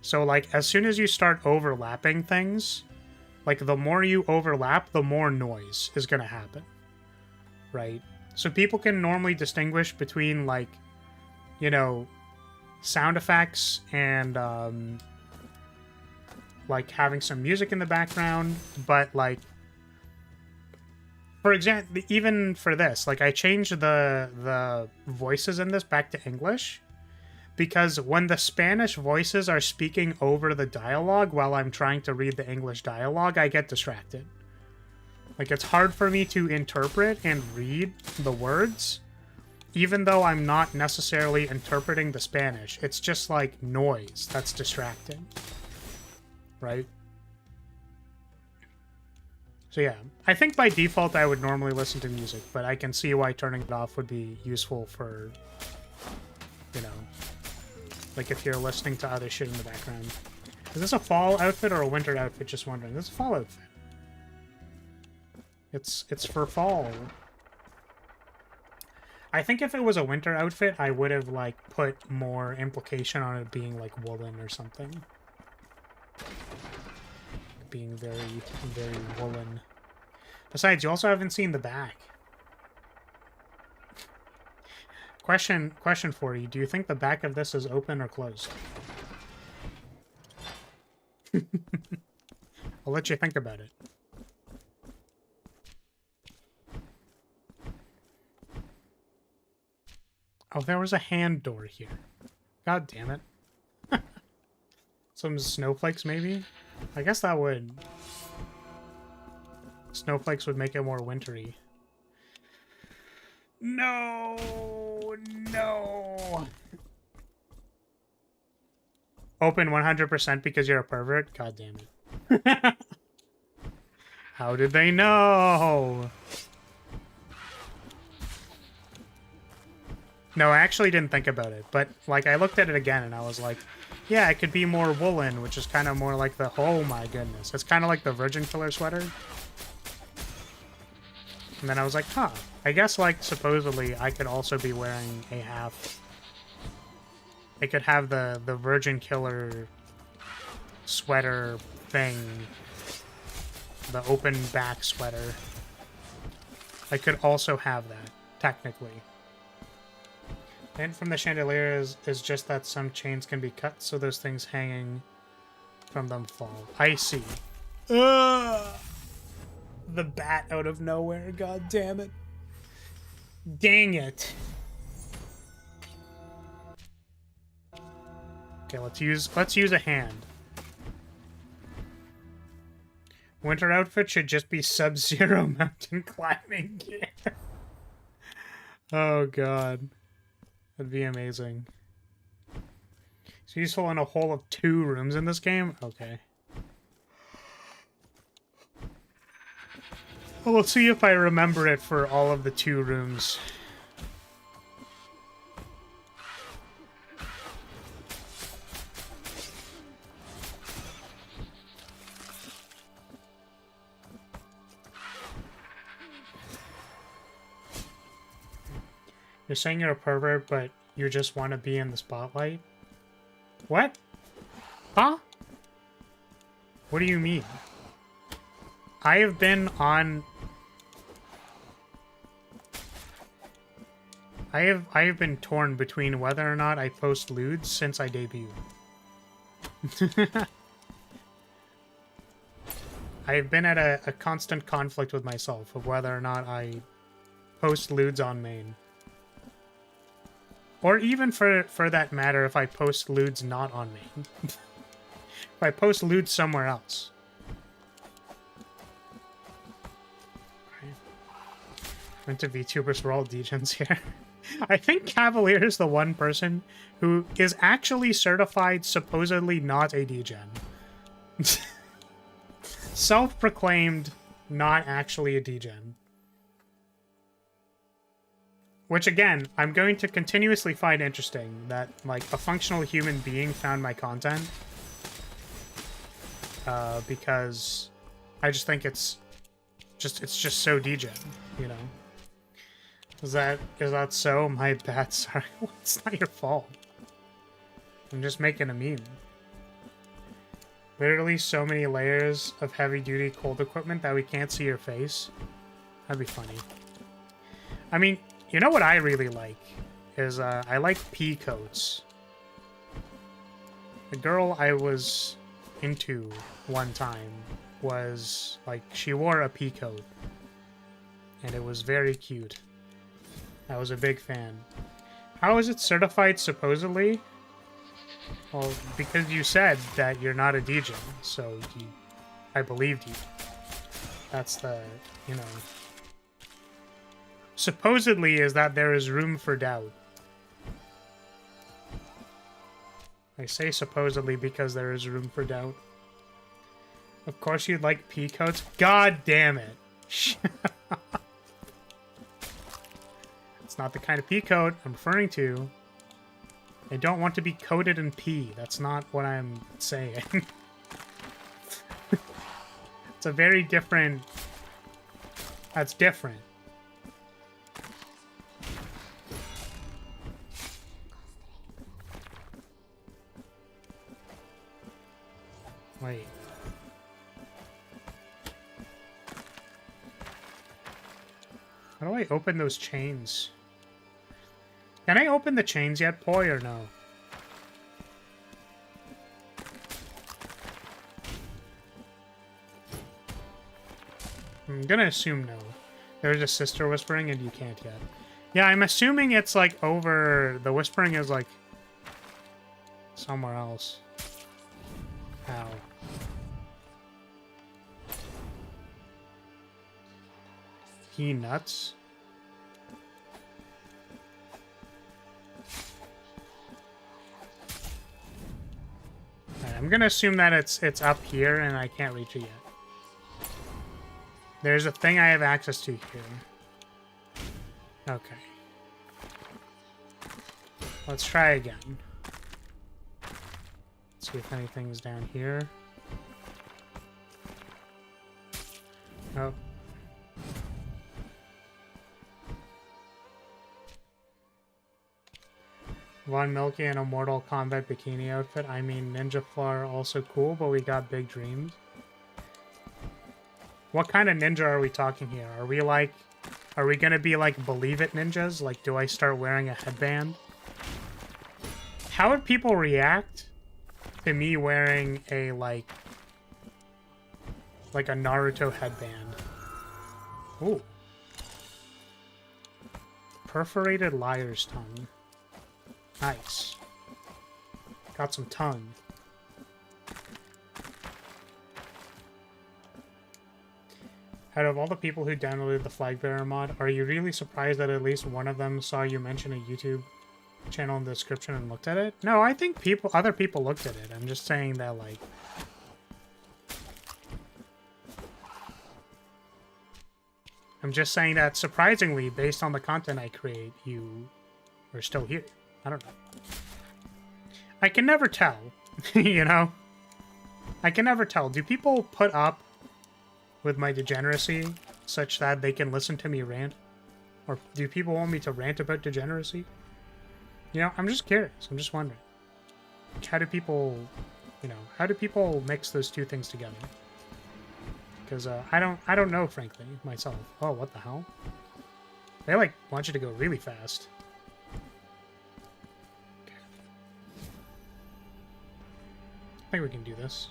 So, like, as soon as you start overlapping things, like, the more you overlap, the more noise is going to happen, right? So people can normally distinguish between, like, you know, sound effects and, like, having some music in the background, but, like, for example, even for this, like, I changed the voices in this back to English, because when the Spanish voices are speaking over the dialogue while I'm trying to read the English dialogue, I get distracted. Like, it's hard for me to interpret and read the words, even though I'm not necessarily interpreting the Spanish. It's just, like, noise that's distracting. Right? So yeah, I think by default I would normally listen to music, but I can see why turning it off would be useful for, you know, like if you're listening to other shit in the background. Is this a fall outfit or a winter outfit? Just wondering. This is a fall outfit. It's for fall. I think if it was a winter outfit, I would have, like, put more implication on it being, like, woolen or something. Being very, very woolen. Besides, you also haven't seen the back. Question for you. Do you think the back of this is open or closed? I'll let you think about it. Oh, there was a hand door here. God damn it. Some snowflakes, maybe? I guess that would... Snowflakes would make it more wintry. No! No! Open 100% because you're a pervert? God damn it. How did they know? No, I actually didn't think about it, but, like, I looked at it again and I was like, yeah, it could be more woolen, which is kind of more like the... Oh my goodness. It's kind of like the Virgin Killer sweater. And then I was like, huh. I guess, like, supposedly I could also be wearing a half... I could have the Virgin Killer sweater thing. The open back sweater. I could also have that, technically. And from the chandelier is just that some chains can be cut so those things hanging from them fall. I see. Ugh! The bat out of nowhere, god damn it. Dang it. Okay, let's use a hand. Winter outfit should just be Sub-Zero mountain climbing gear. Oh god. That'd be amazing. It's useful in a whole of 2 rooms in this game? Okay. Well, let's see if I remember it for all of the 2 rooms. You're saying you're a pervert, but you just want to be in the spotlight? What? Huh? What do you mean? I have been on... I have been torn between whether or not I post lewds since I debuted. I've been at a constant conflict with myself of whether or not I post lewds on main. Or even for that matter, if I post lewds not on main. If I post lewds somewhere else. Okay. Went to VTubers, we're all degens here. I think Cavalier is the one person who is actually certified supposedly not a degen. self-proclaimed not actually a degen. Which, again, I'm going to continuously find interesting that, like, a functional human being found my content. Because I just think it's just so degen, you know? Is that so? My bad, sorry. It's not your fault. I'm just making a meme. Literally so many layers of heavy-duty cold equipment that we can't see your face. That'd be funny. I mean, you know what I really like? Is, I like pea coats. The girl I was into one time was, like, she wore a pea coat. And it was very cute. I was a big fan. How is it certified supposedly? Well, because you said that you're not a degen, so I believed you. That's the, you know... Supposedly is that there is room for doubt. I say supposedly because there is room for doubt. Of course you'd like pea coats? God damn it! It's not the kind of pea coat I'm referring to. I don't want to be coated in pee. That's not what I'm saying. It's a very different... That's different. Wait. How do I open those chains? Can I open the chains yet, Poi, or no? I'm gonna assume no. There's a sister whispering and you can't yet. Yeah, I'm assuming it's like over... The whispering is like... somewhere else. Ow. He nuts? Alright, I'm gonna assume that it's up here and I can't reach it yet. There's a thing I have access to here. Okay. Let's try again. Let's see if anything's down here. Oh. Von Milky in a Mortal Kombat bikini outfit. I mean, Ninja Floor also cool, but we got big dreams. What kind of ninja are we talking here? Are we gonna be like Believe It ninjas? Like, do I start wearing a headband? How would people react to me wearing a, like a Naruto headband? Ooh. Perforated liar's tongue. Nice. Got some tongue. Out of all the people who downloaded the Flag Bearer mod, are you really surprised that at least one of them saw you mention a YouTube channel in the description and looked at it? No, I think other people looked at it. I'm just saying that, like... I'm just saying that, surprisingly, based on the content I create, you are still here. I don't know. I can never tell, you know? I can never tell. Do people put up with my degeneracy such that they can listen to me rant? Or do people want me to rant about degeneracy? You know, I'm just curious. I'm just wondering. How do people, you know, how do people mix those two things together? Because I don't know, frankly, myself. Oh, what the hell? They, like, want you to go really fast. Okay. I think we can do this.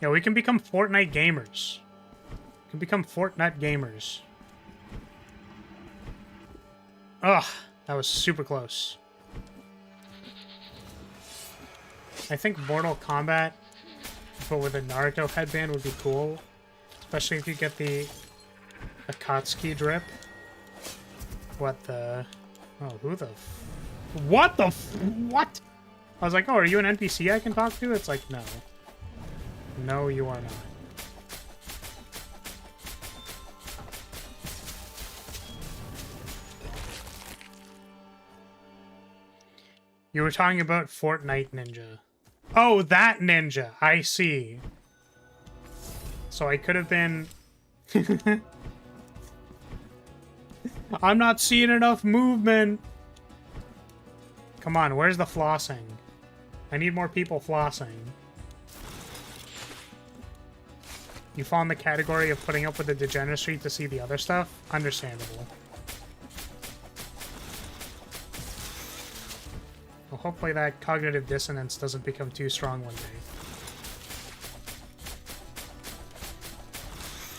Yeah, we can become Fortnite gamers. We can become Fortnite gamers. Ugh, that was super close. I think Mortal Kombat, but with a Naruto headband would be cool. Especially if you get the Akatsuki drip. What the... Oh, who the... What the... What? I was like, oh, are you an NPC I can talk to? It's like, no. No, you are not. You were talking about Fortnite Ninja. Oh, that ninja. I see. So I could have been... I'm not seeing enough movement. Come on, where's the flossing? I need more people flossing. You fall in the category of putting up with the degeneracy to see the other stuff? Understandable. Well, hopefully that cognitive dissonance doesn't become too strong one day.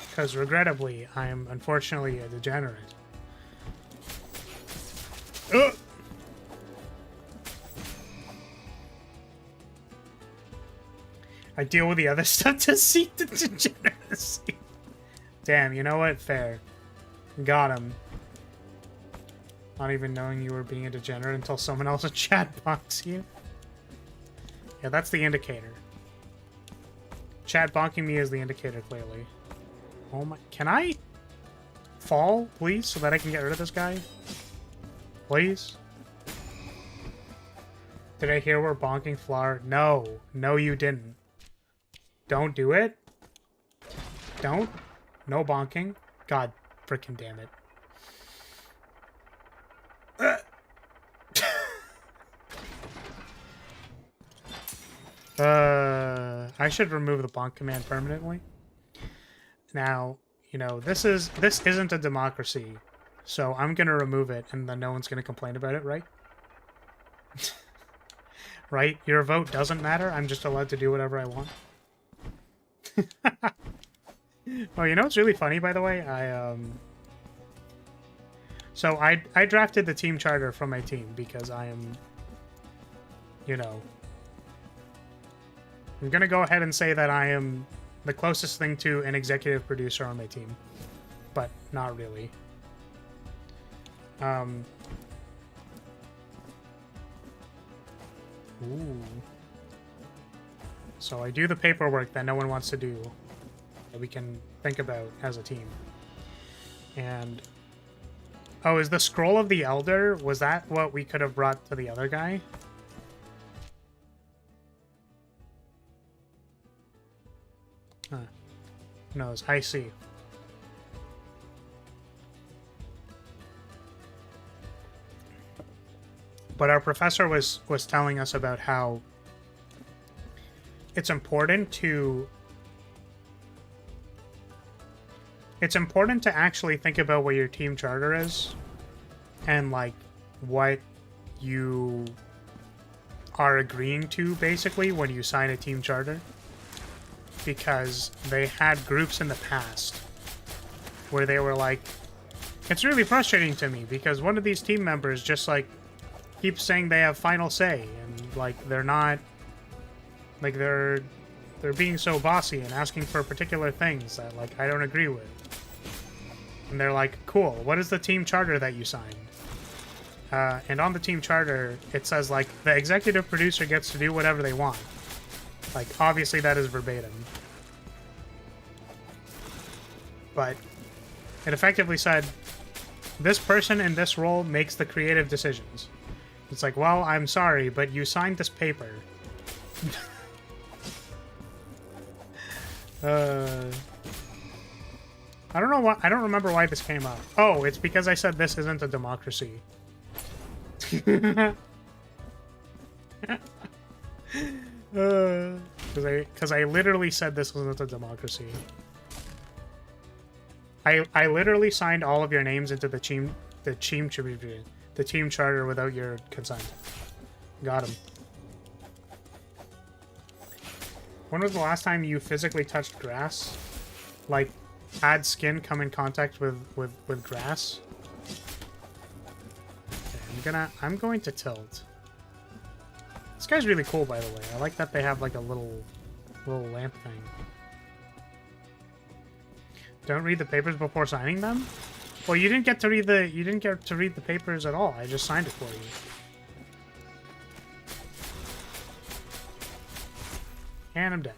Because regrettably, I'm unfortunately a degenerate. Ugh! I deal with the other stuff to see the degeneracy. Damn, you know what? Fair. Got him. Not even knowing you were being a degenerate until someone else in chat bonks you. Yeah, that's the indicator. Chat bonking me is the indicator, clearly. Oh my... Can I fall, please, so that I can get rid of this guy? Please? Did I hear we're bonking Flower? No. No, you didn't. Don't do it. Don't. No bonking. God frickin' damn it. I should remove the bonk command permanently. Now, you know, this isn't a democracy, so I'm gonna remove it and then no one's gonna complain about it, right? Right? Your vote doesn't matter. I'm just allowed to do whatever I want. Oh, you know what's really funny, by the way? So I drafted the team charter from my team because I am, you know, I'm gonna go ahead and say that I am the closest thing to an executive producer on my team, but not really. Ooh. So I do the paperwork that no one wants to do, that we can think about as a team. And... oh, is the Scroll of the Elder, was that what we could have brought to the other guy? Huh. Who knows? I see. But our professor was telling us about how it's important to actually think about what your team charter is and like what you are agreeing to basically when you sign a team charter, because they had groups in the past where they were like, it's really frustrating to me because one of these team members just like keeps saying they have final say and like they're not, like they're being so bossy and asking for particular things that like I don't agree with. And they're like, cool, what is the team charter that you signed? And on the team charter, it says like the executive producer gets to do whatever they want. Like obviously that is verbatim. But it effectively said, this person in this role makes the creative decisions. It's like, well, I'm sorry, but you signed this paper. I don't know why. I don't remember why this came up. Oh, it's because I said this isn't a democracy. Because I literally said this wasn't a democracy. I literally signed all of your names into the team charter without your consent. Got him. When was the last time you physically touched grass? Like, had skin come in contact with grass? Okay, I'm going to tilt. This guy's really cool, by the way. I like that they have like a little lamp thing. Don't read the papers before signing them? Well, you didn't get to read the papers at all. I just signed it for you. And I'm dead.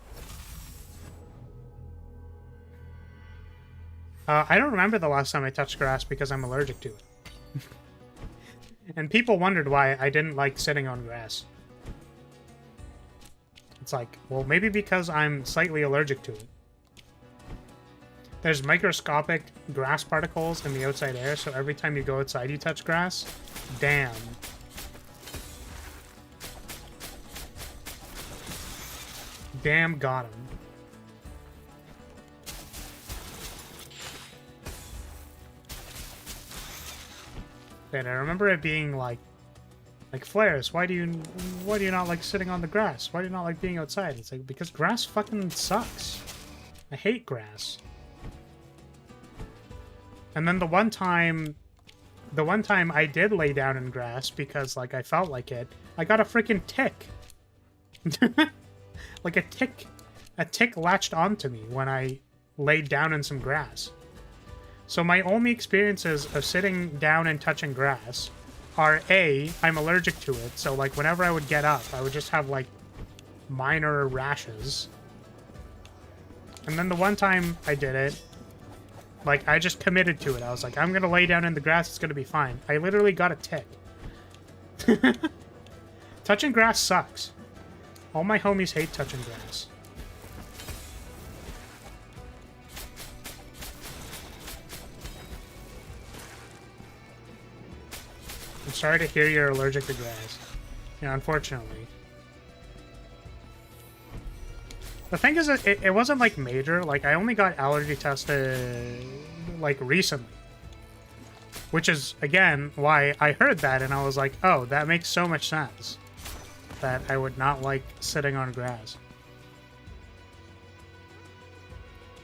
I don't remember the last time I touched grass because I'm allergic to it. And people wondered why I didn't like sitting on grass. It's like, well, maybe because I'm slightly allergic to it. There's microscopic grass particles in the outside air, so every time you go outside you touch grass. Damn. Damn, got him. And I remember it being like Flares, why do you not like sitting on the grass? Why do you not like being outside? It's like, because grass fucking sucks. I hate grass. And then the one time I did lay down in grass because like I felt like it, I got a freaking tick. Like a tick latched onto me when I laid down in some grass. So my only experiences of sitting down and touching grass are A, I'm allergic to it, so like whenever I would get up, I would just have like minor rashes. And then the one time I did it, like I just committed to it. I was like, I'm gonna lay down in the grass, it's gonna be fine. I literally got a tick. Touching grass sucks. All my homies hate touching grass. I'm sorry to hear you're allergic to grass. Yeah, unfortunately. The thing is, it wasn't like major. Like, I only got allergy tested like recently. Which is, again, why I heard that and I was like, oh, that makes so much sense. That I would not like sitting on grass.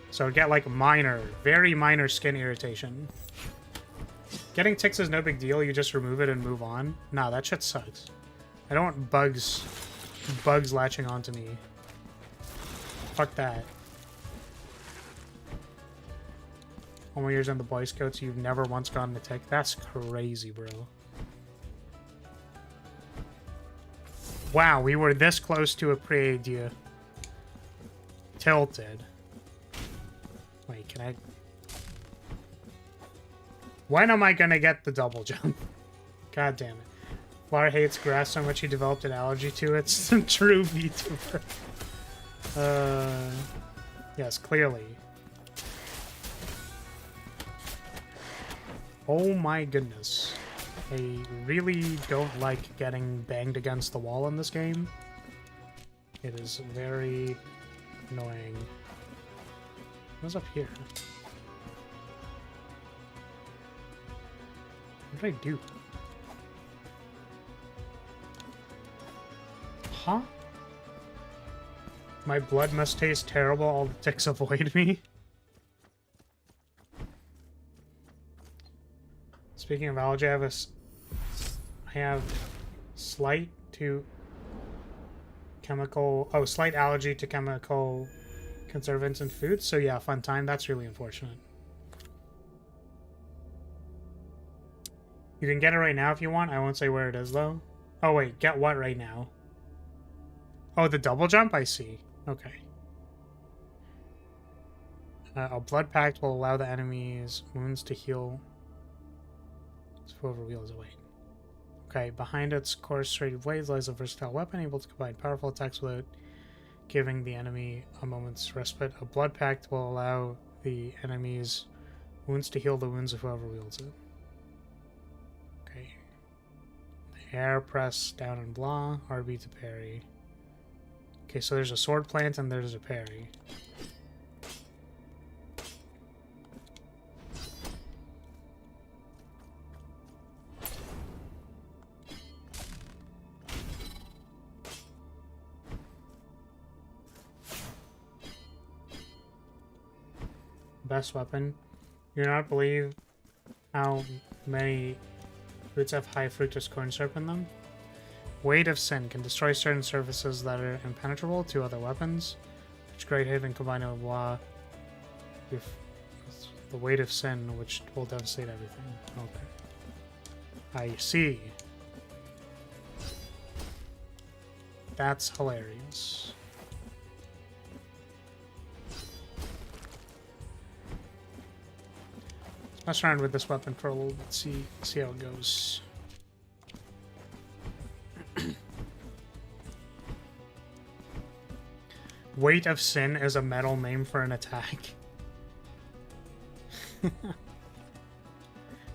So I'd get like minor, very minor skin irritation. Getting ticks is no big deal, you just remove it and move on. Nah, that shit sucks. I don't want bugs latching onto me. Fuck that. All my years in the Boy Scouts, you've never once gotten a tick? That's crazy, bro. Wow, we were this close to a pre-idea. Tilted. Wait, can I... When am I gonna get the double jump? God damn it. Lara hates grass so much he developed an allergy to it. It's a true VTuber. Yes, clearly. Oh my goodness. I really don't like getting banged against the wall in this game. It is very annoying. What's up here? What did I do? Huh? My blood must taste terrible. All the ticks avoid me. Speaking of allergy, I have slight allergy to chemical conservants in food. So yeah, fun time. That's really unfortunate. You can get it right now if you want. I won't say where it is though. Oh wait, get what right now? Oh, the double jump? I see. Okay. A blood pact will allow the enemy's wounds to heal. So whoever wields it. Wait. Okay, behind its coarse-serrated blades lies a versatile weapon able to combine powerful attacks without giving the enemy a moment's respite. A blood pact will allow the enemy's wounds to heal the wounds of whoever wields it. Okay. Air, press, down, and blah. RB to parry. Okay, so there's a sword plant and there's a parry. Best weapon. You do not believe how many fruits have high fructose corn syrup in them? Weight of Sin can destroy certain surfaces that are impenetrable to other weapons, which Great Haven combined with blah. With the Weight of Sin, which will devastate everything. Okay. I see. That's hilarious. Let's mess around with this weapon for a little bit, see how it goes. Weight of Sin is a metal name for an attack.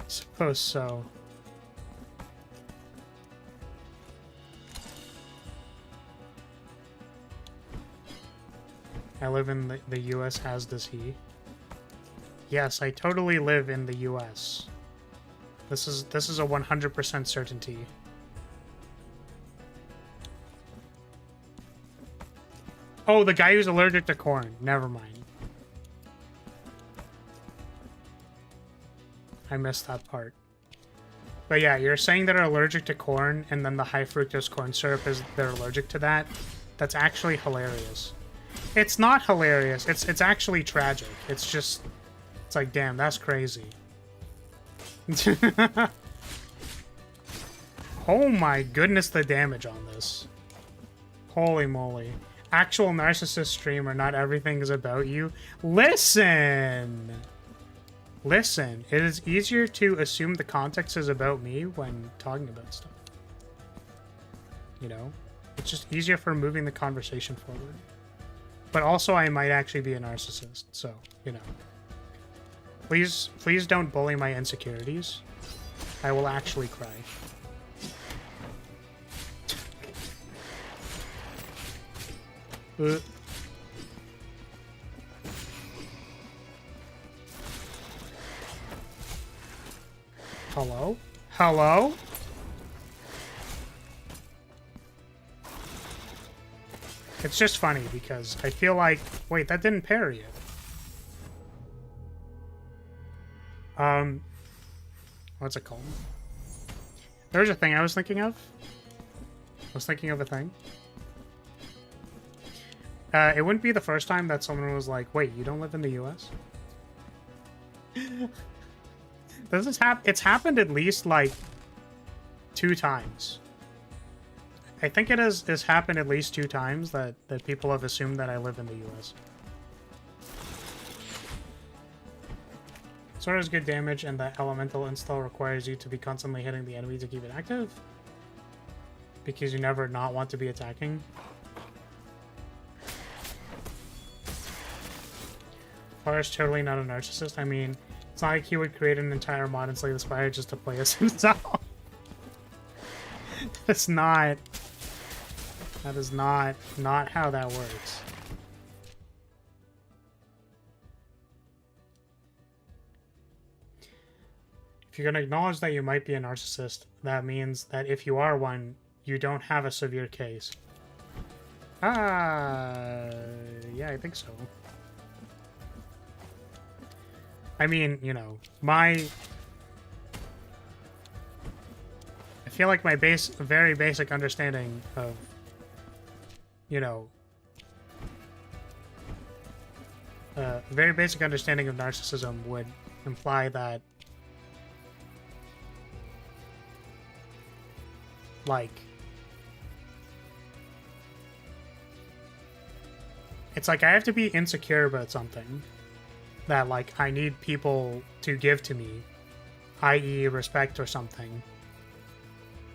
Suppose so. I live in the US, as does he. Yes, I totally live in the US. This is a 100% certainty. Oh, the guy who's allergic to corn. Never mind. I missed that part. But yeah, you're saying they're allergic to corn, and then the high fructose corn syrup is they're allergic to that. That's actually hilarious. It's not hilarious. It's actually tragic. It's just, it's like, damn, that's crazy. Oh my goodness, the damage on this. Holy moly. Actual narcissist streamer, not everything is about you. Listen! Listen, it is easier to assume the context is about me when talking about stuff. You know? It's just easier for moving the conversation forward. But also, I might actually be a narcissist, so, you know. Please don't bully my insecurities. I will actually cry. Hello? Hello? It's just funny because I feel like... Wait, that didn't parry it. What's it called? There's a thing I was thinking of. I was thinking of a thing. It wouldn't be the first time that someone was like, wait, you don't live in the US? It's happened at least, like, 2 times. I think it has happened at least 2 times that people have assumed that I live in the US. Sword has good damage, and the elemental install requires you to be constantly hitting the enemy to keep it active. Because you never not want to be attacking. Is totally not a narcissist. I mean, it's not like he would create an entire mod and Slay the Spire just to play as himself. That's not... That is not how that works. If you're going to acknowledge that you might be a narcissist, that means that if you are one, you don't have a severe case. Yeah, I think so. I mean, you know, I feel like my very basic understanding of, you know, very basic understanding of narcissism would imply that, like, it's like I have to be insecure about something that, like, I need people to give to me, i.e. respect or something.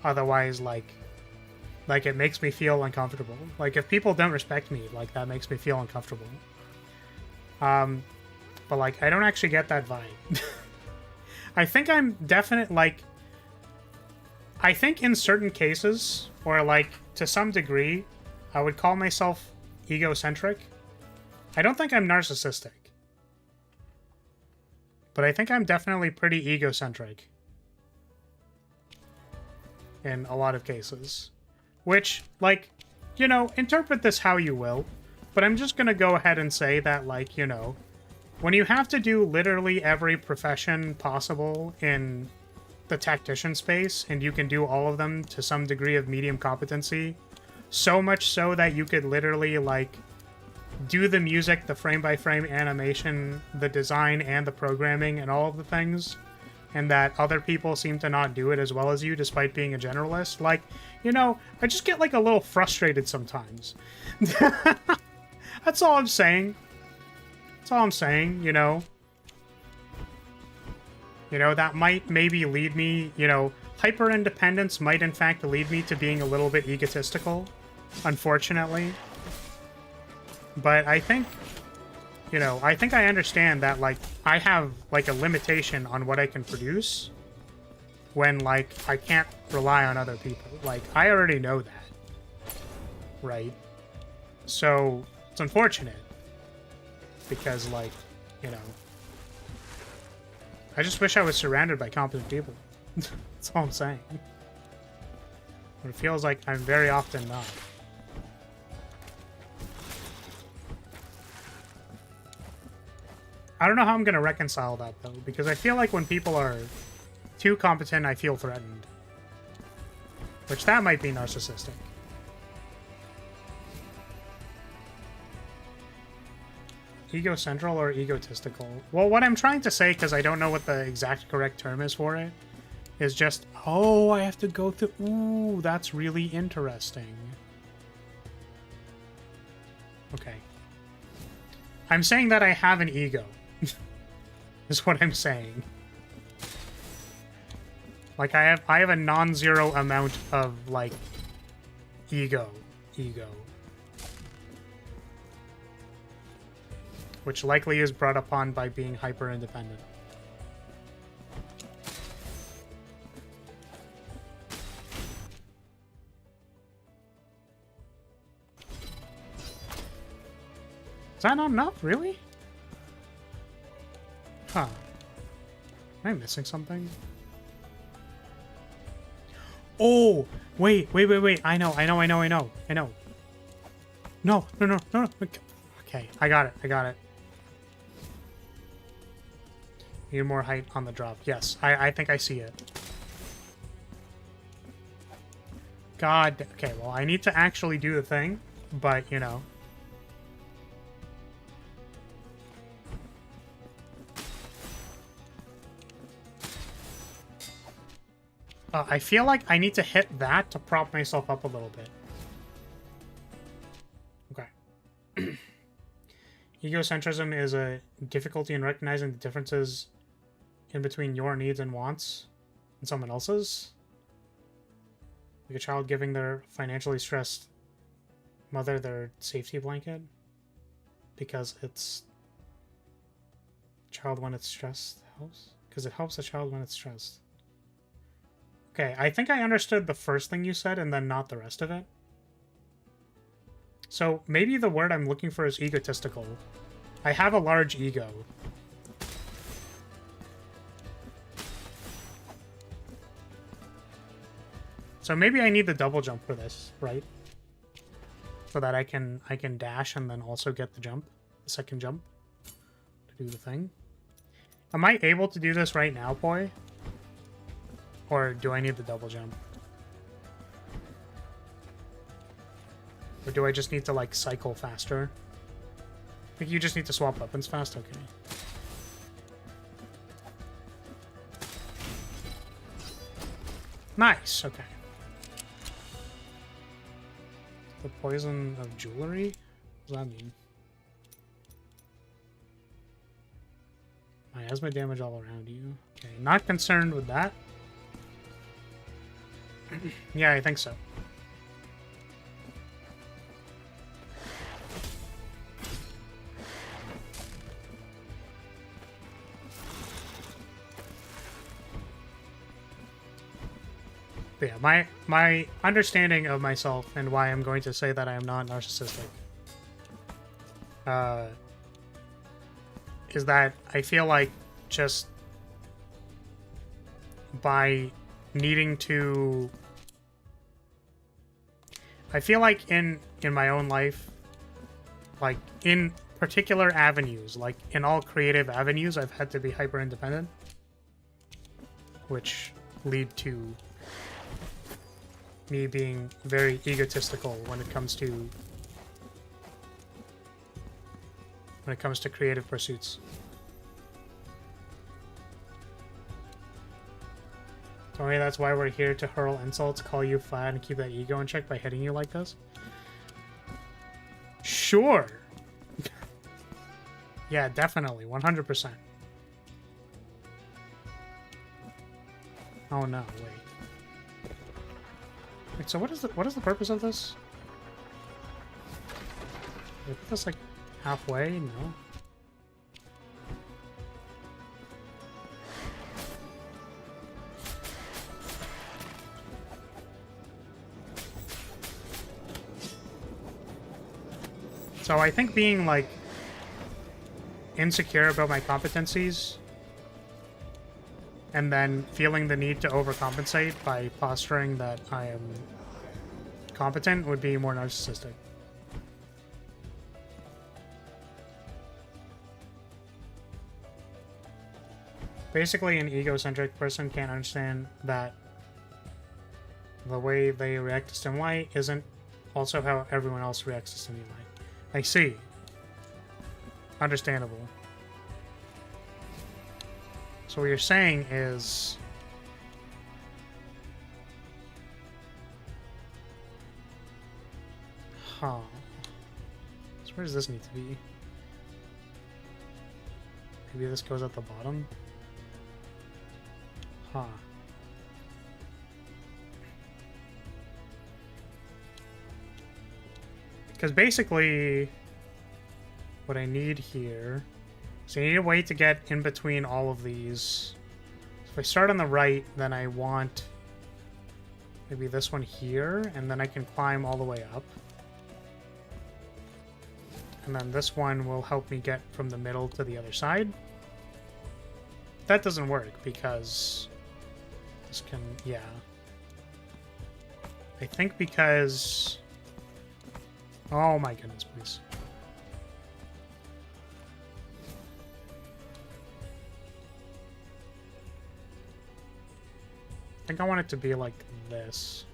Otherwise, like it makes me feel uncomfortable. Like, if people don't respect me, like, that makes me feel uncomfortable. But, like, I don't actually get that vibe. I think I'm definite, like... I think in certain cases, or, like, to some degree, I would call myself egocentric. I don't think I'm narcissistic. But I think I'm definitely pretty egocentric. In a lot of cases. Which, like, you know, interpret this how you will. But I'm just gonna go ahead and say that, like, you know, when you have to do literally every profession possible in the tactician space, and you can do all of them to some degree of medium competency, so much so that you could literally, like, do the music, the frame-by-frame animation, the design, and the programming, and all of the things, and that other people seem to not do it as well as you, despite being a generalist. Like, you know, I just get, like, a little frustrated sometimes. That's all I'm saying. That's all I'm saying, you know. You know, that might maybe lead me, you know, hyper-independence might in fact lead me to being a little bit egotistical, unfortunately. But I think, you know, I think I understand that, like, I have, like, a limitation on what I can produce when, like, I can't rely on other people. Like, I already know that. Right? So, it's unfortunate. Because, like, you know, I just wish I was surrounded by competent people. That's all I'm saying. But it feels like I'm very often not. I don't know how I'm going to reconcile that, though, because I feel like when people are too competent, I feel threatened. Which, that might be narcissistic. Egocentral or egotistical? Well, what I'm trying to say, because I don't know what the exact correct term is for it, is just, oh, I have to go through... Ooh, that's really interesting. Okay. I'm saying that I have an ego. Is what I'm saying. Like, I have a non-zero amount of, like, ego. Which likely is brought upon by being hyper-independent. Is that not enough? Really? Huh. Am I missing something? Oh! Wait. I know. No. Okay, I got it. Need more height on the drop. Yes, I think I see it. God. Okay, well, I need to actually do the thing, but, you know. I feel like I need to hit that to prop myself up a little bit. Okay. Egocentrism is a difficulty in recognizing the differences in between your needs and wants and someone else's. Like a child giving their financially stressed mother their safety blanket because it's child when it's stressed helps. Because it helps the child when it's stressed. Okay, I think I understood the first thing you said and then not the rest of it. So maybe the word I'm looking for is egotistical. I have a large ego. So maybe I need the double jump for this, right? So that I can dash and then also get the jump, the second jump to do the thing. Am I able to do this right now, boy? Or do I need the double jump? Or do I just need to, like, cycle faster? I think you just need to swap weapons fast? Okay. Nice, okay. The poison of jewelry? What does that mean? Miasma damage all around you. Okay, not concerned with that. Yeah, I think so. But yeah, my understanding of myself and why I'm going to say that I am not narcissistic is that I feel like just by needing to... I feel like in my own life, like in particular avenues, like in all creative avenues, I've had to be hyper independent, which lead to me being very egotistical when it comes to creative pursuits. Tony, that's why we're here, to hurl insults, call you flat, and keep that ego in check by hitting you like this? Sure! Yeah, definitely, 100%. Oh no, wait. Wait, so what is the purpose of this? Is this like halfway? No. So I think being like insecure about my competencies and then feeling the need to overcompensate by posturing that I am competent would be more narcissistic. Basically, an egocentric person can't understand that the way they react to stimuli isn't also how everyone else reacts to stimuli. I see. Understandable. So what you're saying is... Huh. So where does this need to be? Maybe this goes at the bottom? Huh. Because basically, what I need here... So I need a way to get in between all of these. So if I start on the right, then I want maybe this one here, and then I can climb all the way up. And then this one will help me get from the middle to the other side. That doesn't work because this can, yeah. I think because... Oh my goodness, please. I think I want it to be like this.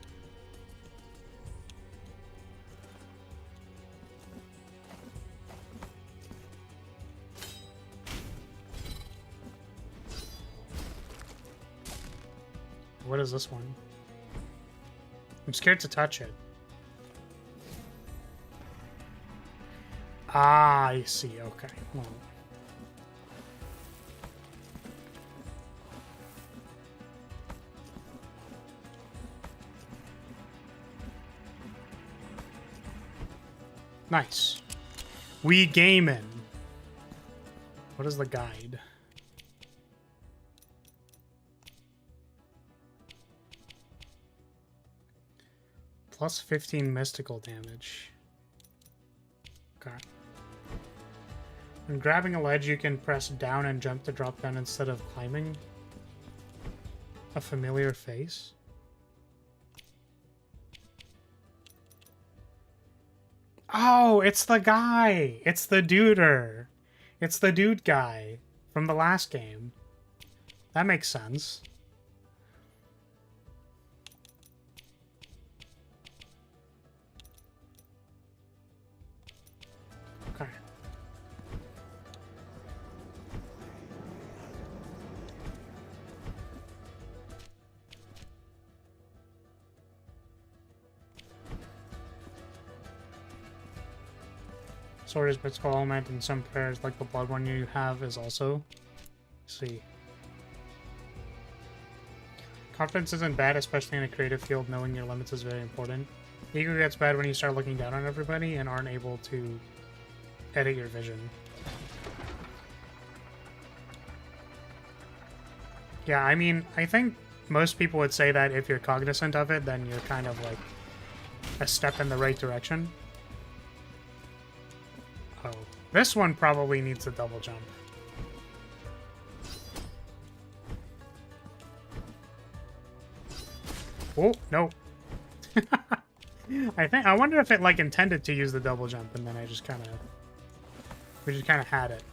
What is this one? I'm scared to touch it. Ah, I see. Okay. Well. Nice. We gamin'. What is the guide? Plus 15 mystical damage. Okay. When grabbing a ledge, you can press down and jump to drop down instead of climbing. A familiar face. Oh, it's the guy! It's the duder! It's the dude guy from the last game. That makes sense. Okay. Sword is mystical element, and some prayers, like the blood one you have, is also. See. Confidence isn't bad, especially in a creative field. Knowing your limits is very important. Ego gets bad when you start looking down on everybody and aren't able to edit your vision. Yeah, I mean, I think most people would say that if you're cognizant of it, then you're kind of like a step in the right direction. Oh, this one probably needs a double jump. Oh, no. I wonder if it like intended to use the double jump and then we just kind of had it.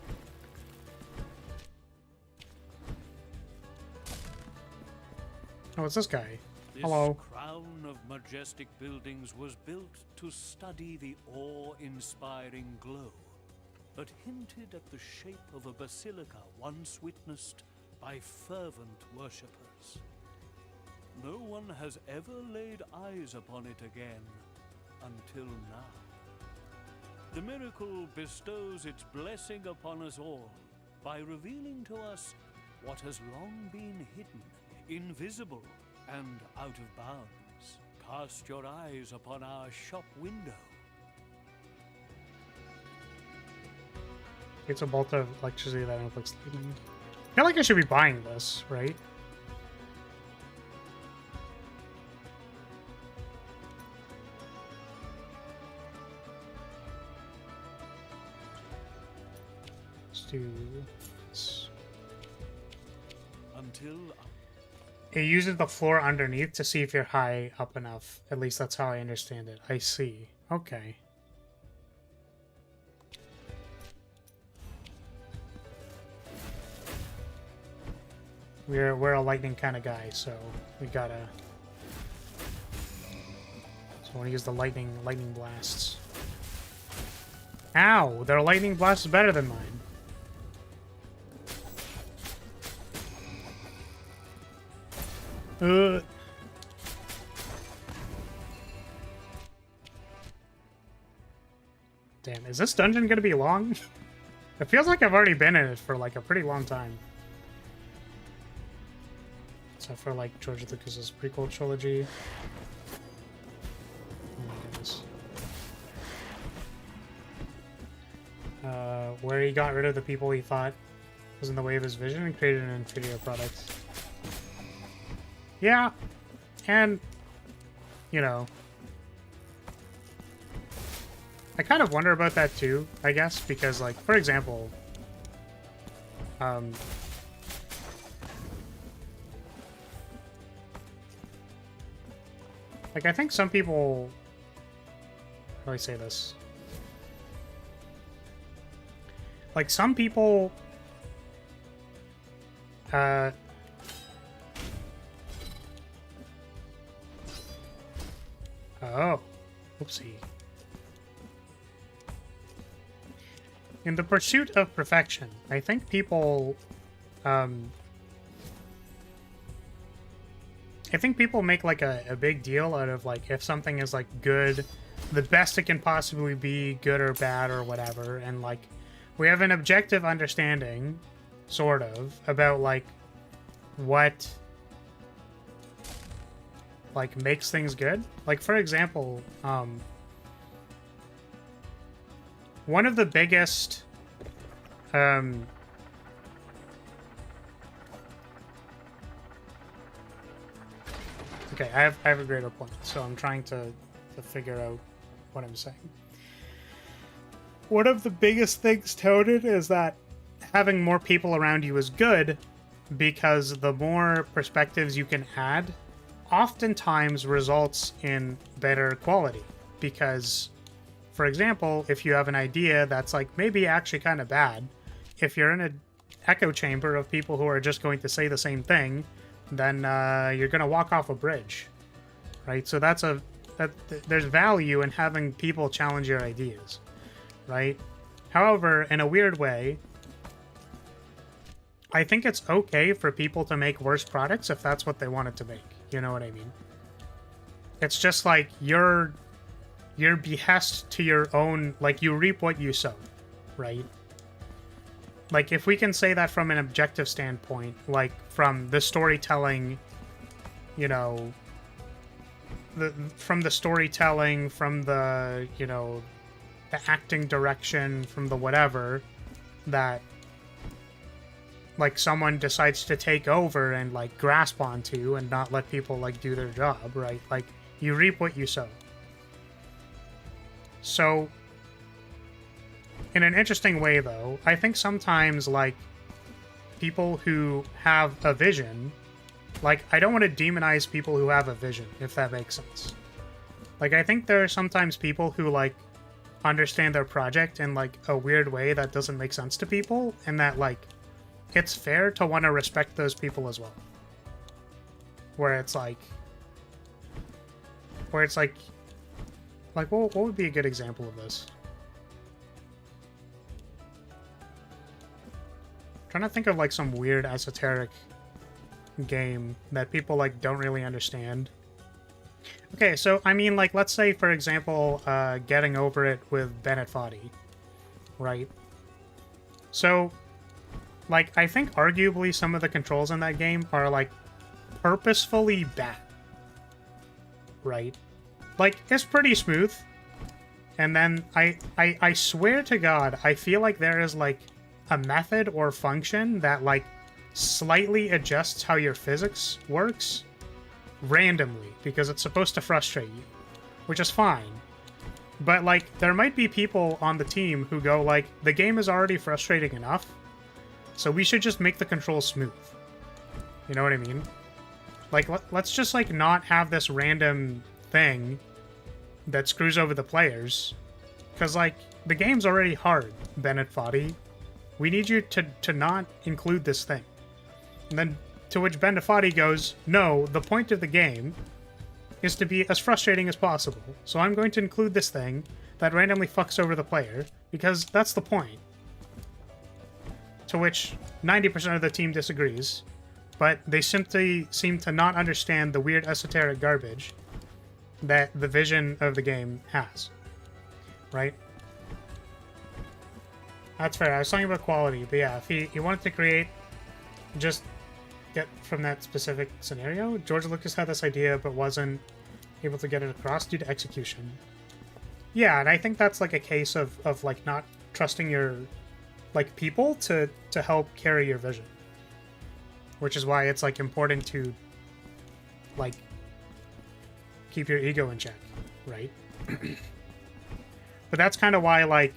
Oh, it's this guy. Hello. This crown of majestic buildings was built to study the awe-inspiring glow, but hinted at the shape of a basilica once witnessed by fervent worshippers. No one has ever laid eyes upon it again until now. The miracle bestows its blessing upon us all by revealing to us what has long been hidden, invisible, and out of bounds. Cast your eyes upon our shop window. It's a bolt of electricity that inflicts lightning. I feel like I should be buying this, right? Let's do this. Until It uses the floor underneath to see if you're high up enough. At least that's how I understand it. I see. Okay. We're a lightning kind of guy, so we gotta. So I want to use the lightning blasts. Ow! Their lightning blast is better than mine. Damn, is this dungeon gonna be long? It feels like I've already been in it for like a pretty long time. So for like George Lucas's prequel trilogy. Oh my goodness. Where he got rid of the people he thought was in the way of his vision and created an inferior product. Yeah, and, you know, I kind of wonder about that too, I guess, because, like, for example, like, I think some people, how do I say this? Like, some people, oh, oopsie. In the pursuit of perfection, I think people, I think people make like a big deal out of like if something is like good, the best it can possibly be, good or bad or whatever, and like we have an objective understanding, sort of, about like what like makes things good. Like for example, one of the biggest okay, I have a greater point, so I'm trying to figure out what I'm saying. One of the biggest things touted is that having more people around you is good because the more perspectives you can add oftentimes results in better quality. Because, for example, if you have an idea that's like maybe actually kind of bad, if you're in an echo chamber of people who are just going to say the same thing, then you're going to walk off a bridge, right? So there's value in having people challenge your ideas, right? However, in a weird way, I think it's okay for people to make worse products if that's what they wanted to make. You know what I mean? It's just like your behest to your own, like you reap what you sow, right? Like if we can say that from an objective standpoint, like from the storytelling, you know, from the storytelling, from the, you know, the acting direction, from the whatever, that like someone decides to take over and like grasp onto and not let people like do their job, right? Like you reap what you sow. So in an interesting way though, I think sometimes like people who have a vision, like I don't want to demonize people who have a vision, if that makes sense. Like I think there are sometimes people who like understand their project in like a weird way that doesn't make sense to people, and that like it's fair to want to respect those people as well. Where it's like what would be a good example of this? I'm trying to think of like some weird esoteric game that people like don't really understand. Okay, so I mean, like, let's say for example, Getting Over It with Bennett Foddy, right? So, like, I think arguably some of the controls in that game are like purposefully bad, right? Like, it's pretty smooth, and then I swear to God, I feel like there is like a method or function that, like, slightly adjusts how your physics works randomly, because it's supposed to frustrate you, which is fine. But, like, there might be people on the team who go, like, the game is already frustrating enough, so we should just make the controls smooth. You know what I mean? Like, let's just, like, not have this random thing that screws over the players. Because, like, the game's already hard, Bennett Foddy. We need you to not include this thing. And then, to which Bennett Foddy goes, no, the point of the game is to be as frustrating as possible. So I'm going to include this thing that randomly fucks over the player, because that's the point. To which 90% of the team disagrees, but they simply seem to not understand the weird esoteric garbage that the vision of the game has. Right? That's fair. I was talking about quality, but yeah, if he wanted to create, just get from that specific scenario. George Lucas had this idea, but wasn't able to get it across due to execution. Yeah, and I think that's like a case of like not trusting your like people to help carry your vision. Which is why it's like important to like keep your ego in check, right? But that's kind of why, like,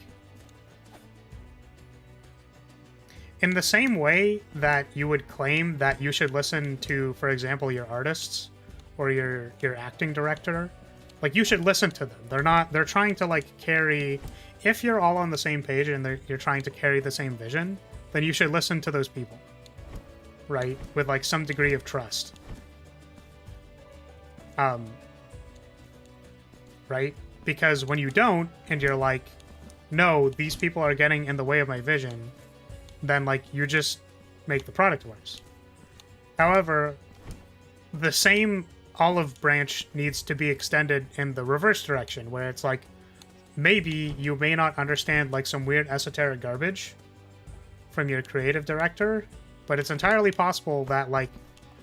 in the same way that you would claim that you should listen to, for example, your artists or your acting director, like, you should listen to them. They're trying to, like, carry, if you're all on the same page and you're trying to carry the same vision, then you should listen to those people, right? With, like, some degree of trust. Right? Because when you don't, and you're like, no, these people are getting in the way of my vision, then, like, you just make the product worse. However, the same olive branch needs to be extended in the reverse direction, where it's like, maybe you may not understand, like, some weird esoteric garbage from your creative director, but it's entirely possible that, like,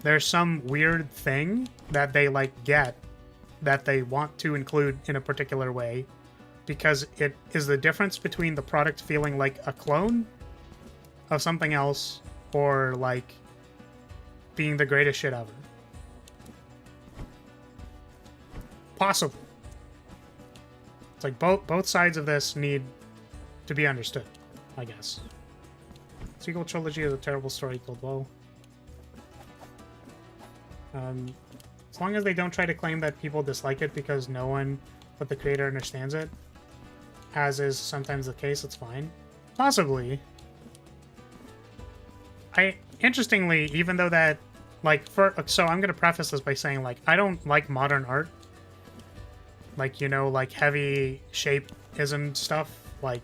there's some weird thing that they, like, get that they want to include in a particular way, because it is the difference between the product feeling like a clone of something else or, like, being the greatest shit ever. Possible. It's like both sides of this need to be understood, I guess. Sequel trilogy is a terrible story called woe. As long as they don't try to claim that people dislike it because no one but the creator understands it, as is sometimes the case, it's fine. Possibly. Interestingly, even though that, like, so I'm gonna preface this by saying, like, I don't like modern art. Like, you know, like, heavy shapeism stuff, like,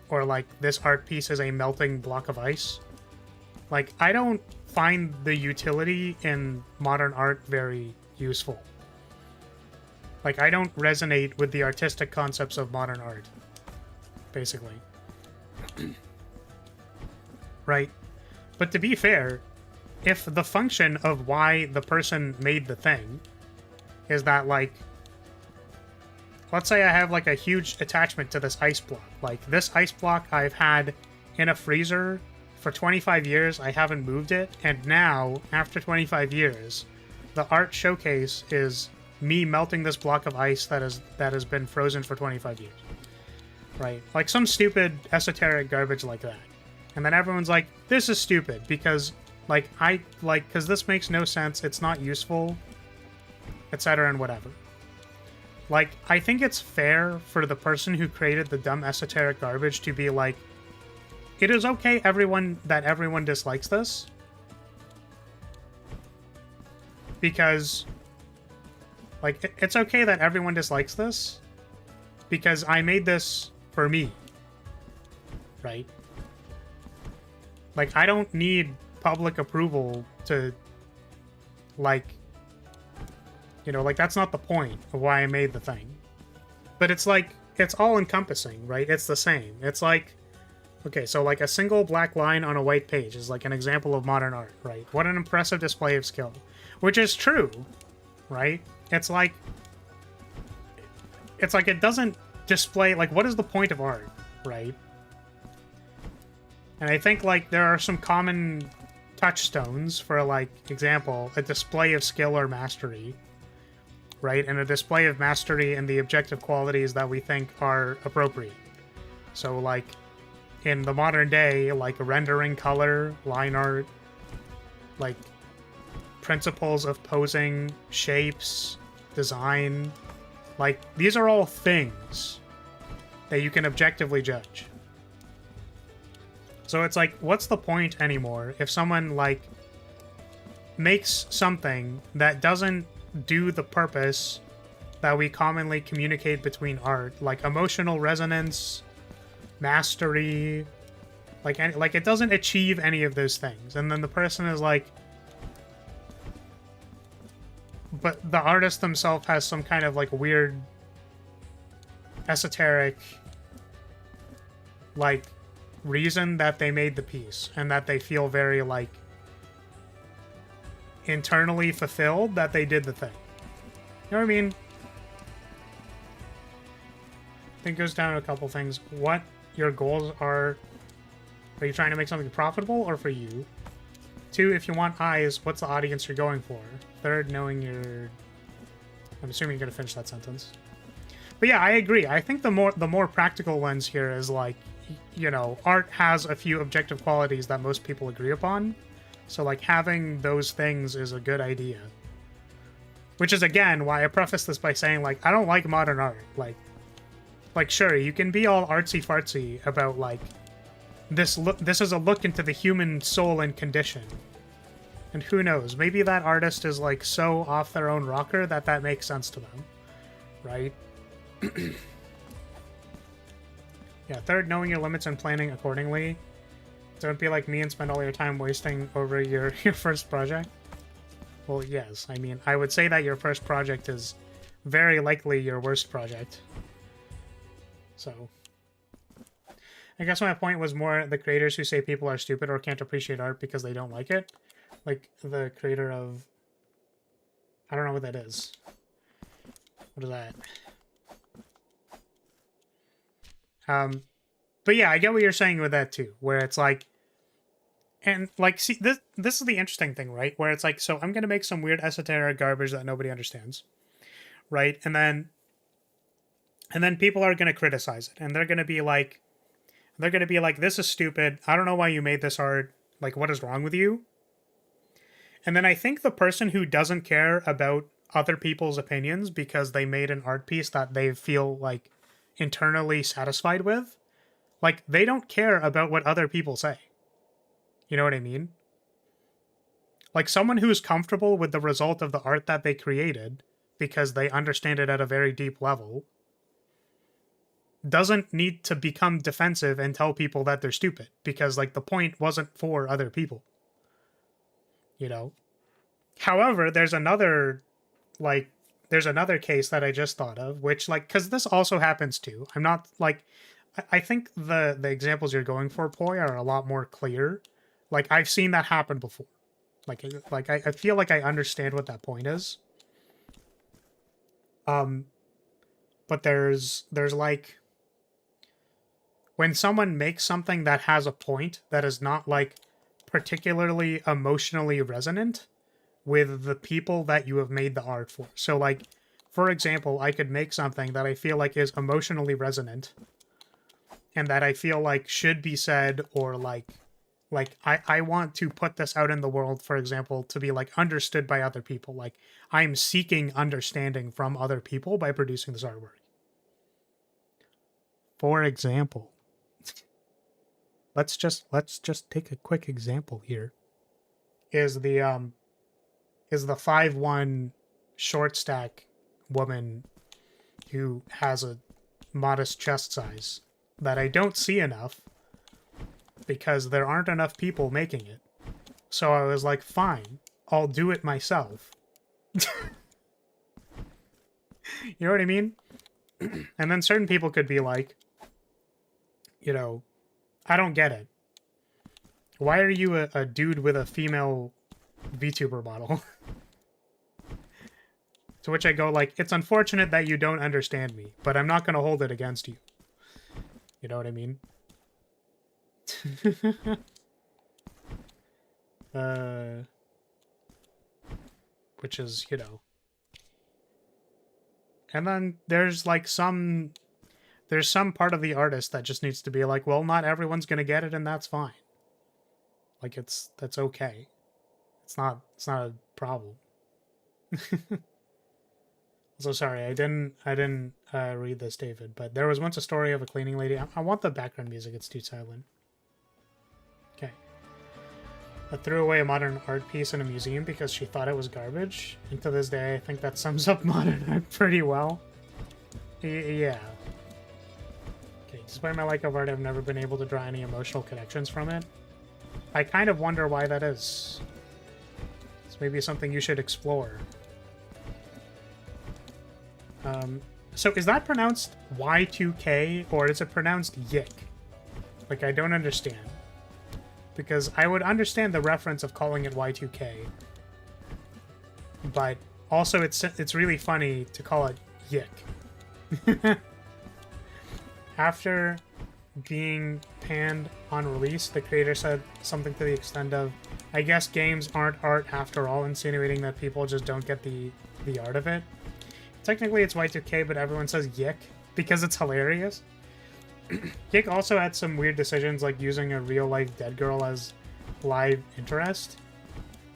or, like, this art piece is a melting block of ice. Like, I don't find the utility in modern art very useful. Like, I don't resonate with the artistic concepts of modern art, basically. Right? But to be fair, if the function of why the person made the thing is that, like, let's say I have, like, a huge attachment to this ice block. Like, this ice block I've had in a freezer for 25 years, I haven't moved it, and now, after 25 years, the art showcase is me melting this block of ice that has been frozen for 25 years. Right? Like, some stupid esoteric garbage like that. And then everyone's like, this is stupid, because, like, because this makes no sense, it's not useful, etc. and whatever. Like, I think it's fair for the person who created the dumb esoteric garbage to be like, it is okay that everyone dislikes this, because, like, it's okay that everyone dislikes this, because I made this for me, right? Like, I don't need public approval to, like, you know, like, that's not the point of why I made the thing. But it's like, it's all encompassing, right? It's the same. It's like, okay, so, like, a single black line on a white page is, like, an example of modern art, right? What an impressive display of skill. Which is true, right? It's like it doesn't display, like, what is the point of art, right? And I think, like, there are some common touchstones for, like, example, a display of skill or mastery, right? And a display of mastery and the objective qualities that we think are appropriate. So, like, in the modern day, like, rendering color, line art, like, principles of posing, shapes, design, like, these are all things that you can objectively judge. So it's like, what's the point anymore if someone, like, makes something that doesn't do the purpose that we commonly communicate between art, like emotional resonance, mastery, like it doesn't achieve any of those things, and then the person is like, but the artist themselves has some kind of, like, weird esoteric, like, reason that they made the piece, and that they feel very, like, internally fulfilled that they did the thing. You know what I mean? I think it goes down to a couple things. What your goals are. Are you trying to make something profitable or for you? 2, if you want eyes, what's the audience you're going for? 3rd, knowing your... I'm assuming you're going to finish that sentence. But yeah, I agree. I think the more practical lens here is, like, you know, art has a few objective qualities that most people agree upon. So, like, having those things is a good idea. Which is, again, why I preface this by saying, like, I don't like modern art. Like, sure, you can be all artsy-fartsy about, like, this is a look into the human soul and condition. And who knows, maybe that artist is, like, so off their own rocker that that makes sense to them. Right? Yeah, 3rd, knowing your limits and planning accordingly. Don't be like me and spend all your time wasting over your first project. Well, yes, I mean, I would say that your first project is very likely your worst project. So, I guess my point was more the creators who say people are stupid or can't appreciate art because they don't like it. Like the creator of... I don't know what that is. What is that? But yeah, I get what you're saying with that too, where it's like... And, like, see, this is the interesting thing, right? Where it's like, so I'm gonna make some weird esoteric garbage that nobody understands, right? And then people are gonna criticize it, and they're gonna be like, this is stupid. I don't know why you made this art. Like, what is wrong with you? And then I think the person who doesn't care about other people's opinions because they made an art piece that they feel, like, internally satisfied with, like, they don't care about what other people say. You know what I mean? Like, someone who's comfortable with the result of the art that they created because they understand it at a very deep level doesn't need to become defensive and tell people that they're stupid because, like, the point wasn't for other people. You know? However, there's another case that I just thought of, which, like, because this also happens too. I'm not, like, I think the examples you're going for, Poi, are a lot more clear. Like, I've seen that happen before. Like I feel like I understand what that point is. But there's like, when someone makes something that has a point that is not, like, particularly emotionally resonant with the people that you have made the art for. So, like, for example, I could make something that I feel like is emotionally resonant and that I feel like should be said, or like I want to put this out in the world, for example, to be, like, understood by other people. Like, I'm seeking understanding from other people by producing this artwork. For example, let's just take a quick example here. Is the 5'1" short stack woman who has a modest chest size that I don't see enough because there aren't enough people making it. So I was like, fine, I'll do it myself. You know what I mean? And then certain people could be like, you know, I don't get it. Why are you a dude with a female VTuber model? To which I go, like, it's unfortunate that you don't understand me, but I'm not going to hold it against you. You know what I mean? Which is, you know. And then there's like there's some part of the artist that just needs to be like, well, not everyone's gonna get it, and that's fine. Like that's okay. It's not a problem. So sorry, I didn't read this, David, but there was once a story of a cleaning lady. I want the background music, it's too silent. Okay. That threw away a modern art piece in a museum because she thought it was garbage. And to this day, I think that sums up modern art pretty well. Yeah. Okay, despite my like of art, I've never been able to draw any emotional connections from it. I kind of wonder why that is. It's maybe something you should explore. So is that pronounced Y2K or is it pronounced Yik? Like, I don't understand. Because I would understand the reference of calling it Y2K. But also it's really funny to call it Yik. After being panned on release, the creator said something to the extent of, I guess games aren't art after all, insinuating that people just don't get the art of it. Technically it's Y2K, but everyone says Yik because it's hilarious. Yik also had some weird decisions, like using a real-life dead girl as live interest,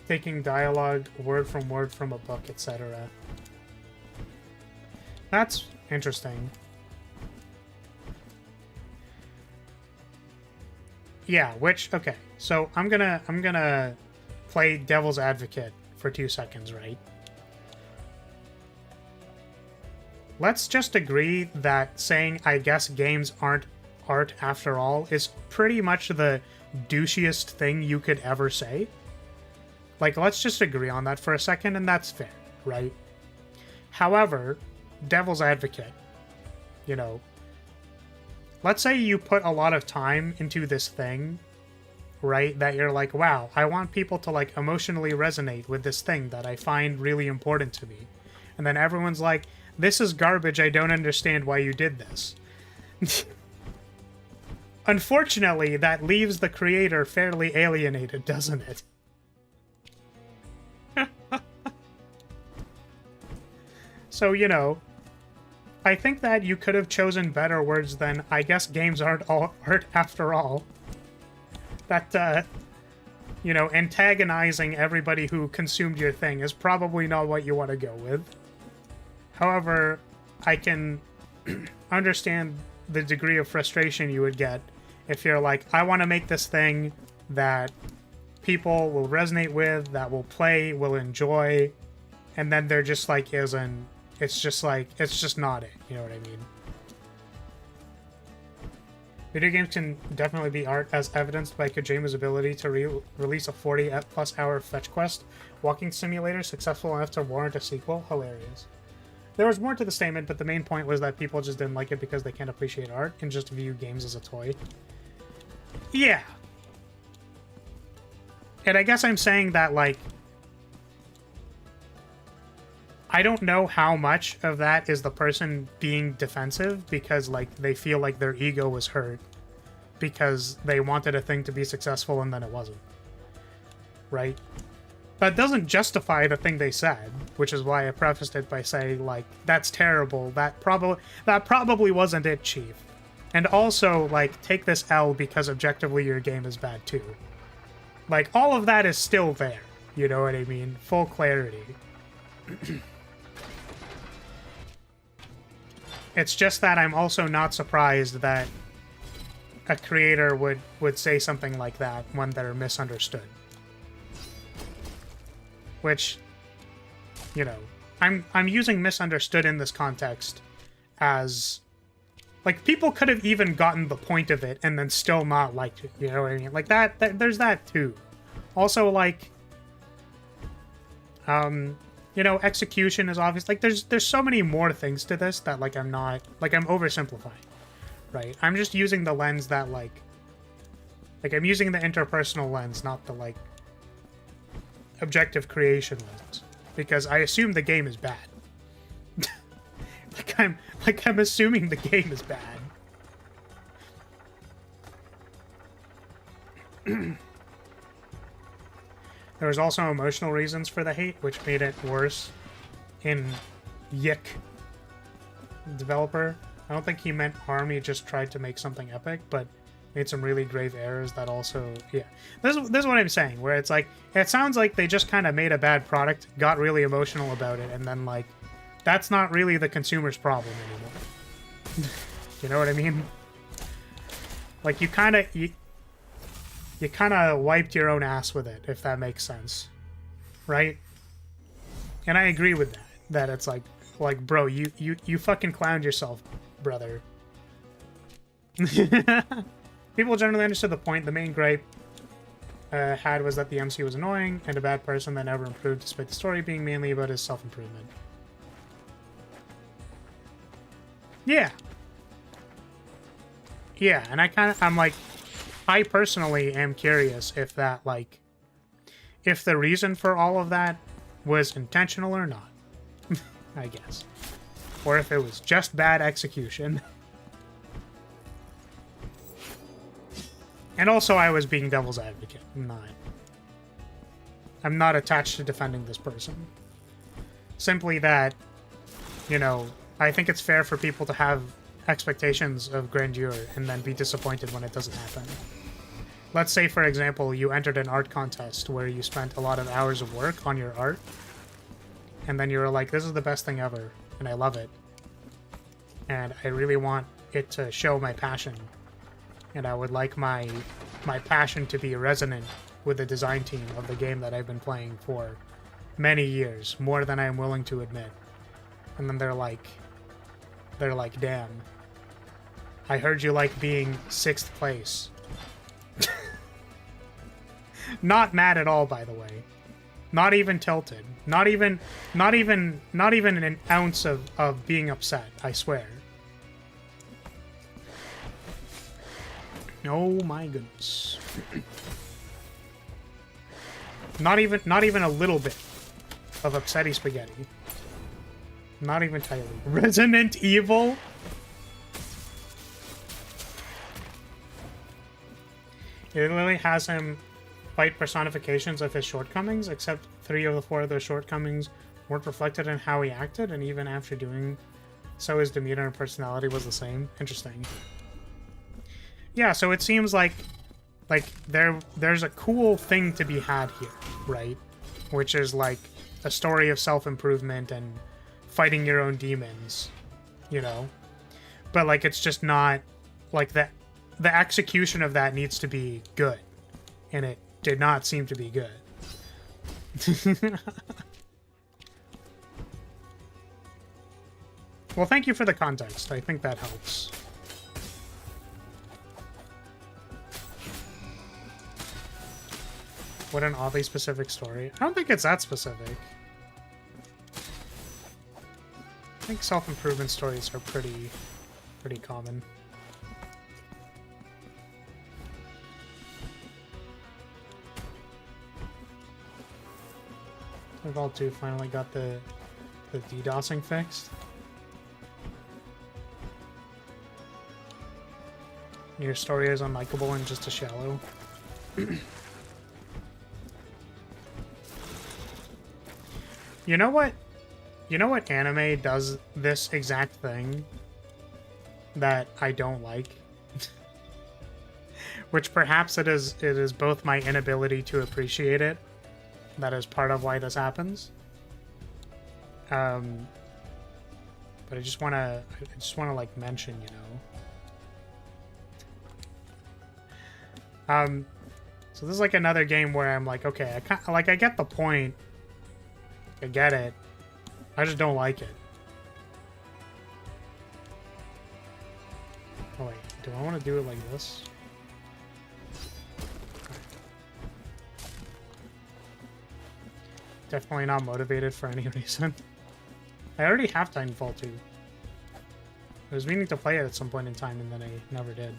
taking dialogue word from a book, etc. That's interesting. Yeah, okay, so I'm gonna play devil's advocate for 2 seconds, right? Let's just agree that saying, I guess games aren't art after all, is pretty much the douchiest thing you could ever say. Like, let's just agree on that for a second, and that's fair, right? However, devil's advocate, you know, let's say you put a lot of time into this thing, right? That you're like, wow, I want people to, like, emotionally resonate with this thing that I find really important to me. And then everyone's like, this is garbage, I don't understand why you did this. Unfortunately, that leaves the creator fairly alienated, doesn't it? So, you know, I think that you could have chosen better words than, I guess games aren't all art after all. That, you know, antagonizing everybody who consumed your thing is probably not what you want to go with. However, I can understand the degree of frustration you would get if you're like, I want to make this thing that people will resonate with, that will play, will enjoy, and then they're just like, it's just not it, you know what I mean? Video games can definitely be art, as evidenced by Kojima's ability to release a 40+ hour fetch quest walking simulator successful enough to warrant a sequel. Hilarious. There was more to the statement, but the main point was that people just didn't like it because they can't appreciate art and just view games as a toy. Yeah. And I guess I'm saying that, like, I don't know how much of that is the person being defensive because, like, they feel like their ego was hurt because they wanted a thing to be successful and then it wasn't. Right? That doesn't justify the thing they said, which is why I prefaced it by saying, like, that's terrible. That probably wasn't it, Chief. And also, like, take this L because objectively your game is bad too. Like, all of that is still there. You know what I mean? Full clarity. It's just that I'm also not surprised that a creator would say something like that when they're misunderstood. Which, you know, I'm using misunderstood in this context as, like, people could have even gotten the point of it and then still not liked it, you know what I mean? Like, that there's that too. Also, like, you know, execution is obvious. Like, there's so many more things to this that, like, I'm oversimplifying, right? I'm just using the lens that, like, I'm using the interpersonal lens, not the, like, objective creation lens, because I assume the game is bad. I'm assuming the game is bad. There was also emotional reasons for the hate, which made it worse in Yick developer. I don't think he meant harm, he just tried to make something epic, but made some really grave errors that also, yeah. This is what I'm saying, where it's like, it sounds like they just kind of made a bad product, got really emotional about it, and then, like, that's not really the consumer's problem anymore. You know what I mean? Like, you kind of wiped your own ass with it, if that makes sense. Right? And I agree with that. That it's like bro, you fucking clowned yourself, brother. People generally understood the point. The main gripe had was that the MC was annoying and a bad person that never improved, despite the story being mainly about his self-improvement. Yeah. Yeah, and I'm like, I personally am curious if that, like, if the reason for all of that was intentional or not. I guess. Or if it was just bad execution. And also I was being devil's advocate. I'm not attached to defending this person. Simply that, you know, I think it's fair for people to have expectations of grandeur and then be disappointed when it doesn't happen. Let's say, for example, you entered an art contest where you spent a lot of hours of work on your art, and then you were like, this is the best thing ever, and I love it. And I really want it to show my passion. And I would like my passion to be resonant with the design team of the game that I've been playing for many years, more than I am willing to admit. And then they're like, damn. I heard you like being 6th place. Not mad at all, by the way. Not even tilted. Not even an ounce of being upset, I swear. Oh my goodness. Not even a little bit of upsetty spaghetti. Not even tightly. Resident Evil? It literally has him fight personifications of his shortcomings, except 3 of the 4 of those shortcomings weren't reflected in how he acted, and even after doing so, his demeanor and personality was the same. Interesting. Yeah, so it seems like there's a cool thing to be had here, right? Which is like a story of self-improvement and fighting your own demons, you know? But like it's just not like that. The execution of that needs to be good, and it did not seem to be good. Well, thank you for the context. I think that helps. What an oddly specific story. I don't think it's that specific. I think self-improvement stories are pretty common. Vault 2 finally got the DDoSing fixed. Your story is unlikable and just a shallow. You know what? You know what anime does this exact thing that I don't like? Which perhaps it is both my inability to appreciate it. That is part of why this happens. But I just wanna like mention, you know. So this is like another game where I'm like, okay, I get the point. I get it. I just don't like it. Oh wait, do I want to do it like this? Definitely not motivated for any reason. I already have Titanfall 2. I was meaning to play it at some point in time, and then I never did.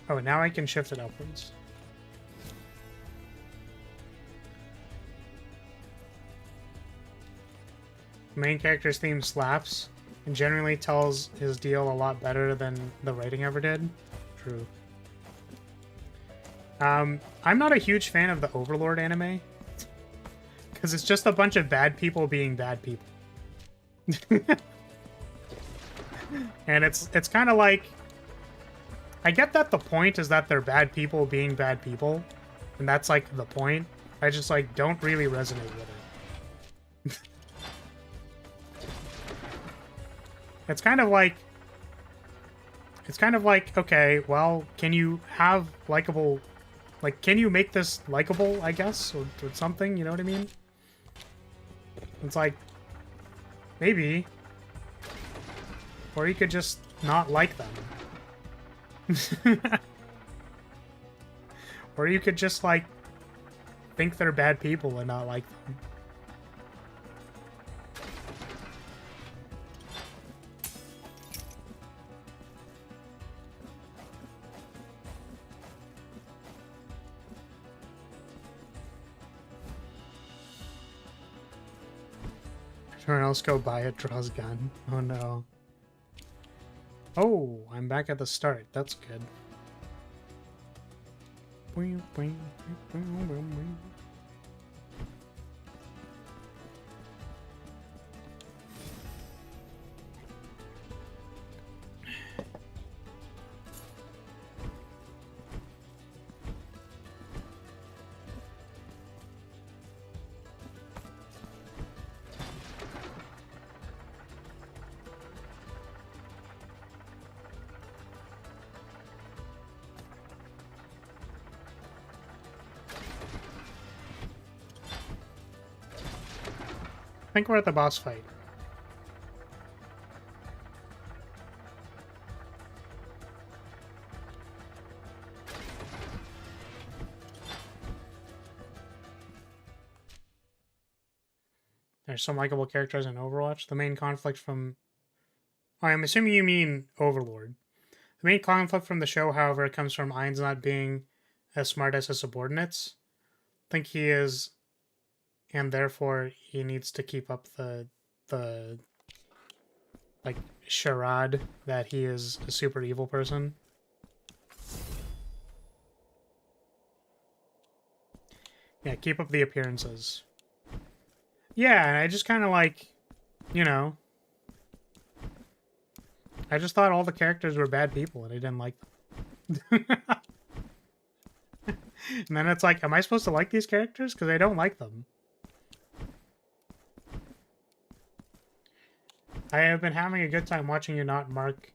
Oh, now I can shift it upwards. The main character's theme slaps, and generally tells his deal a lot better than the writing ever did. True. I'm not a huge fan of the Overlord anime. Because it's just a bunch of bad people being bad people. And it's kind of like... I get that the point is that they're bad people being bad people. And that's like the point. I just like don't really resonate with it. It's kind of like... okay, well, can you have likable... Like, can you make this likable, I guess? Or something, you know what I mean? It's like... Maybe. Or you could just not like them. Or you could just, like, think they're bad people and not like them. Everyone else go buy it, draws gun. Oh no. Oh, I'm back at the start. That's good. I think we're at the boss fight. There's some likable characters in Overwatch. The main conflict from... Oh, I'm assuming you mean Overlord. The main conflict from the show, however, comes from Ainz not being as smart as his subordinates. I think he is... And therefore, he needs to keep up the like, charade that he is a super evil person. Yeah, keep up the appearances. Yeah, and I just kind of like, you know... I just thought all the characters were bad people, and I didn't like them. And then it's like, am I supposed to like these characters? Because I don't like them. I have been having a good time watching you not mark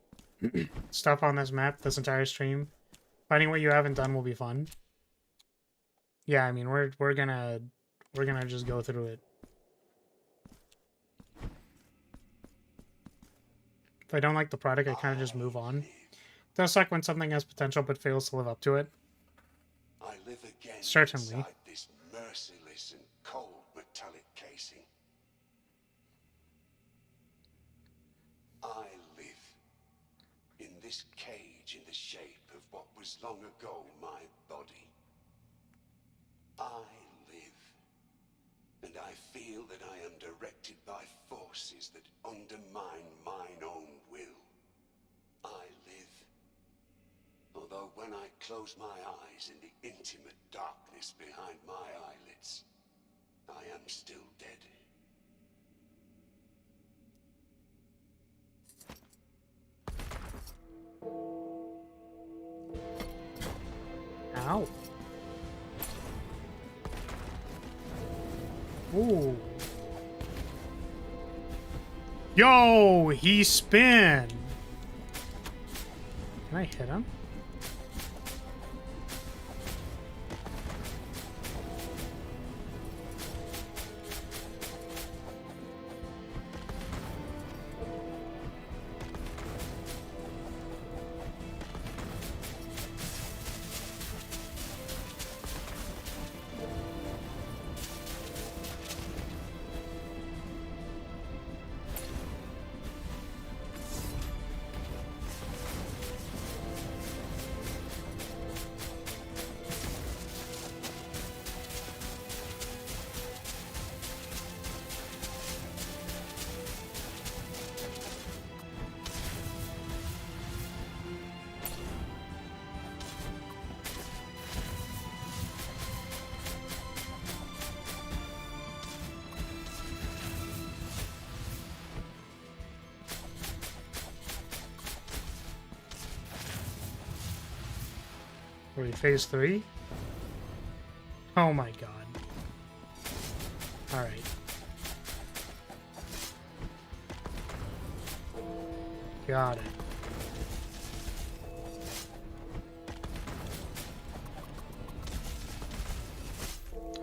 stuff on this map this entire stream. Finding what you haven't done will be fun. Yeah, I mean we're gonna just go through it. If I don't like the product, I kind of just move on. It does suck when something has potential but fails to live up to it. I live again Certainly. inside this merciless and cold metallic casing. I live in this cage in the shape of what was long ago my body. I live, and I feel that I am directed by forces that undermine mine own will. I live, although when I close my eyes in the intimate darkness behind my eyelids, I am still dead. Ow. Ooh. Yo, he spin. Can I hit him? Are we phase 3? Oh my god. Alright. Got it.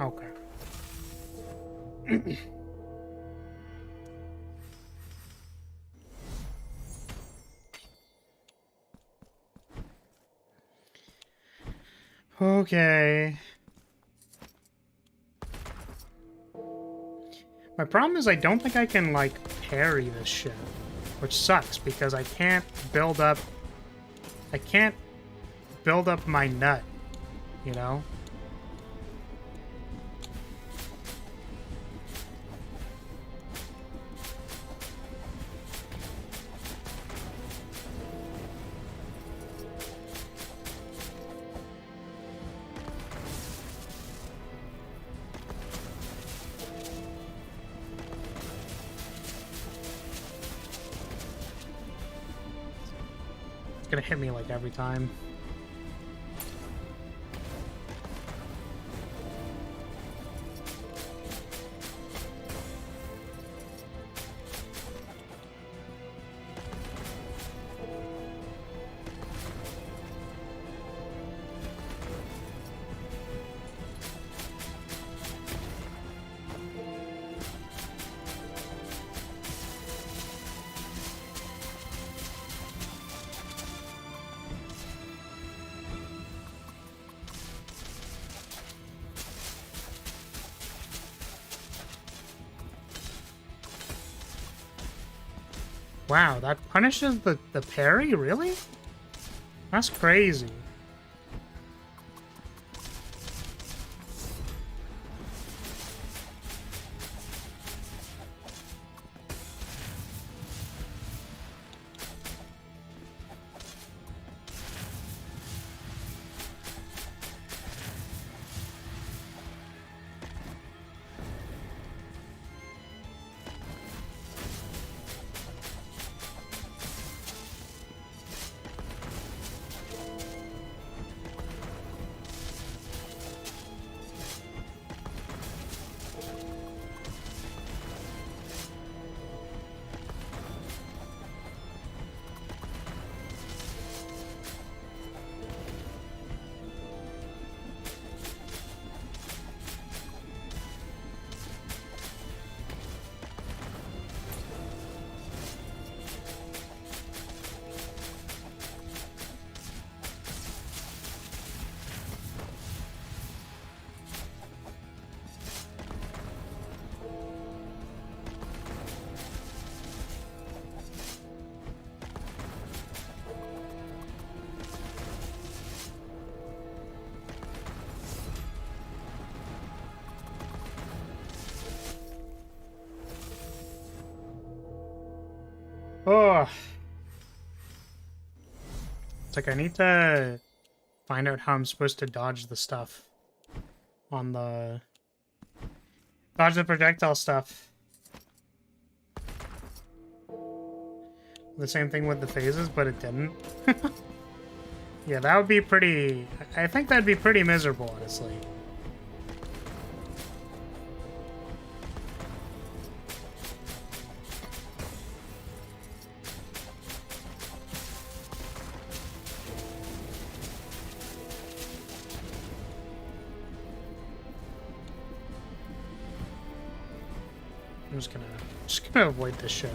Okay. Okay. My problem is I don't think I can, like, parry this shit. Which sucks, because I can't build up... I can't build up my nut, you know? It's gonna hit me like every time. Wow, that punishes the parry? Really? That's crazy. Oh. It's like I need to find out how I'm supposed to dodge the stuff on the... Dodge the projectile stuff. The same thing with the phases, but it didn't. Yeah, that would be pretty... I think that'd be pretty miserable, honestly. I'm just gonna avoid this shit.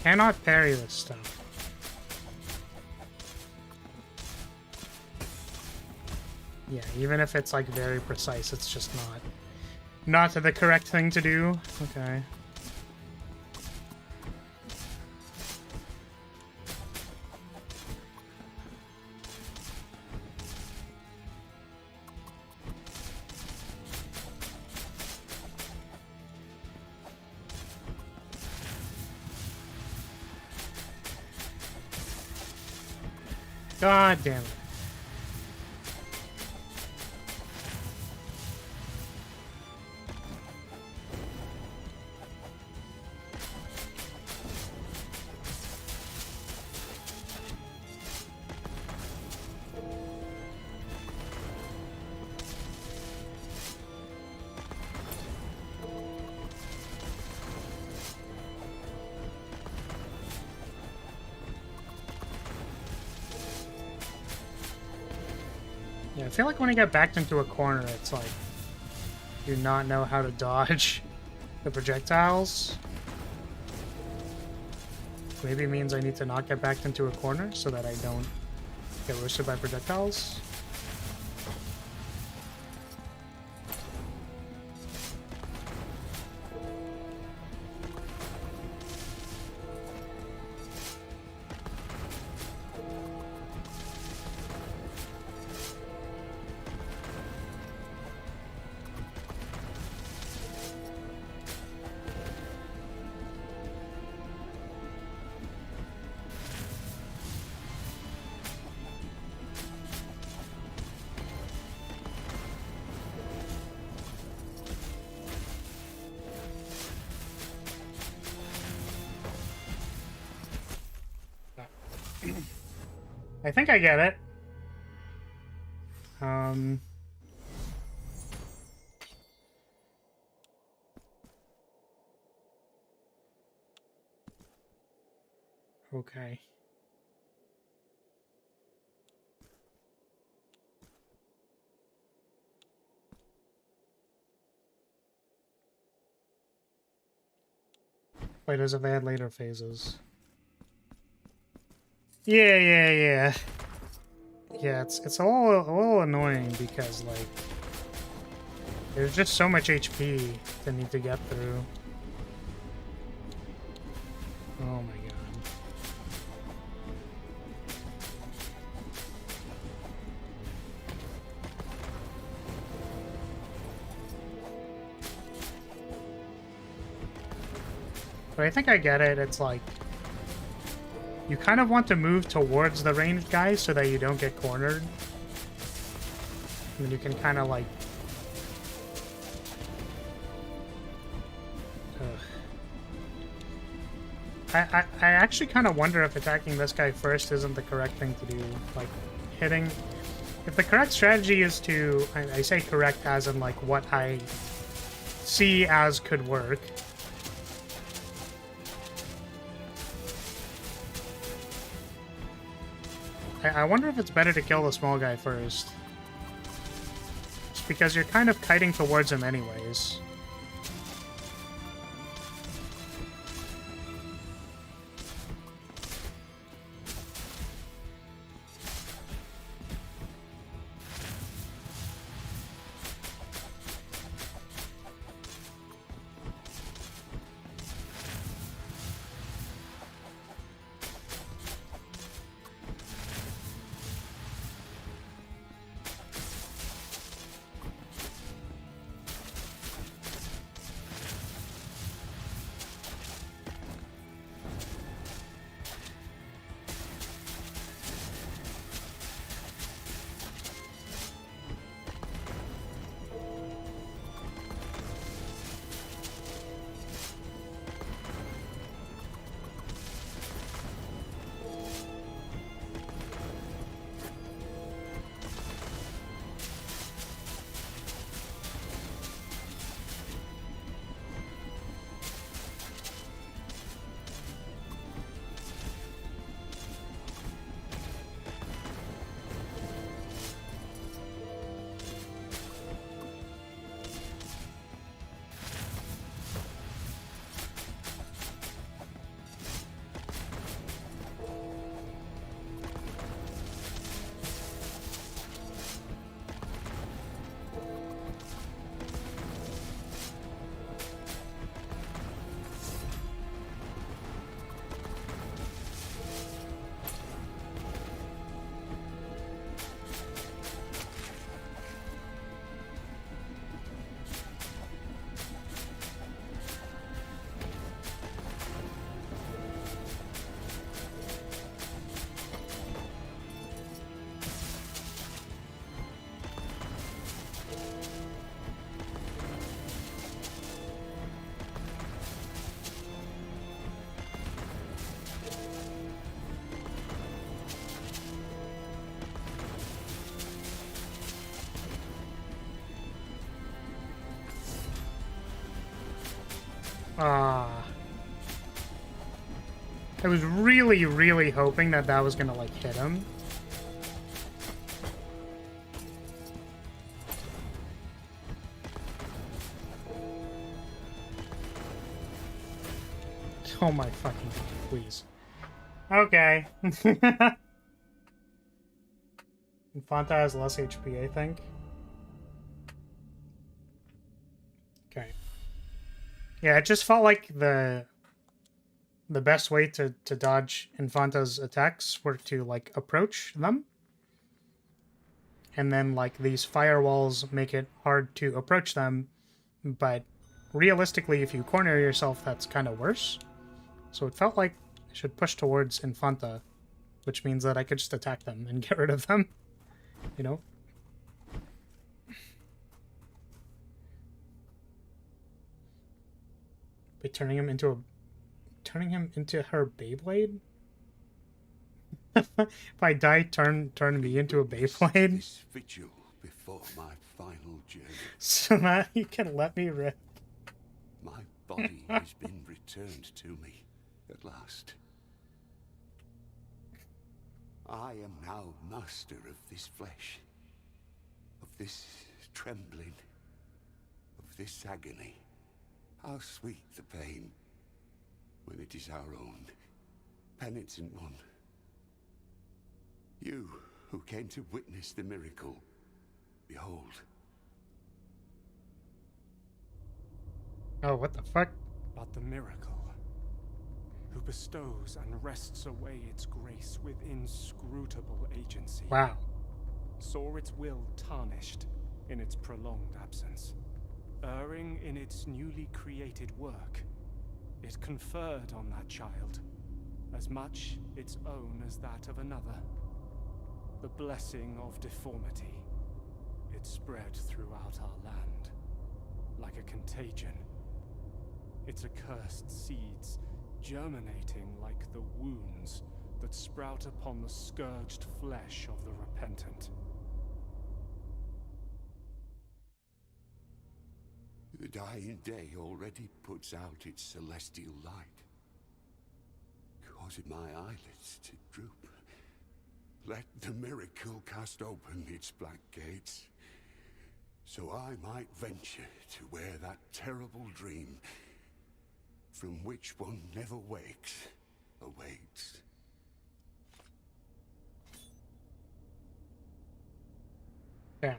Cannot parry this stuff. Yeah, even if it's like very precise, it's just not. not the correct thing to do. Okay. God damn it. Yeah, I feel like when I get backed into a corner, it's like, do not know how to dodge the projectiles. Maybe it means I need to not get backed into a corner so that I don't get roasted by projectiles. I think I get it. Okay. Wait, as if they had later phases. Yeah. Yeah, it's a little annoying because, like, there's just so much HP to need to get through. Oh my god. But I think I get it. It's like, you kind of want to move towards the ranged guys so that you don't get cornered. And then you can kind of like... I actually kind of wonder if attacking this guy first isn't the correct thing to do. Like, hitting... If the correct strategy is to... I say correct as in like what I see as could work. I wonder if it's better to kill the small guy first. Just because you're kind of kiting towards him anyways. Ah. I was really, really hoping that that was gonna, like, hit him. Oh my fucking God, please. Okay. Infanta has less HP, I think. Okay. Yeah, it just felt like the best way to dodge Infanta's attacks were to, like, approach them. And then, like, these firewalls make it hard to approach them, but realistically, if you corner yourself, that's kind of worse. So it felt like I should push towards Infanta, which means that I could just attack them and get rid of them, you know? By turning him into her Beyblade? If I die, turn me into a Beyblade? This vigil before my final journey. So that you can let me rip. My body has been returned to me at last. I am now master of this flesh, of this trembling, of this agony. How sweet the pain when it is our own, penitent one. You who came to witness the miracle, behold. Oh, what the fuck? But the miracle, who bestows and wrests away its grace with inscrutable agency. Wow. Saw its will tarnished in its prolonged absence. Erring in its newly created work, it conferred on that child as much its own as that of another. The blessing of deformity. It spread throughout our land, like a contagion. Its accursed seeds germinating like the wounds that sprout upon the scourged flesh of the repentant. The dying day already puts out its celestial light, causing my eyelids to droop. Let the miracle cast open its black gates, so I might venture to where that terrible dream, from which one never wakes, awaits. Damn.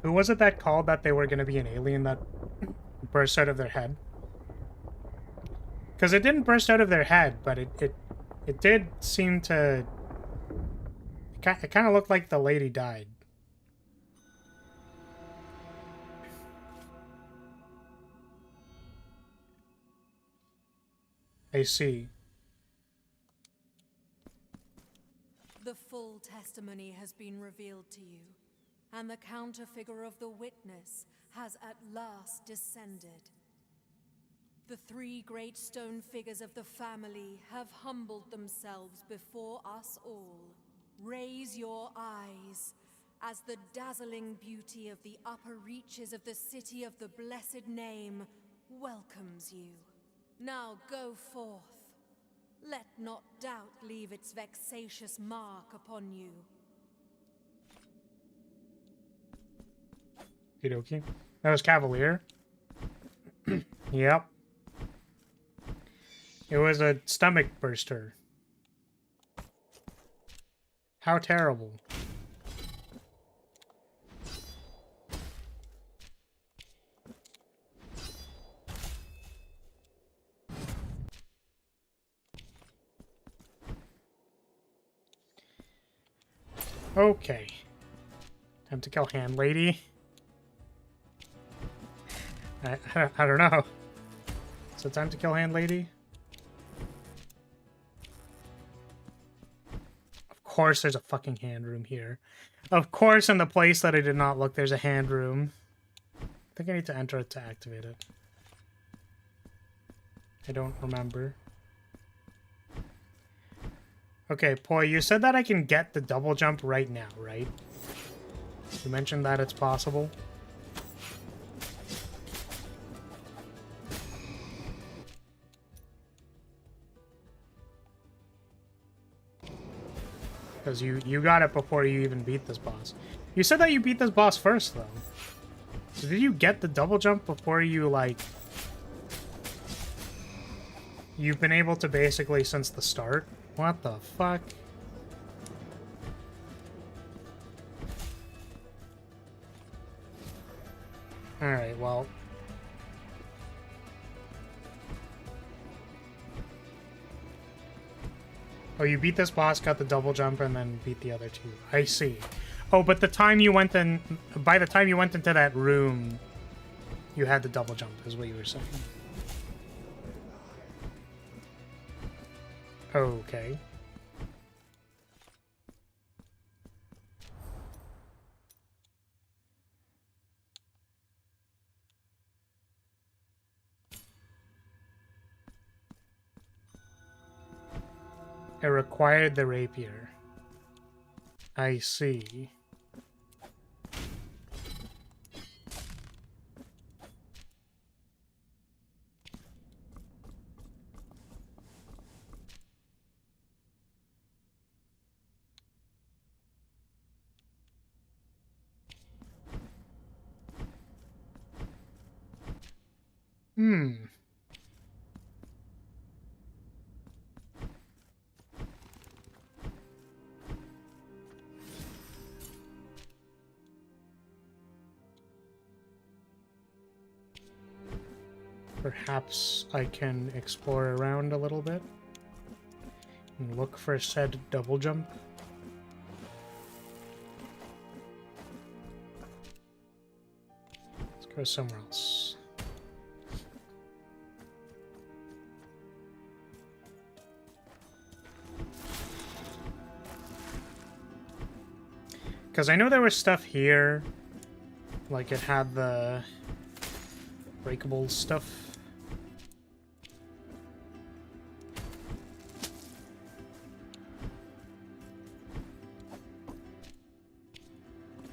Who was it that called that they were going to be an alien that burst out of their head? Because it didn't burst out of their head, but it did seem to... It kind of looked like the lady died. I see. The full testimony has been revealed to you, and the counterfigure of the witness has at last descended. The three great stone figures of the family have humbled themselves before us all. Raise your eyes as the dazzling beauty of the upper reaches of the city of the blessed name welcomes you. Now go forth. Let not doubt leave its vexatious mark upon you. Okie. That was Cavalier. Yep. It was a stomach burster. How terrible. Okay. Time to kill Hand Lady. I don't know. Is it time to kill Hand Lady? Of course there's a fucking hand room here. Of course in the place that I did not look there's a hand room. I think I need to enter it to activate it. I don't remember. Okay, Poi, you said that I can get the double jump right now, right? You mentioned that it's possible. Because you got it before you even beat this boss. You said that you beat this boss first, though. So did you get the double jump before you, like... You've been able to basically since the start? What the fuck? Alright, well... Oh, you beat this boss, got the double jump, and then beat the other two. I see. Oh, but the time you went in... By the time you went into that room, you had the double jump, is what you were saying. Okay. It required the rapier. I see. Hmm. Perhaps I can explore around a little bit and look for said double jump. Let's go somewhere else. Because I know there was stuff here, like it had the breakable stuff.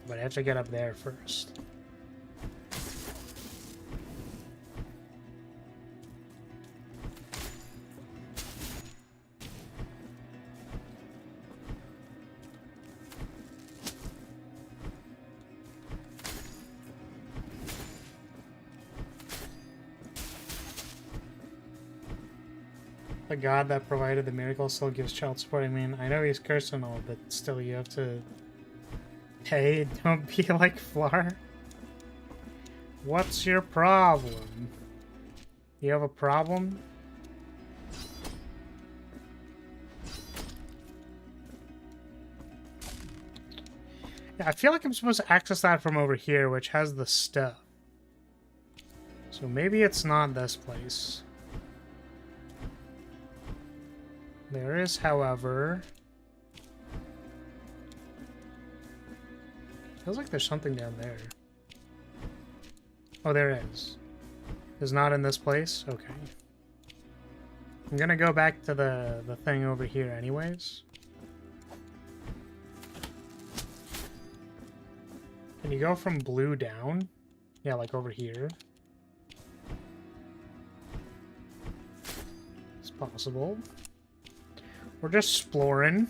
But I have to get up there first. The god that provided the miracle still gives child support. I mean, I know he's cursed and all, but still you have to pay. Don't be like Flar. What's your problem? You have a problem? Yeah, I feel like I'm supposed to access that from over here, which has the stuff. So maybe it's not this place. There is, however... Feels like there's something down there. Oh, there is. Is not in this place? Okay. I'm gonna go back to the thing over here anyways. Can you go from blue down? Yeah, like over here. It's possible. We're just exploring.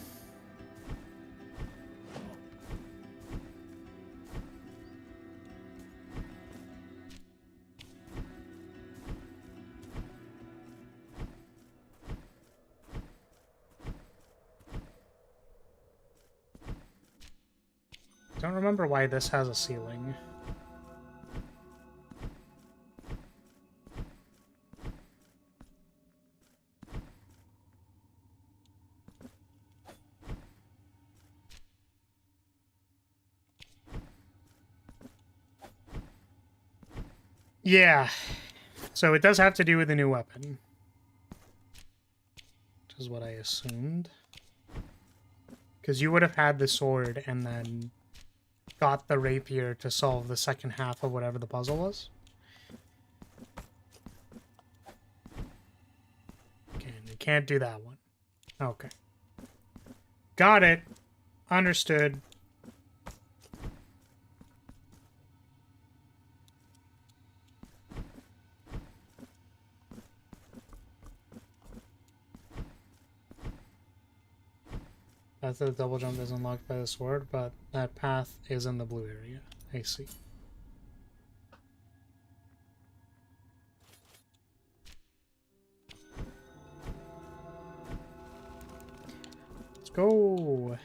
Don't remember why this has a ceiling. Yeah, so it does have to do with a new weapon. Which is what I assumed. Because you would have had the sword and then got the rapier to solve the second half of whatever the puzzle was. Okay, and you can't do that one. Okay. Got it. Understood. Path of the double jump is unlocked by the sword, but that path is in the blue area. I see. Let's go.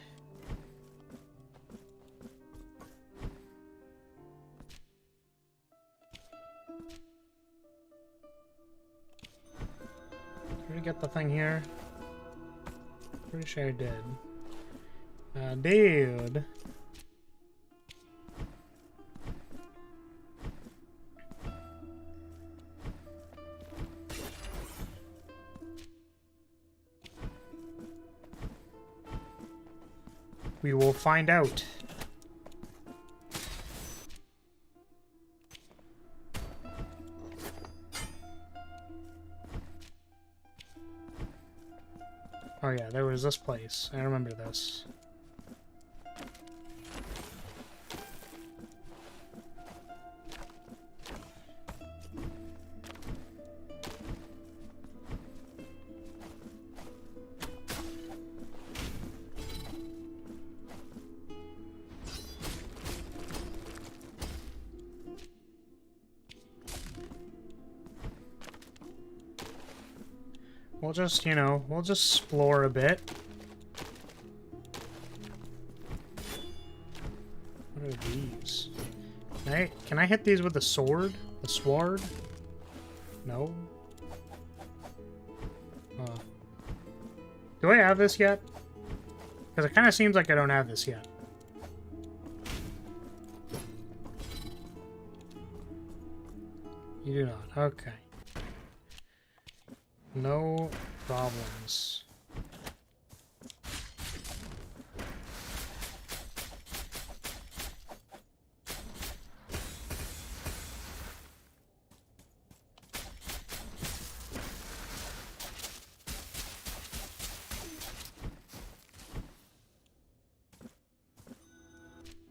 Did we get the thing here? Pretty sure I did. Dude. We will find out. Oh yeah, there was this place. I remember this. We'll just, you know, we'll just explore a bit. What are these? Can I hit these with the sword? The sword? No? Do I have this yet? Because it kind of seems like I don't have this yet. You do not. Okay. No problems.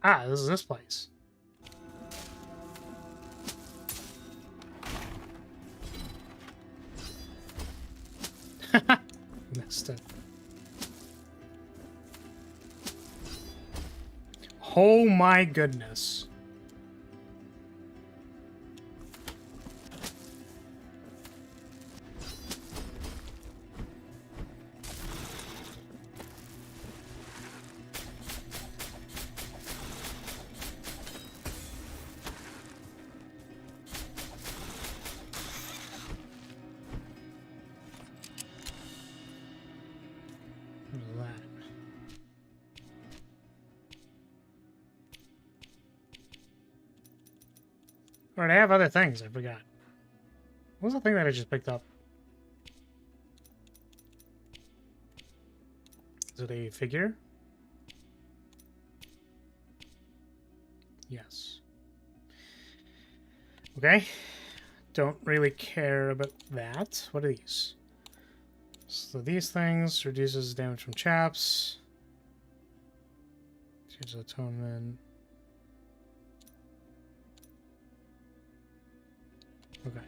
Ah, this is this place. Missed it. Oh my goodness. Alright, I have other things. I forgot. What was the thing that I just picked up? Is it a figure? Yes. Okay. Don't really care about that. What are these? So these things reduces damage from chaps. Change the atonement. Okay.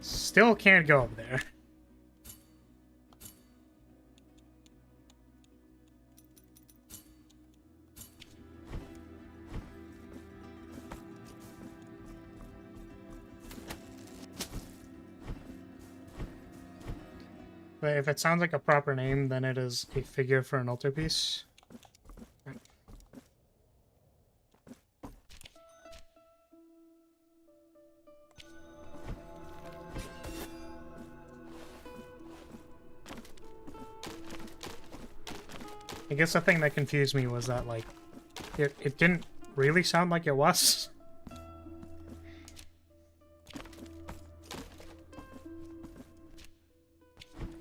Still can't go up there. But if it sounds like a proper name, then it is a figure for an altarpiece. I guess the thing that confused me was that, like, it didn't really sound like it was.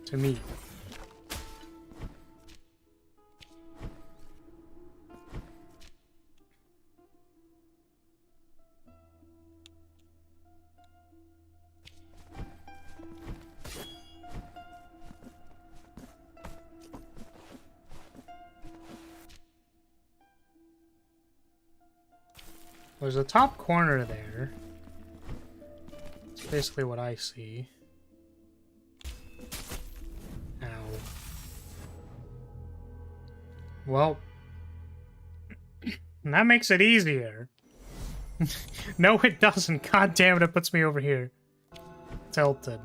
To me. There's a top corner there. It's basically what I see. Ow. Well, that makes it easier. No, it doesn't. God damn it, it puts me over here. Tilted.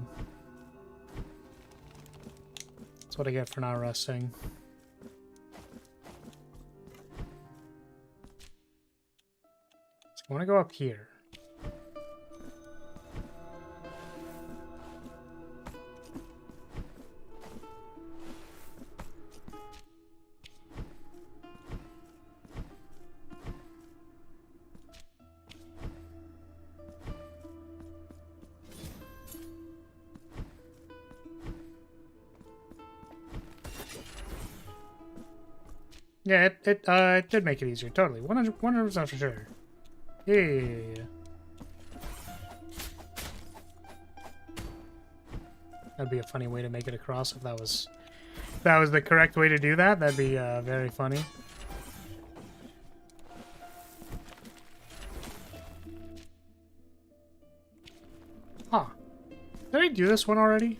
That's what I get for not resting. So I want to go up here. Yeah, it did make it easier, totally. 100% for sure. Yeah. That'd be a funny way to make it across if that was the correct way to do that. That'd be very funny. Huh. Did I do this one already?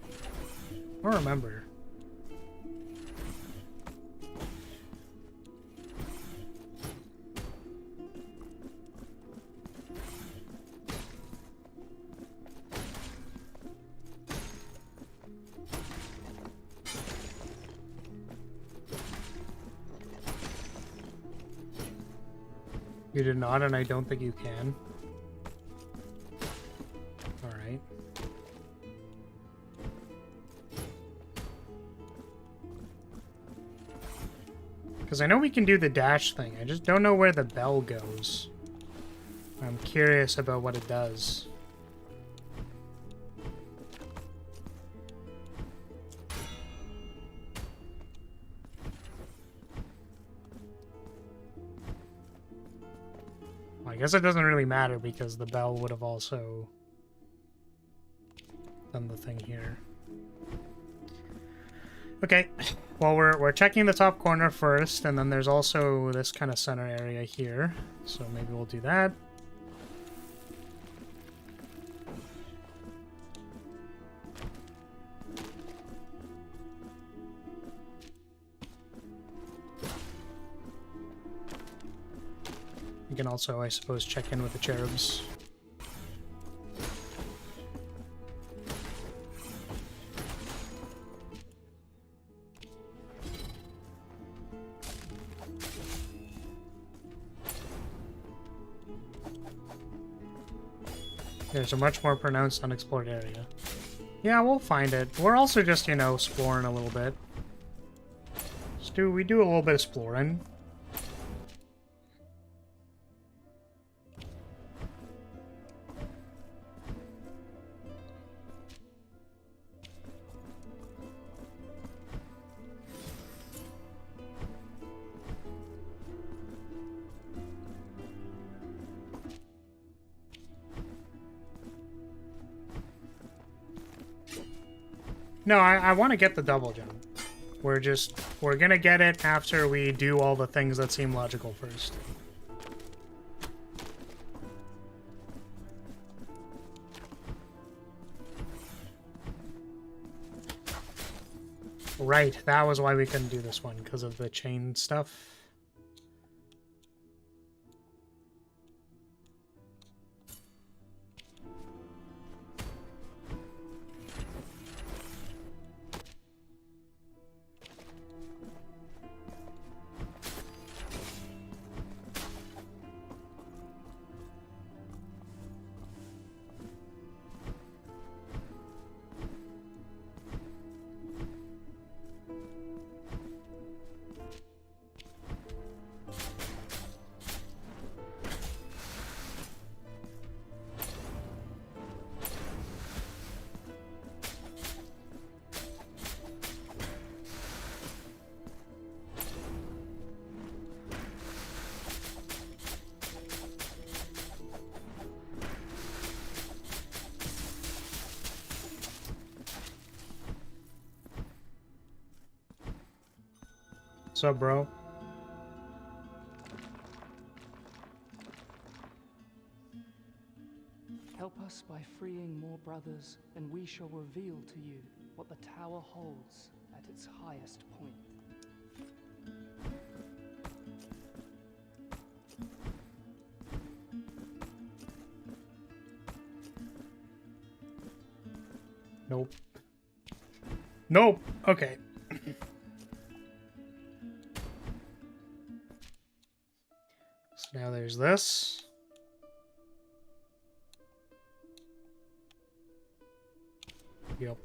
I don't remember. You did not, and I don't think you can. Alright. Because I know we can do the dash thing, I just don't know where the bell goes. I'm curious about what it does. I guess it doesn't really matter because the bell would have also done the thing here. Okay, well we're checking the top corner first, and then there's also this kind of center area here. So maybe we'll do that. You can also, I suppose, check in with the cherubs. There's a much more pronounced unexplored area. Yeah, we'll find it. We're also just, you know, exploring a little bit. We do a little bit of exploring. No, I want to get the double jump. We're gonna get it after we do all the things that seem logical first. Right, that was why we couldn't do this one, because of the chain stuff. What's up, bro? Help us by freeing more brothers, and we shall reveal to you what the tower holds at its highest point. Nope. Nope. Okay. So now there's this. Yep.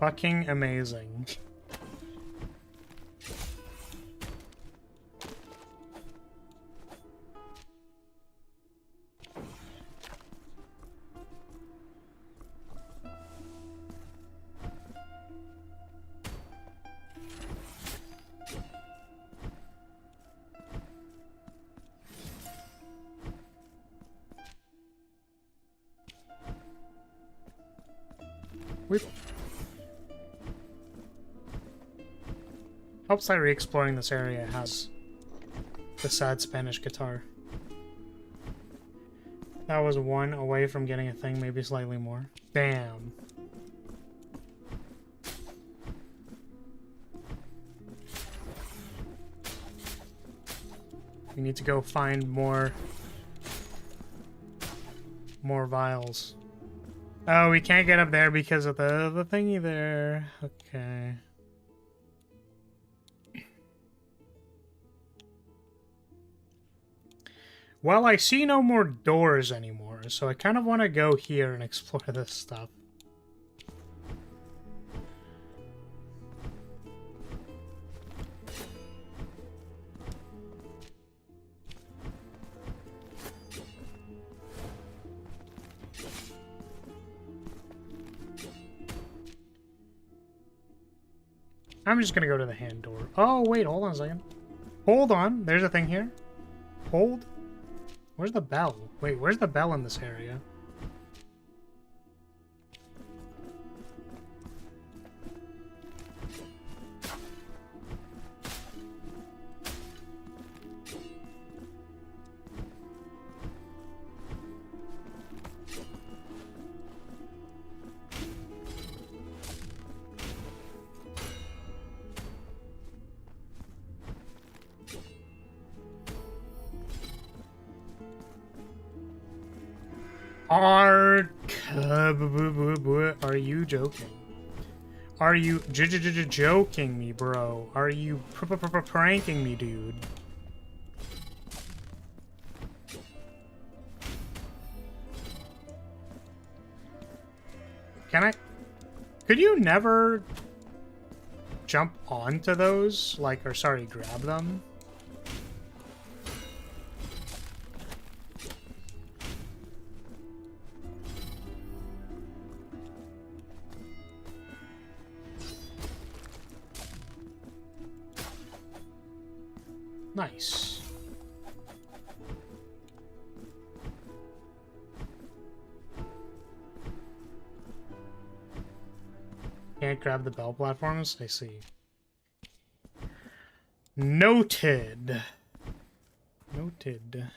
Fucking amazing. Helps that re-exploring this area has the sad Spanish guitar. That was one away from getting a thing, maybe slightly more. Damn. We need to go find more vials. Oh, we can't get up there because of the thingy there. Okay. Well, I see no more doors anymore, so I kind of want to go here and explore this stuff. I'm just gonna go to the hand door. Oh, wait, hold on a second. Hold on, there's a thing here. Hold. Where's the bell? Wait, where's the bell in this area? Are you joking? Are you joking me, bro? Are you pranking me, dude? Can I? Could you never jump onto those? Like, or sorry, grab them? Nice. Can't grab the bell platforms? I see. Noted. Noted.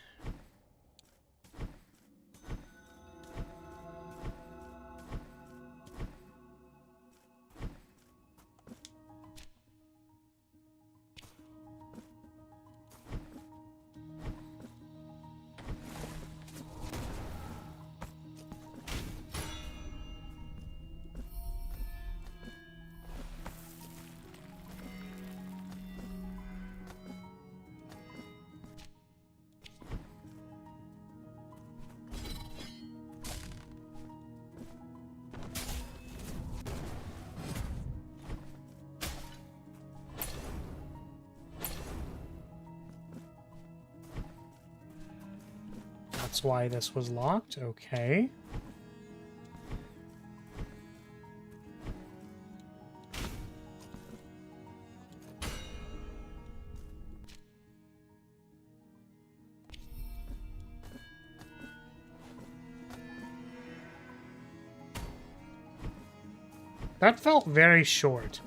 That's why this was locked. Okay. That felt very short.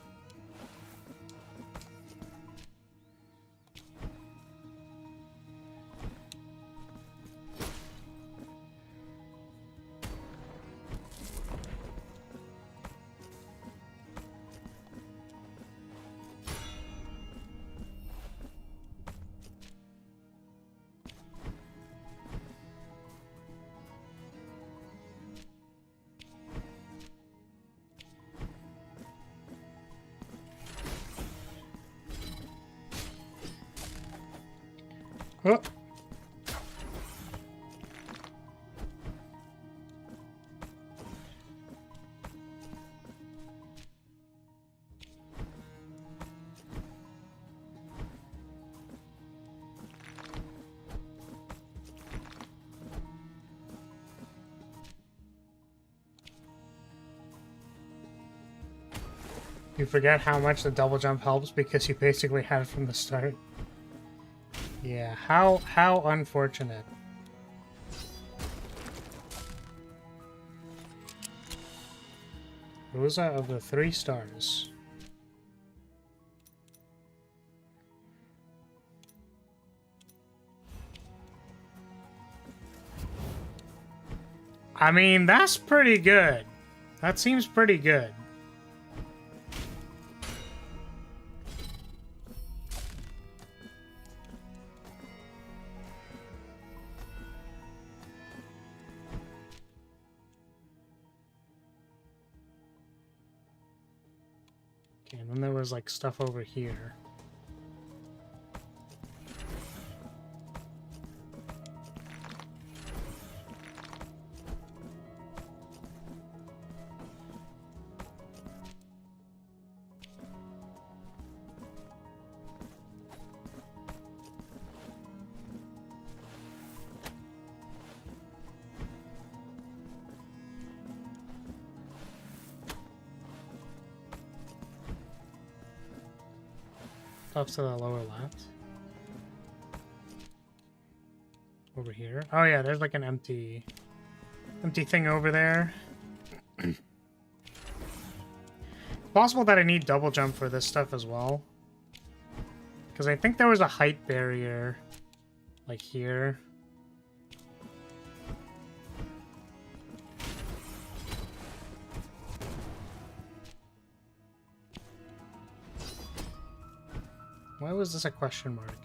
Oh. You forget how much the double jump helps because you basically had it from the start. Yeah, how unfortunate. Rosa of the 3 stars. I mean, that's pretty good. That seems pretty good. Okay, and then there was like stuff over here. Off to the lower left. Over here. Oh yeah, there's like an empty thing over there. Possible that I need double jump for this stuff as well. Because I think there was a height barrier like here. Why was this a question mark?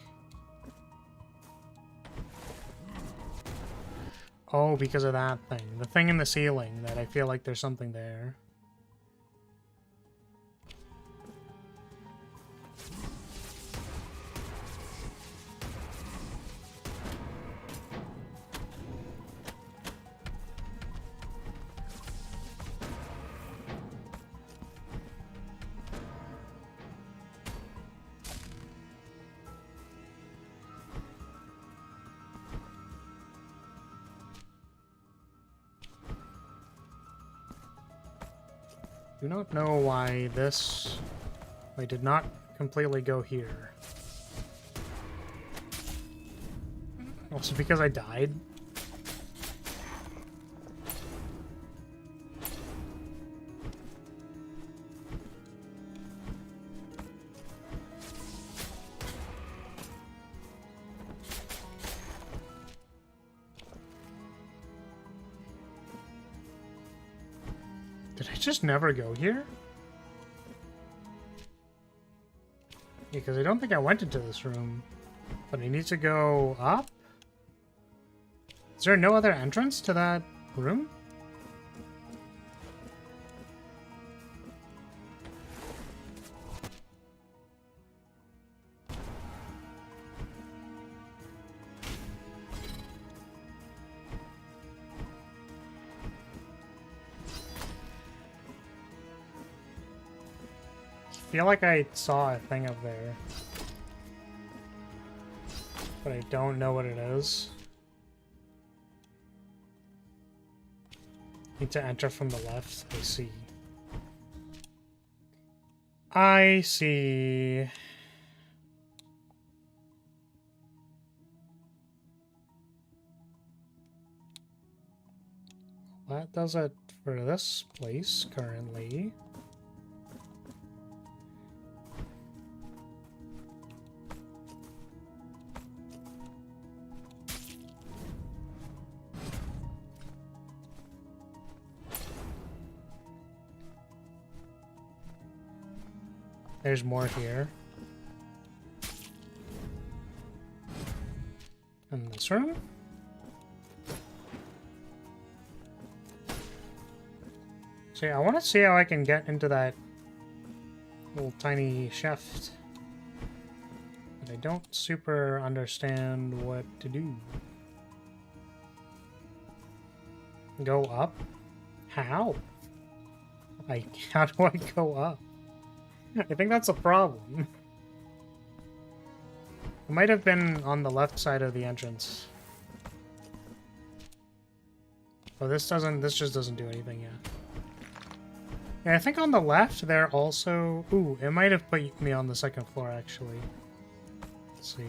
Oh, because of that thing. The thing in the ceiling that I feel like there's something there. Do not know why this... I did not completely go here. Also because I died. Did I just never go here? Because I don't think I went into this room. But I need to go up? Is there no other entrance to that room? I feel like I saw a thing up there. But I don't know what it is. Need to enter from the left. I see. I see. That does it for this place currently. There's more here. In this room? See, I want to see how I can get into that little tiny shaft. But I don't super understand what to do. Go up? How? Like, how do I go up? I think that's a problem. It might have been on the left side of the entrance. Oh, this just doesn't do anything yet. Yeah, I think on the left there also... Ooh, it might have put me on the second floor, actually. Let's see.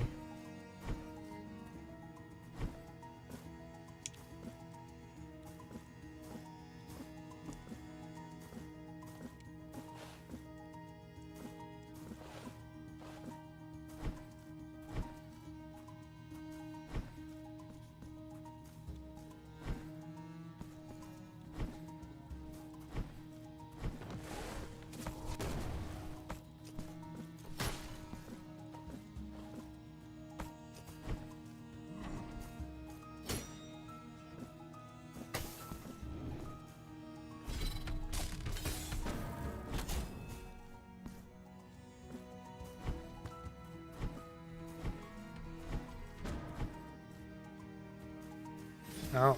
Oh.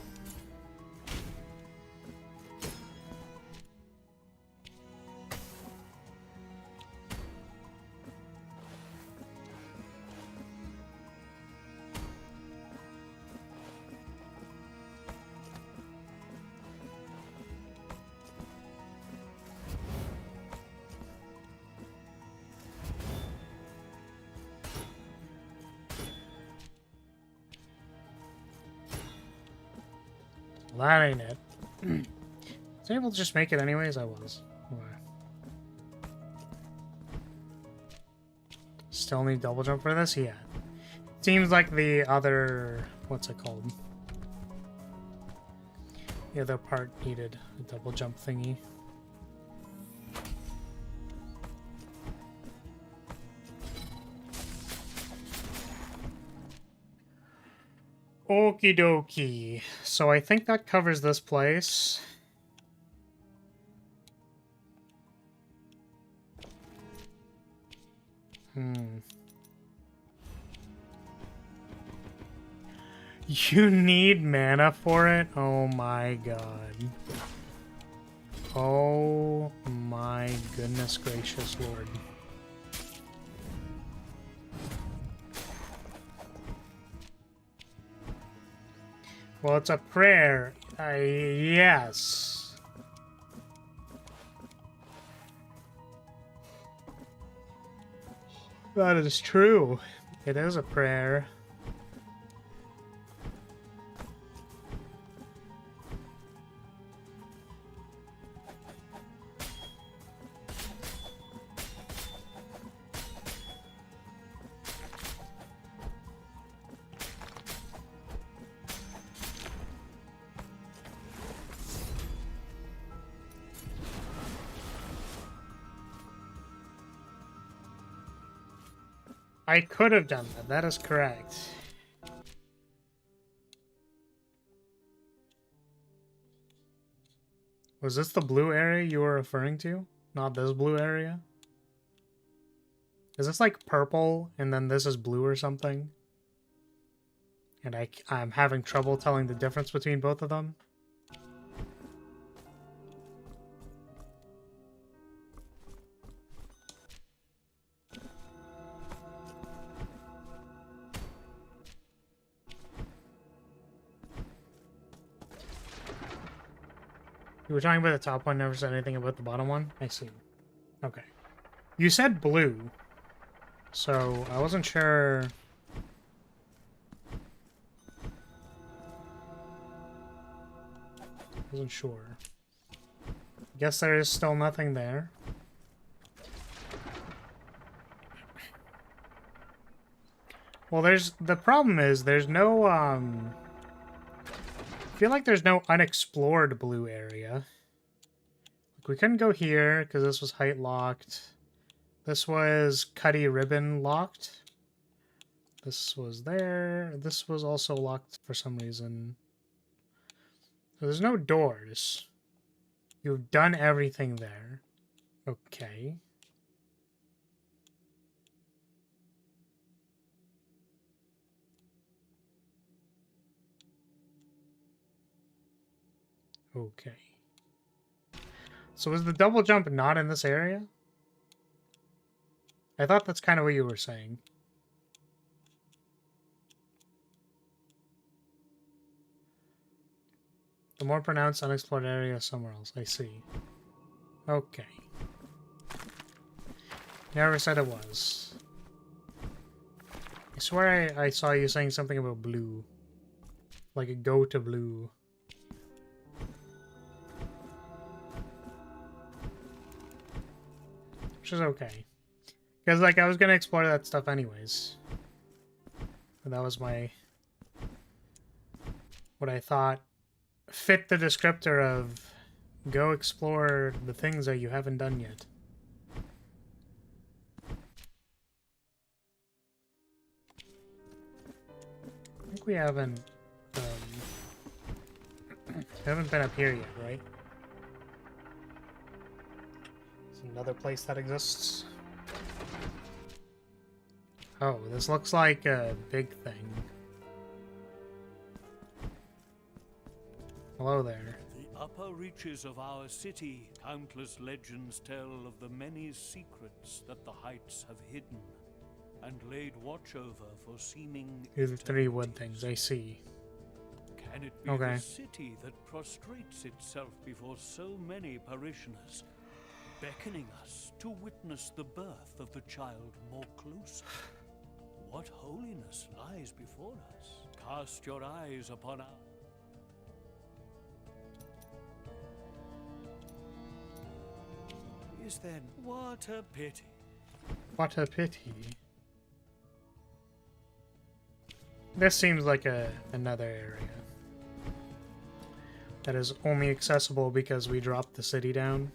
Well, that ain't it. Was I able to just make it anyways? I was. Okay. Still need double jump for this? Yeah. Seems like the other... What's it called? The other part needed a double jump thingy. Okie dokie. So I think that covers this place. You need mana for it? Oh my god. Oh my goodness gracious lord. Well, it's a prayer. Yes. That is true. It is a prayer. I could have done that. That is correct. Was this the blue area you were referring to? Not this blue area? Is this like purple and then this is blue or something? And I'm having trouble telling the difference between both of them? You were talking about the top one, never said anything about the bottom one? I see. Okay. You said blue, so I wasn't sure... Wasn't sure. Guess there is still nothing there. Well, the problem is there's no, I feel like there's no unexplored blue area. Like, we couldn't go here because this was height locked. This was Cuddy Ribbon locked. This was there. This was also locked for some reason. So there's no doors. You've done everything there. Okay. Okay. So is the double jump not in this area? I thought that's kind of what you were saying. The more pronounced unexplored area somewhere else. I see. Okay. Never said it was. I swear I saw you saying something about blue. Like a go to blue. Which is okay. Because, like, I was going to explore that stuff anyways. And that was my... what I thought fit the descriptor of go explore the things that you haven't done yet. I think we haven't been up here yet, right? There's another place that exists. Oh, this looks like a big thing. Hello there. The upper reaches of our city, countless legends tell of the many secrets that the heights have hidden and laid watch over for seeming Here's the 3 wood things, I see. Can it be the city that prostrates itself before so many parishioners, beckoning us to witness the birth of the child more closely? What holiness lies before us? Cast your eyes upon our... Is then what a pity. What a pity. This seems like another area that is only accessible because we dropped the city down.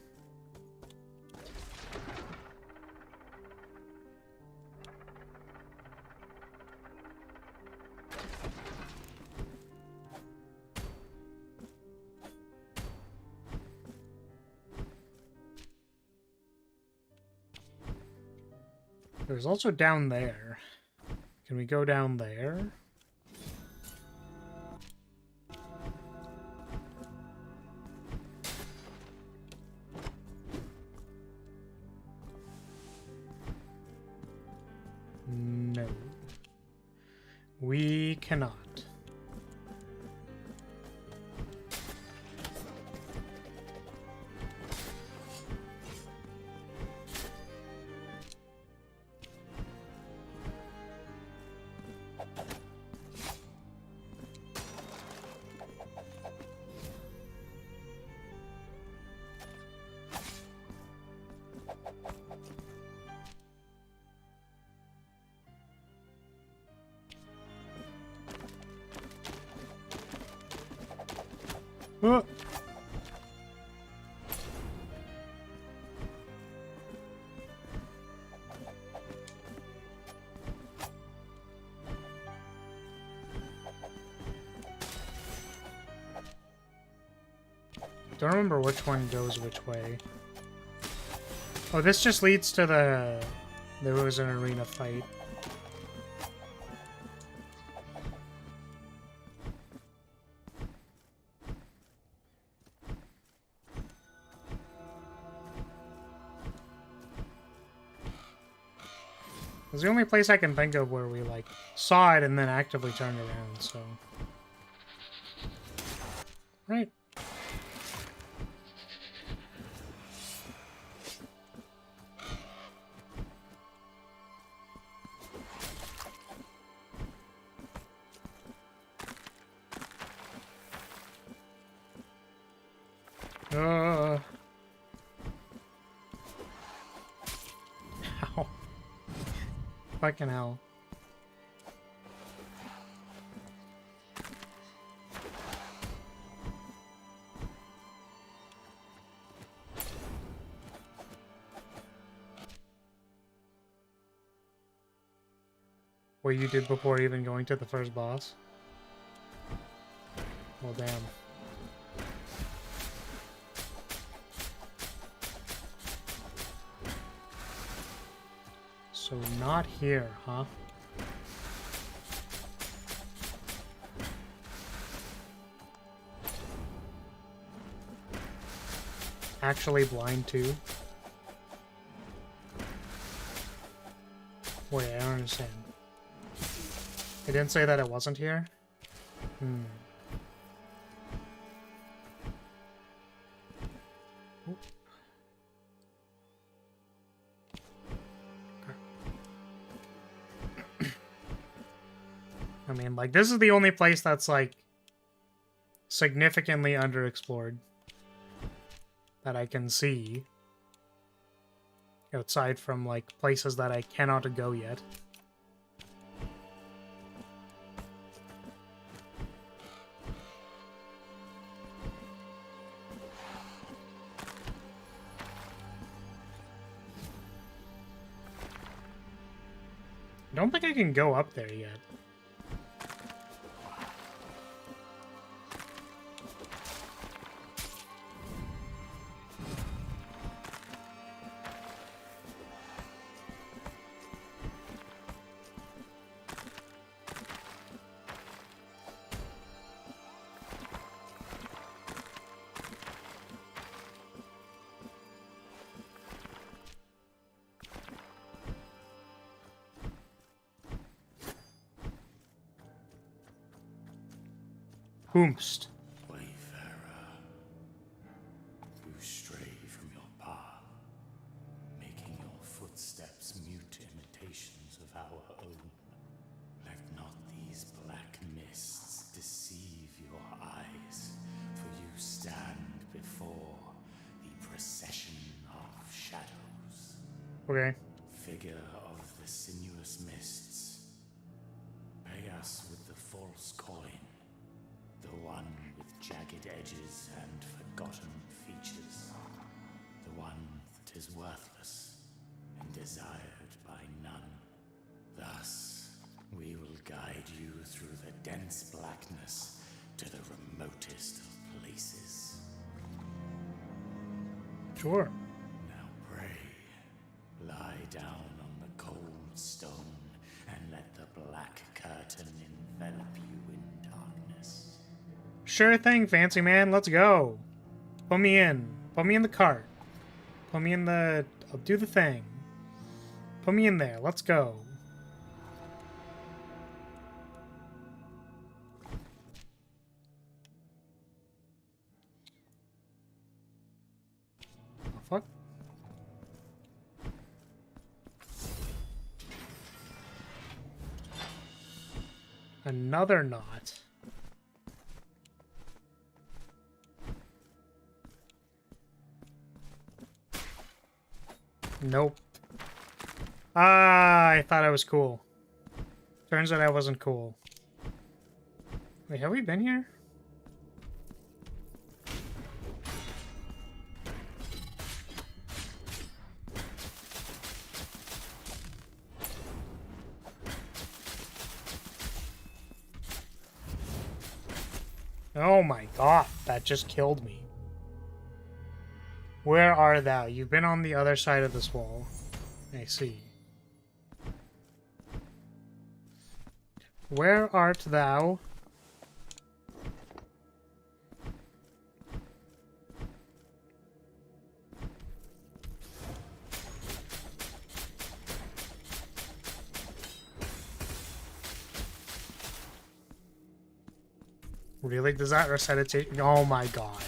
There's also down there. Can we go down there? No. We cannot. Oh. Don't remember which one goes which way. Oh, this just leads to the... There was an arena fight. It's the only place I can think of where we, like, saw it and then actively turned around, so... Right. Ow. Fucking hell. What you did before even going to the first boss? Well, damn. So not here, huh? actually blind too? Wait, I don't understand. It didn't say that it wasn't here? Hmm. Oop. Okay. I mean, like, this is the only place that's, like, significantly underexplored that I can see. Outside from, like, places that I cannot go yet. I don't think I can go up there yet. Whomst. Wayfarer, you stray from your path, making your footsteps mute imitations of our own. Let not these black mists deceive your eyes, for you stand before the procession of shadows. Okay. Figure of the sinuous mists, pay us with the false coin. The one with jagged edges and forgotten features. The one that is worthless and desired by none. Thus, we will guide you through the dense blackness to the remotest of places. Sure. Now pray, lie down on the cold stone and let the black curtain envelop you in darkness. Sure thing, fancy man. Let's go. Put me in. Put me in the cart. Put me in the... I'll do the thing. Put me in there. Let's go. Oh, fuck. Another knot. Nope. Ah, I thought I was cool. Turns out I wasn't cool. Wait, have we been here? Oh my god, that just killed me. Where are thou? You've been on the other side of this wall. I see. Where art thou? Really? Does that reset it? Oh my god.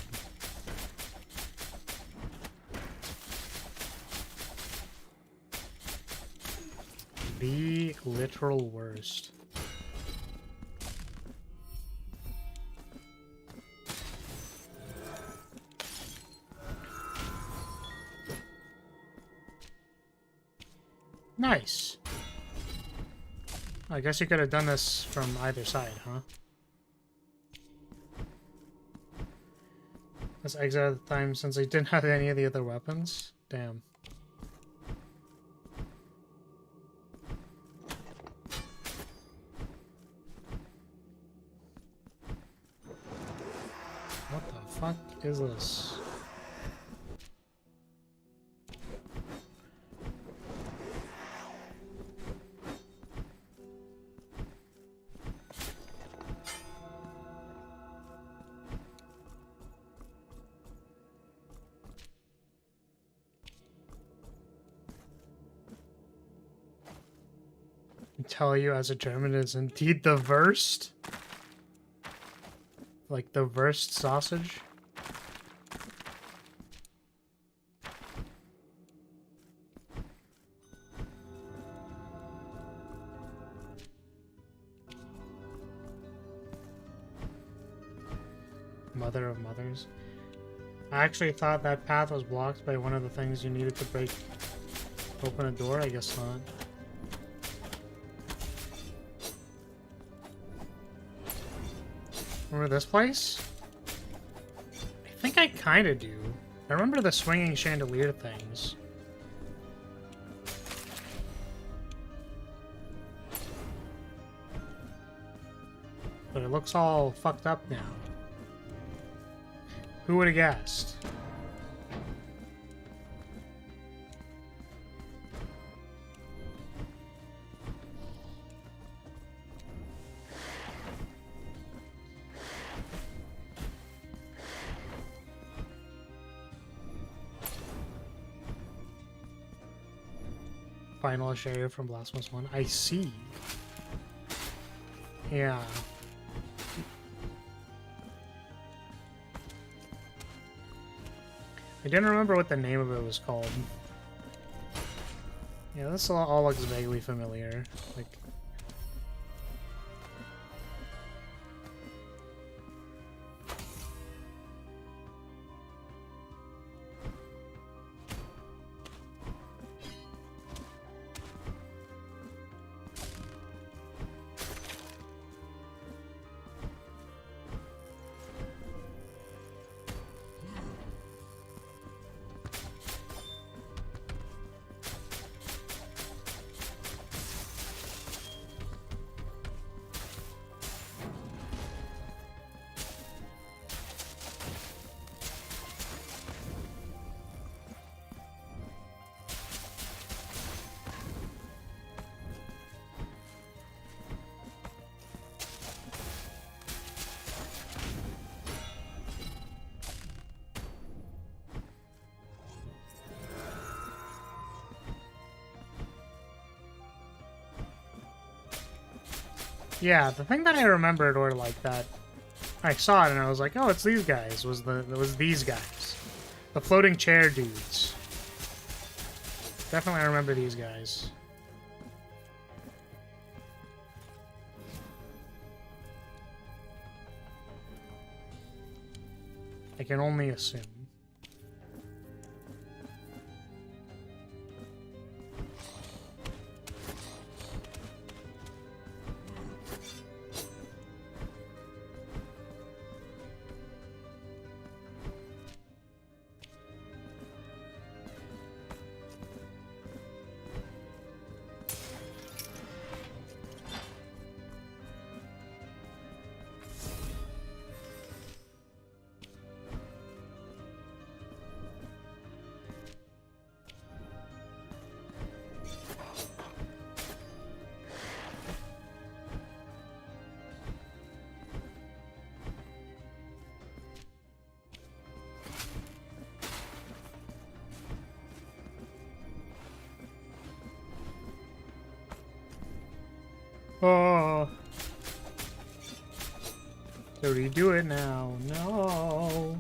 The literal worst. Nice. I guess you could have done this from either side, huh? Let's exit at the time since I didn't have any of the other weapons. Damn. What the fuck is this? Tell you as a German is indeed the Wurst. Like the Wurst sausage. Mother of mothers. I actually thought that path was blocked by one of the things you needed to break open a door. I guess not. Remember this place? I think I kind of do. I remember the swinging chandelier things. But it looks all fucked up now. Who would have guessed? Final area from Blasphemous 1. I see. Yeah. I didn't remember what the name of it was called. Yeah, this all looks vaguely familiar. Like, yeah, the thing that I remembered, or like that, I saw it and I was like, oh, it's these guys. Was these guys, the floating chair dudes? Definitely, I remember these guys. I can only assume. Oh. So redo it now. No.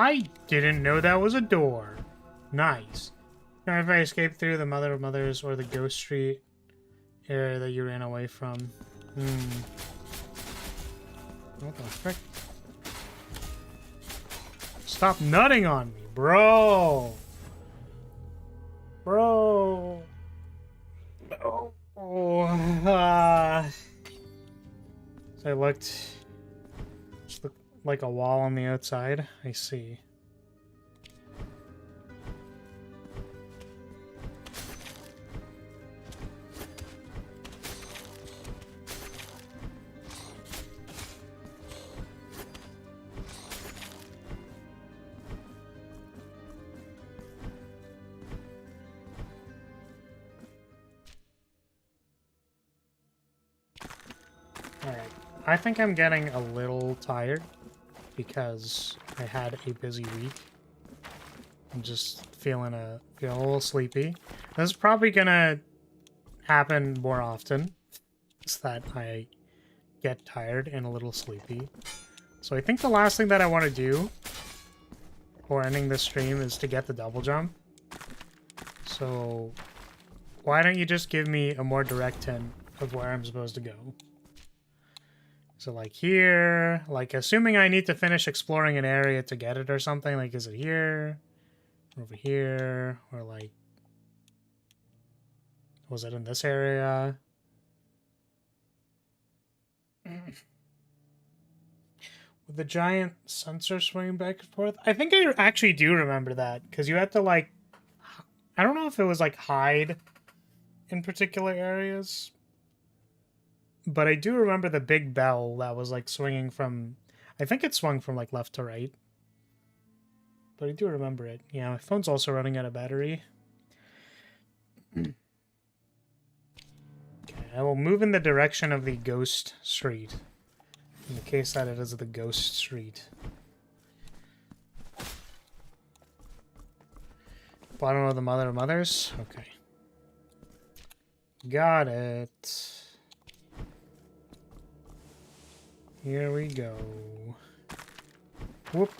I didn't know that was a door. Nice. Now if I escape through the Mother of Mothers or the Ghost Street area that you ran away from. What the frick? Stop nutting on me, bro! Bro. No. So I looked. Just looked like a wall on the outside. I see. Alright, I think I'm getting a little tired because I had a busy week. I'm just feeling a little sleepy. This is probably gonna happen more often. It's that I get tired and a little sleepy. So I think the last thing that I want to do before ending this stream is to get the double jump. So why don't you just give me a more direct hint of where I'm supposed to go? So like here, like assuming I need to finish exploring an area to get it or something, like is it here? Over here? Or like, was it in this area? With the giant sensor swinging back and forth? I think I actually do remember that, because you had to like, I don't know if it was like hide in particular areas, but I do remember the big bell that was like swinging from, I think it swung from like left to right. But I do remember it. Yeah, my phone's also running out of battery. Okay, I will move in the direction of the ghost street. In the case that it is the ghost street. Bottom of the mother of mothers? Okay. Got it. Here we go. Whoop.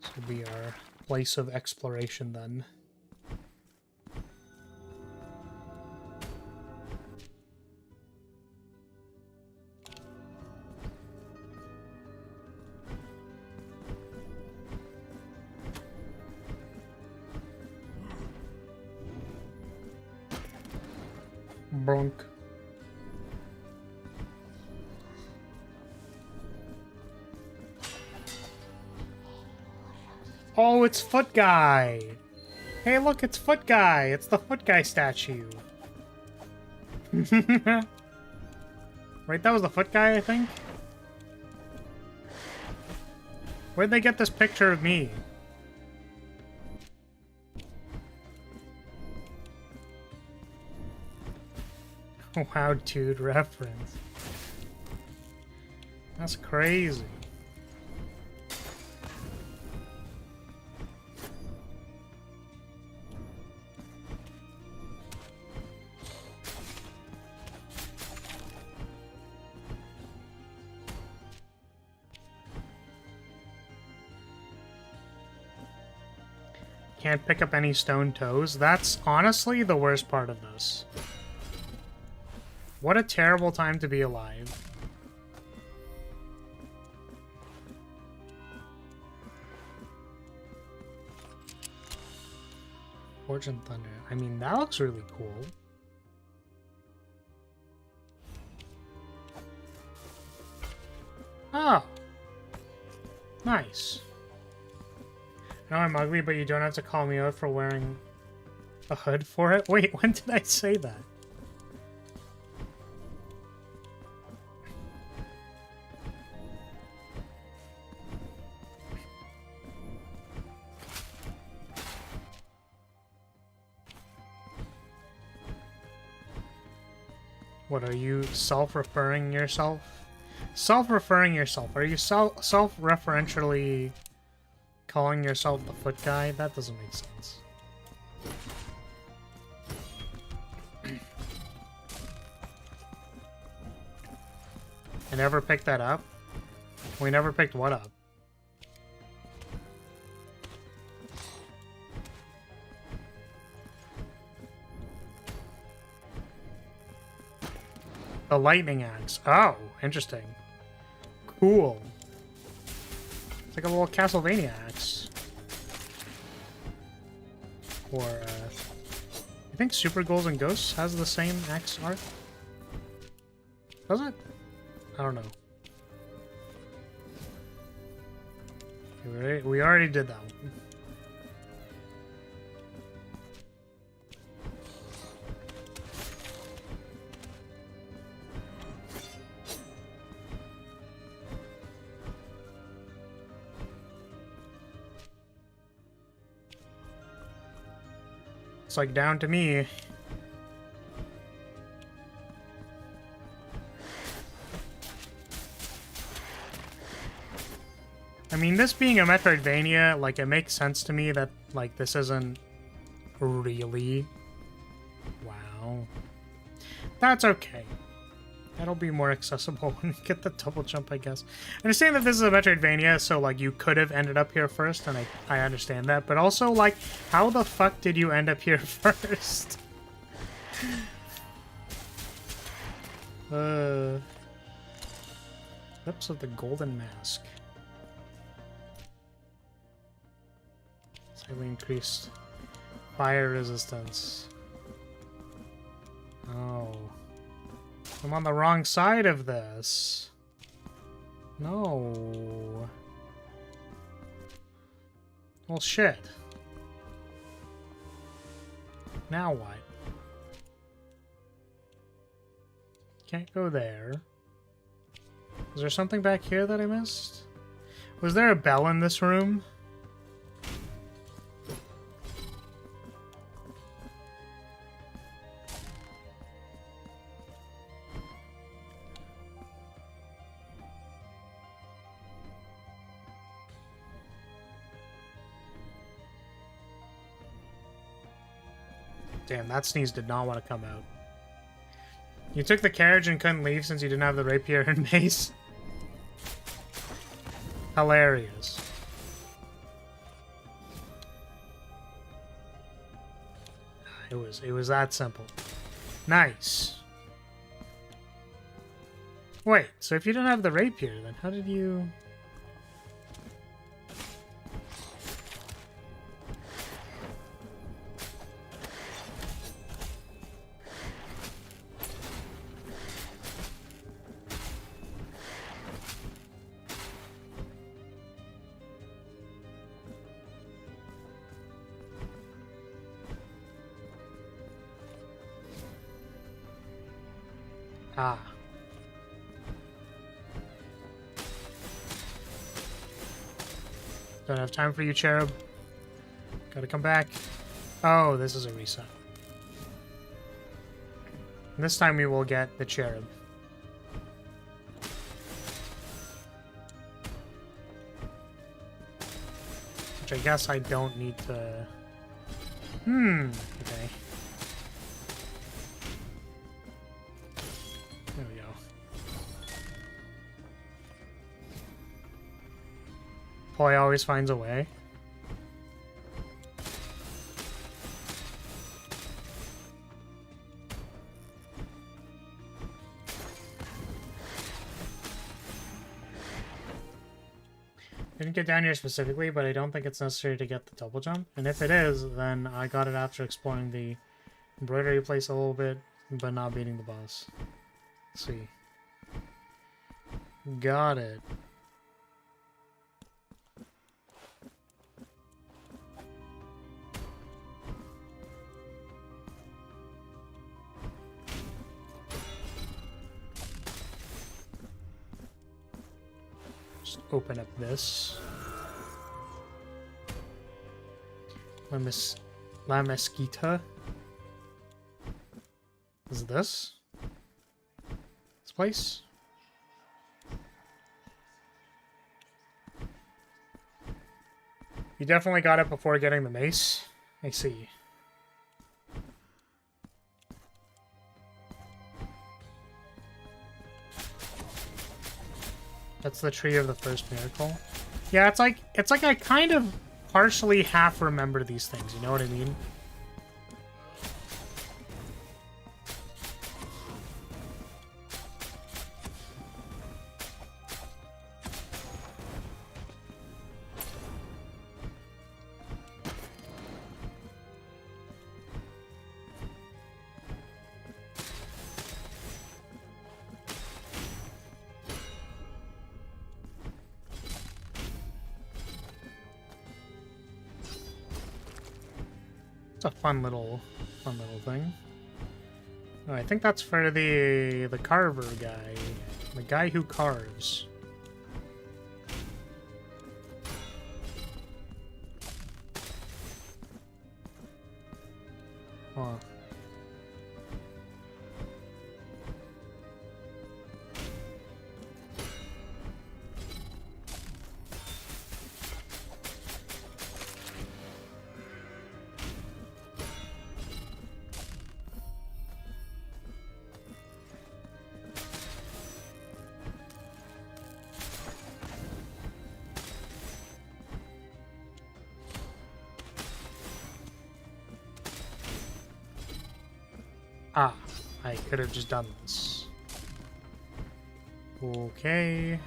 This will be our place of exploration then. Bronk. Oh, it's Foot Guy! Hey, look, it's Foot Guy! It's the Foot Guy statue. Right, that was the Foot Guy, I think? Where'd they get this picture of me? Wow, dude, reference. That's crazy. Can't pick up any stone toes. That's honestly the worst part of this. What a terrible time to be alive. Fortune Thunder. I mean, that looks really cool. Oh. Nice. I know I'm ugly, but you don't have to call me out for wearing a hood for it. Wait, when did I say that? What, are you self-referring yourself? Self-referring yourself? Are you self-referentially calling yourself the Foot Guy? That doesn't make sense. I never picked that up? We never picked what up? The lightning axe. Oh, interesting. Cool. It's like a little Castlevania axe. Or, I think Super Ghouls and Ghosts has the same axe art. Does it? I don't know. We already did that one. It's like down to me. I mean, this being a Metroidvania, like, it makes sense to me that, like, this isn't really... Wow. That's okay. That'll be more accessible when you get the double jump, I guess. I understand that this is a Metroidvania, so, like, you could have ended up here first, and I understand that. But also, like, how the fuck did you end up here first? Lips of the Golden Mask. Slightly increased fire resistance. Oh. I'm on the wrong side of this. No. Well, shit. Now what? Can't go there. Is there something back here that I missed? Was there a bell in this room? Damn, that sneeze did not want to come out. You took the carriage and couldn't leave since you didn't have the rapier and mace? Hilarious. It was that simple. Nice. Wait, so if you didn't have the rapier, then how did you... Ah. Don't have time for you, cherub. Gotta come back. Oh, this is a reset. And this time we will get the cherub. Which I guess I don't need to... Okay. There we go. Boy always finds a way. Didn't get down here specifically, but I don't think it's necessary to get the double jump. And if it is, then I got it after exploring the embroidery place a little bit, but not beating the boss. Let's see. Got it. Just open up this. La Mesquita. Is this? This place? You definitely got it before getting the mace. I see. That's the tree of the first miracle. Yeah, it's like I kind of partially half remember these things, you know what I mean? It's a fun little thing. Oh, I think that's for the carver guy. The guy who carves. Huh. Ah, I could have just done this. Okay.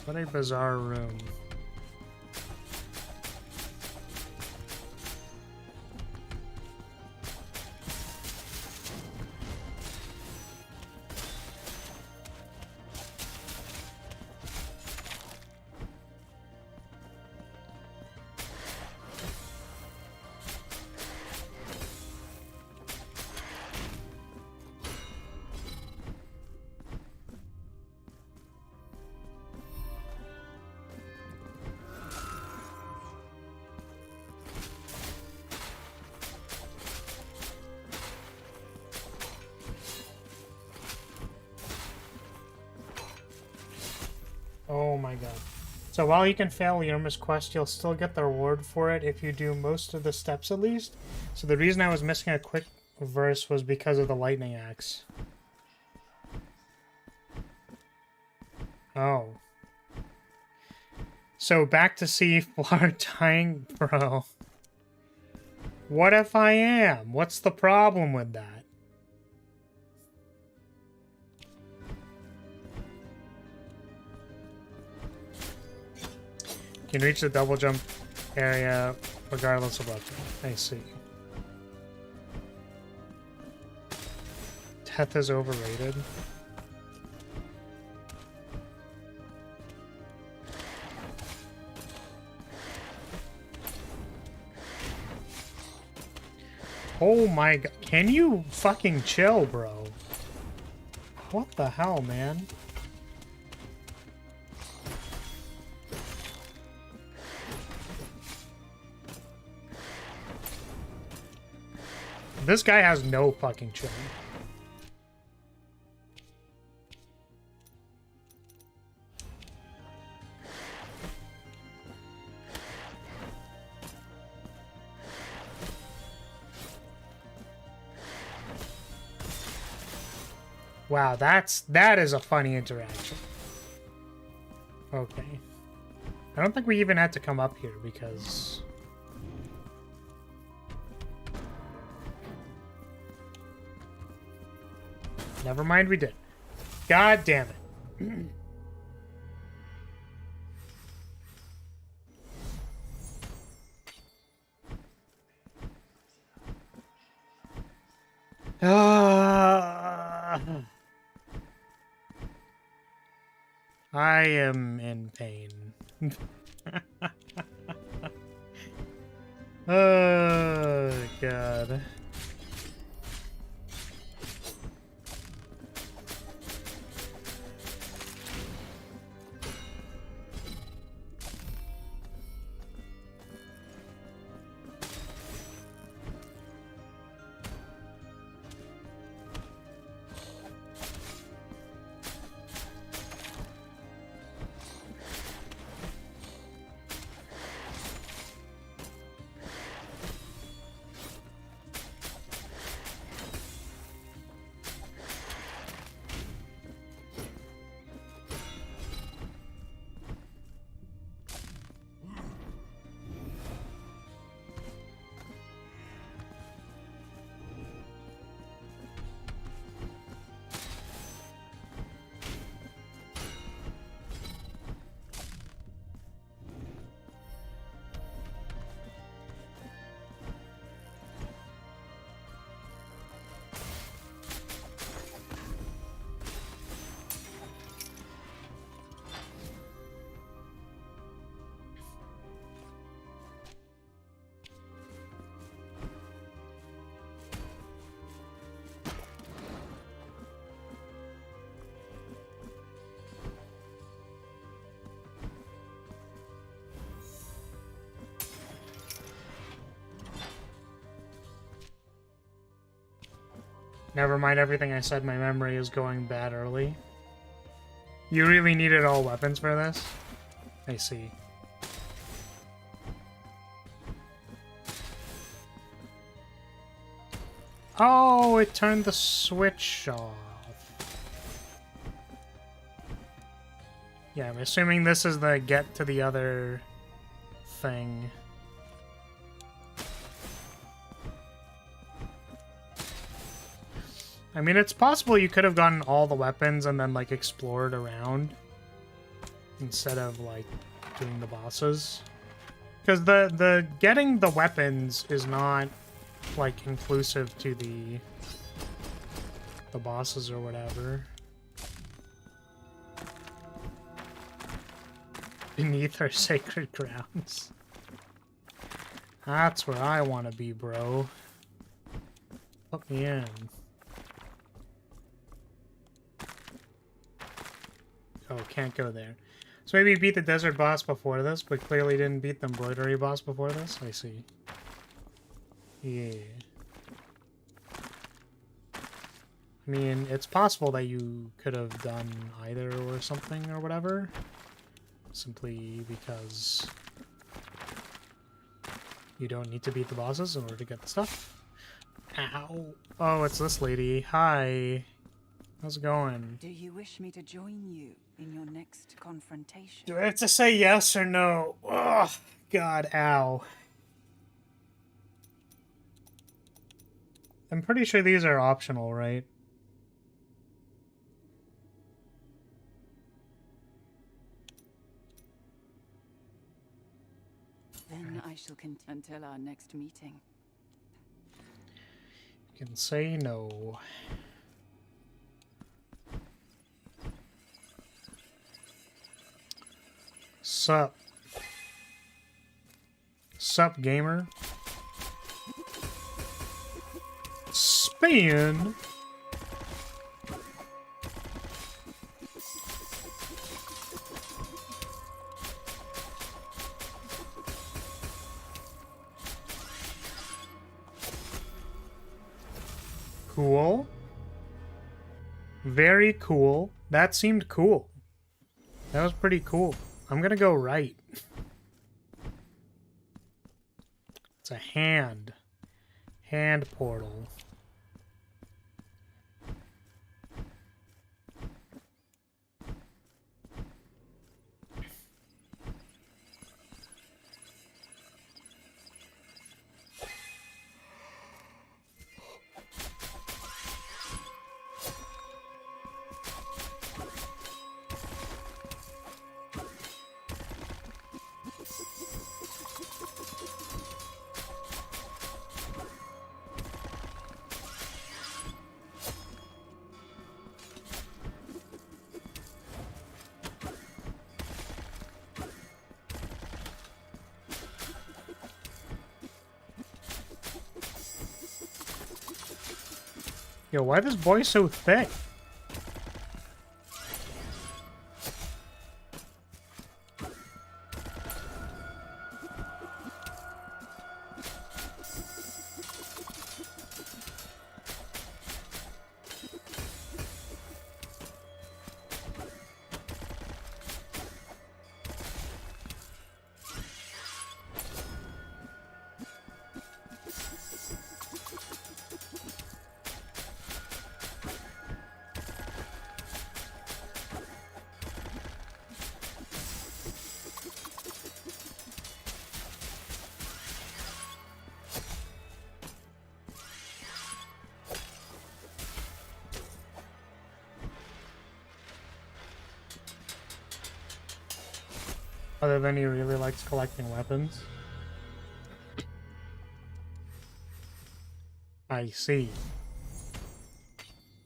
What a bizarre room. Oh my god. So while you can fail Yerma's quest, you'll still get the reward for it if you do most of the steps at least. So the reason I was missing a quick verse was because of the lightning axe. Oh. So back to see Flar dying, bro. What if I am? What's the problem with that? You can reach the double jump area regardless of weapon. I see. Death is overrated. Oh my god. Can you fucking chill, bro? What the hell, man? This guy has no fucking chill. Wow, that is a funny interaction. Okay. I don't think we even had to come up here because... Never mind, we did. God damn it. I am in pain. Oh, God. Never mind everything I said, my memory is going bad early. You really needed all weapons for this? I see. Oh, it turned the switch off. Yeah, I'm assuming this is the get to the other thing. I mean, it's possible you could have gotten all the weapons and then, like, explored around instead of, like, doing the bosses. Because the getting the weapons is not, like, inclusive to the bosses or whatever. Beneath our sacred grounds. That's where I want to be, bro. Put me in. Oh, can't go there. So maybe beat the desert boss before this, but clearly didn't beat the embroidery boss before this? I see. Yeah. I mean, it's possible that you could have done either or something or whatever. Simply because you don't need to beat the bosses in order to get the stuff. Ow. Oh, it's this lady. Hi. How's it going? Do you wish me to join you in your next confrontation? Do I have to say yes or no? Oh, God, ow. I'm pretty sure these are optional, right? Then I shall until our next meeting. You can say no. Sup? Sup, gamer? Spin? Cool. Very cool. That seemed cool. That was pretty cool. I'm gonna go right. It's a hand. Hand portal. Yo, why this boy so thick? Other than he really likes collecting weapons. I see.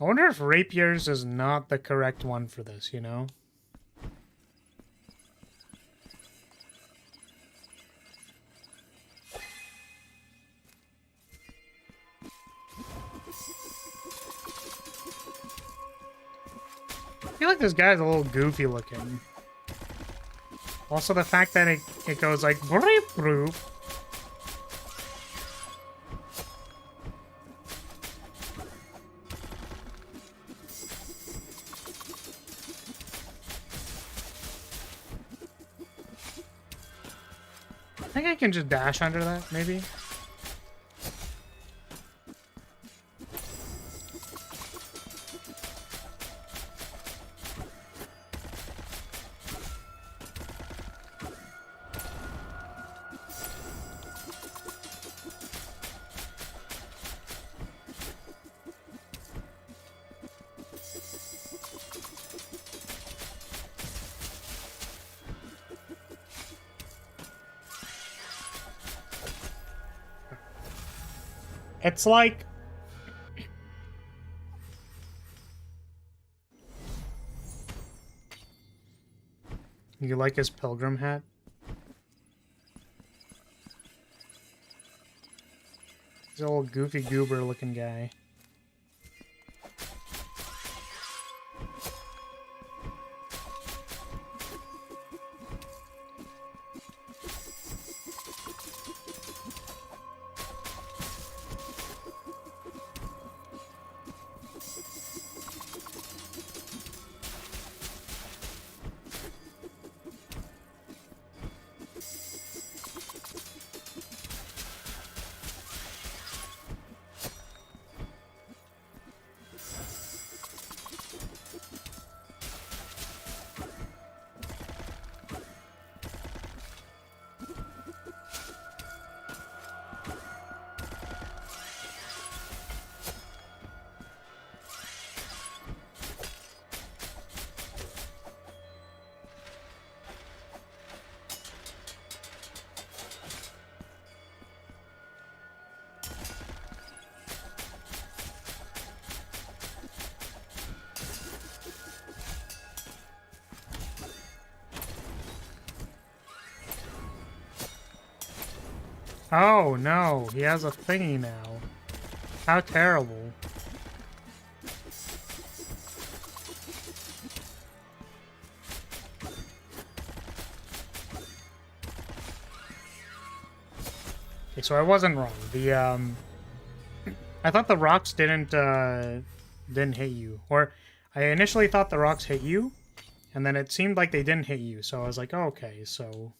I wonder if rapiers is not the correct one for this, you know? I feel like this guy's a little goofy looking. Also, the fact that it goes like broop broop. think I can just dash under that, maybe? It's like... You like his pilgrim hat? He's a little goofy goober looking guy. Oh no, he has a thingy now. How terrible. Okay, so I wasn't wrong. The I thought the rocks didn't hit you. Or I initially thought the rocks hit you, and then it seemed like they didn't hit you, so I was like, oh, okay, so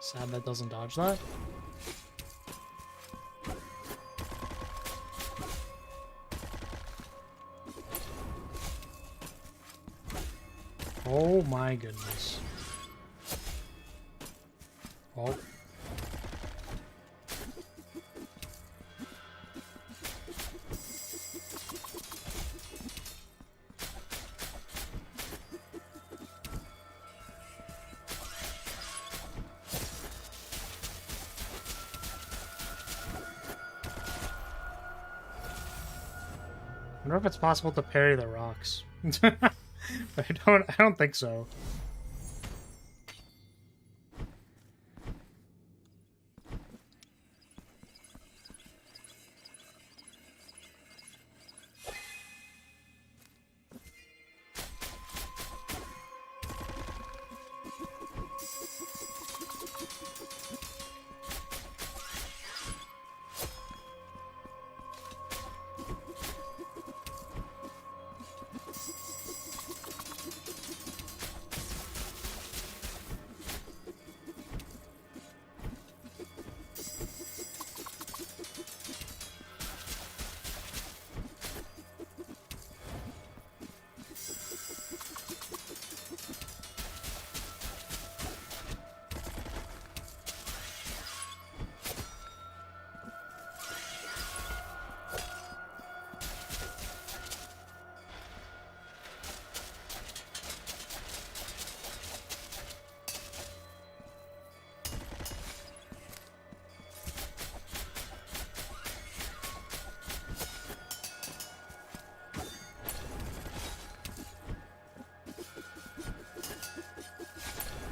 sad that doesn't dodge that. Oh my goodness. Oh. I wonder if it's possible to parry the rocks. I don't think so.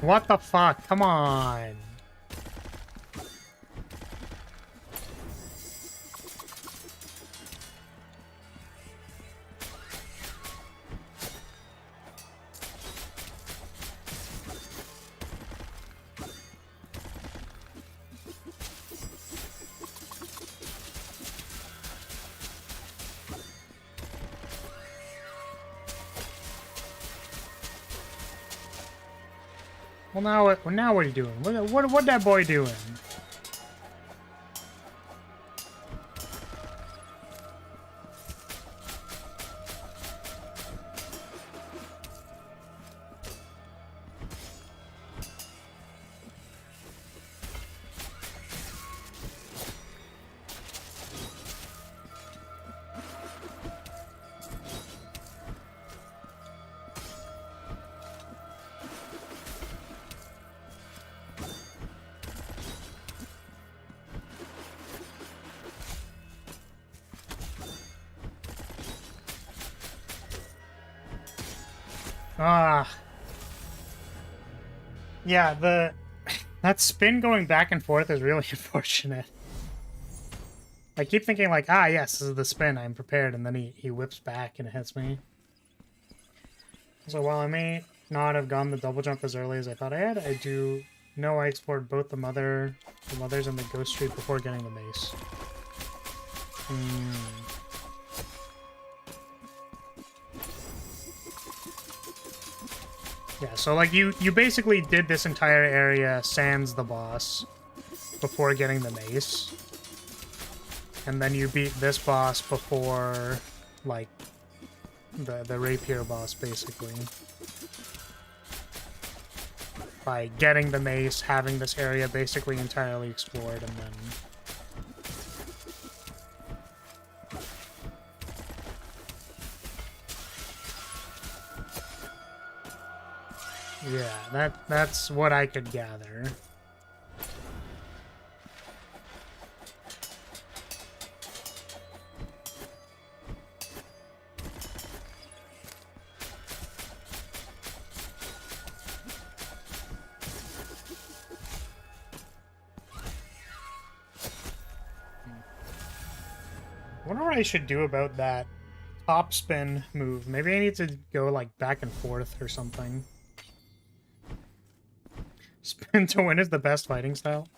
What the fuck? Come on. Well, now what are you doing? What that boy doing? Ah. Yeah, that spin going back and forth is really unfortunate. I keep thinking like, ah, yes, this is the spin, I'm prepared, and then he whips back and it hits me. So while I may not have gone the double jump as early as I thought I had, I do know I explored both the mothers and the ghost street before getting the mace. Yeah, so like you basically did this entire area sans the boss before getting the mace. And then you beat this boss before like the rapier boss basically. By getting the mace, having this area basically entirely explored, and then yeah, that's what I could gather. I wonder what I should do about that top spin move. Maybe I need to go like back and forth or something. Spin to win is the best fighting style.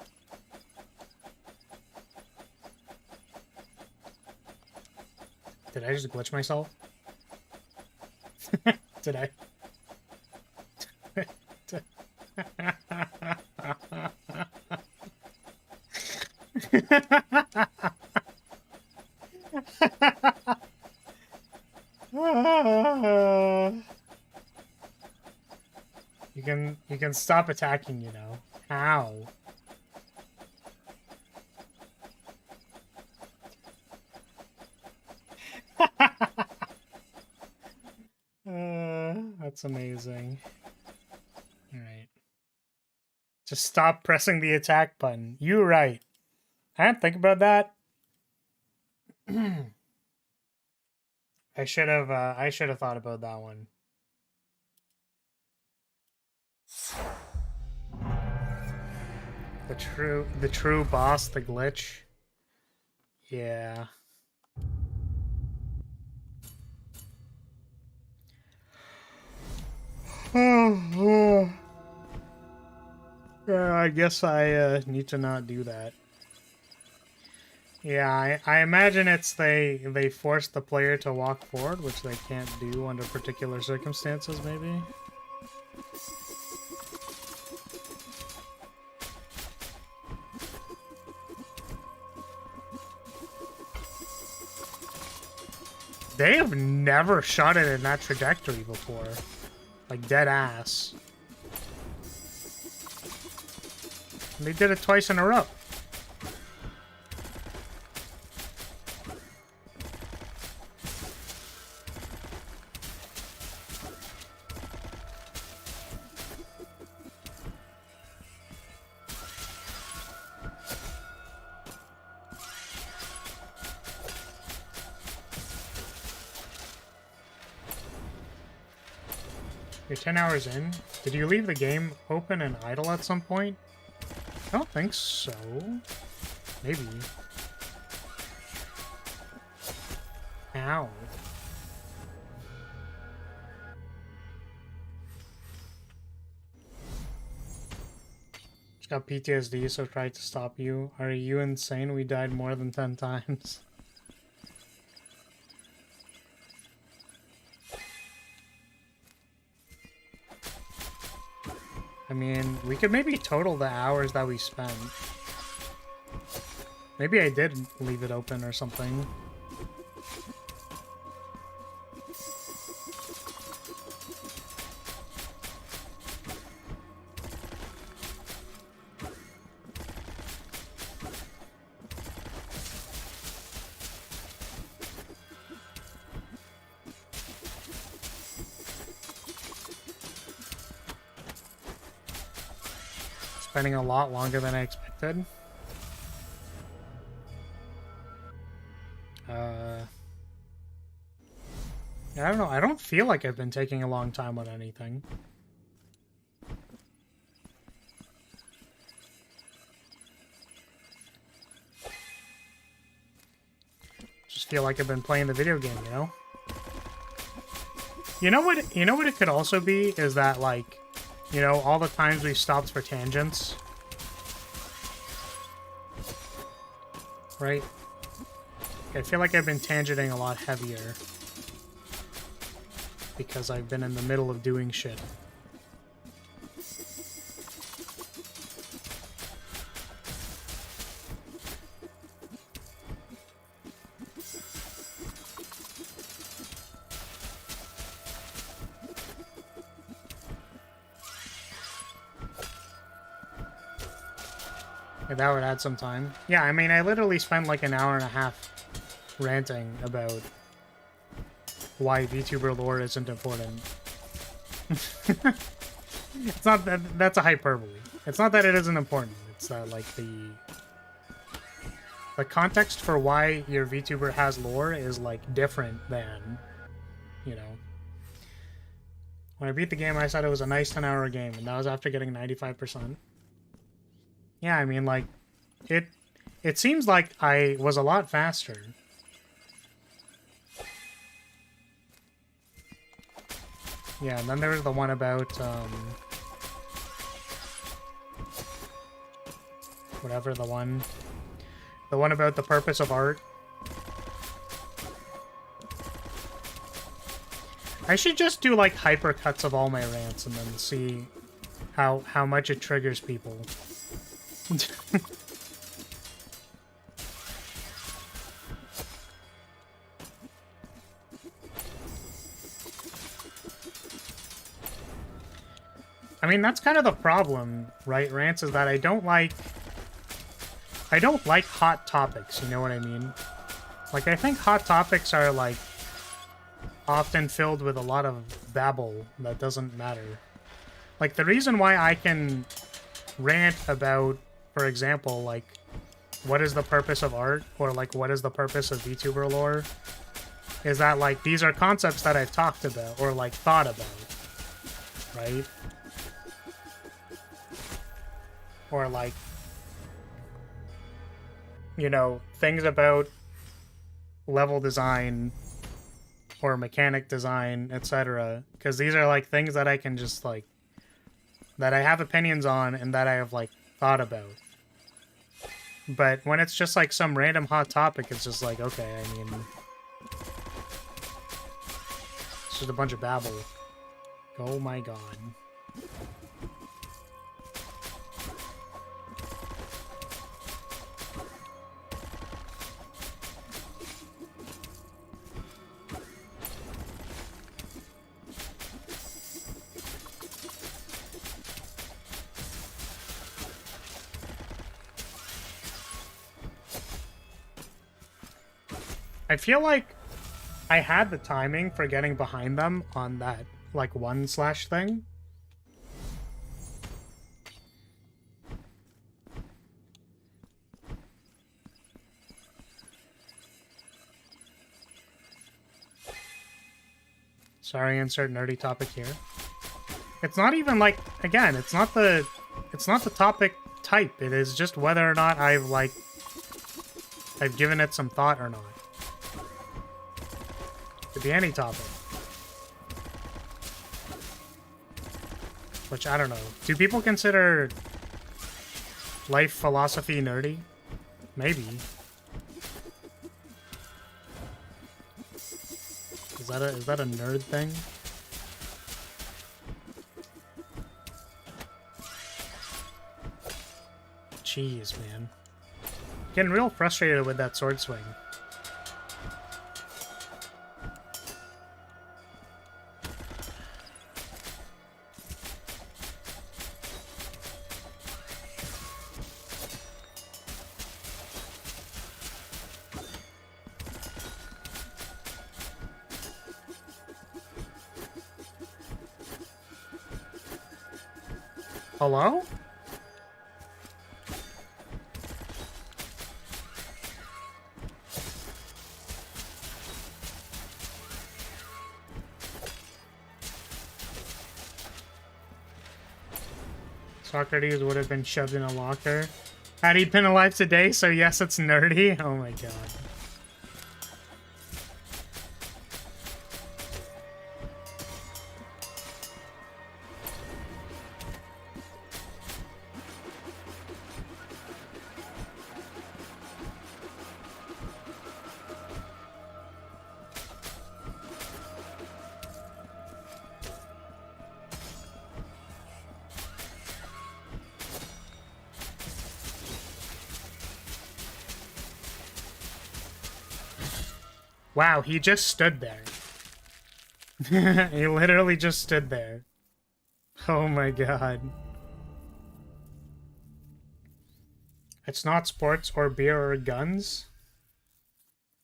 Did I just glitch myself? Did I? You can stop attacking, you know. How? That's amazing. Alright. Just stop pressing the attack button. You're right. I didn't think about that. I should have thought about that one. The true boss, the glitch. Yeah. Yeah, I guess I need to not do that. Yeah, I imagine it's they force the player to walk forward, which they can't do under particular circumstances, maybe. They have never shot it in that trajectory before. Like, dead ass. And they did it twice in a row. You're 10 hours in. Did you leave the game open and idle at some point? I don't think so. Maybe. Ow. Just got PTSD, so tried to stop you. Are you insane? We died more than 10 times. mean, we could maybe total the hours that we spent. Maybe I did leave it open or something. Spending a lot longer than I expected. I don't know. I don't feel like I've been taking a long time on anything. Just feel like I've been playing the video game, you know? You know what it could also be is that, like, you know, all the times we stopped for tangents. Right? I feel like I've been tangenting a lot heavier. Because I've been in the middle of doing shit. Yeah, that would add some time. Yeah, I mean, I literally spent like an hour and a half ranting about why VTuber lore isn't important. It's not that that's a hyperbole. It's not that it isn't important. It's that like the context for why your VTuber has lore is like different than, you know. When I beat the game, I said it was a nice 10-hour game, and that was after getting 95%. Yeah, I mean, like, it seems like I was a lot faster. Yeah, and then there was the one about, whatever, the one about the purpose of art. I should just do, like, hypercuts of all my rants and then see how much it triggers people. I mean, that's kind of the problem, right, Rants, is that I don't like hot topics, you know what I mean? Like, I think hot topics are, like, often filled with a lot of babble that doesn't matter. Like, the reason why I can rant about, for example, like, what is the purpose of art, or, like, what is the purpose of VTuber lore, is that, like, these are concepts that I've talked about, or, like, thought about, right? Or, like, you know, things about level design or mechanic design, etc. Because these are, like, things that I can just, like, that I have opinions on and that I have, like, thought about. But when it's just, like, some random hot topic, it's just like, okay, I mean, it's just a bunch of babble. Oh my god. I feel like I had the timing for getting behind them on that, like, 1/ thing. Sorry, insert nerdy topic here. It's not even, like, again, it's not the topic type. It is just whether or not I've given it some thought or not. Could be any topic. Which, I don't know. Do people consider life philosophy nerdy? Maybe. Is that a nerd thing? Jeez, man. Getting real frustrated with that sword swing. Hello? Socrates would have been shoved in a locker had he been alive today, so yes, it's nerdy. Oh my god. Wow, he just stood there. He literally just stood there. Oh my god. It's not sports or beer or guns.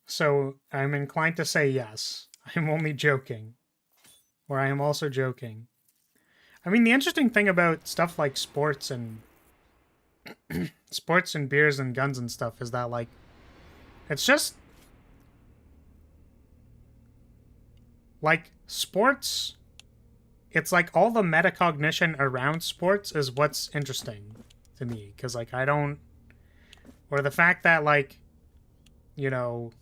So I'm inclined to say yes. I'm only joking. Or I am also joking. I mean, the interesting thing about stuff like sports and sports and beers and guns and stuff is that, like, it's just like sports, it's like all the metacognition around sports is what's interesting to me. Because, like, I don't... Or the fact that, like, you know...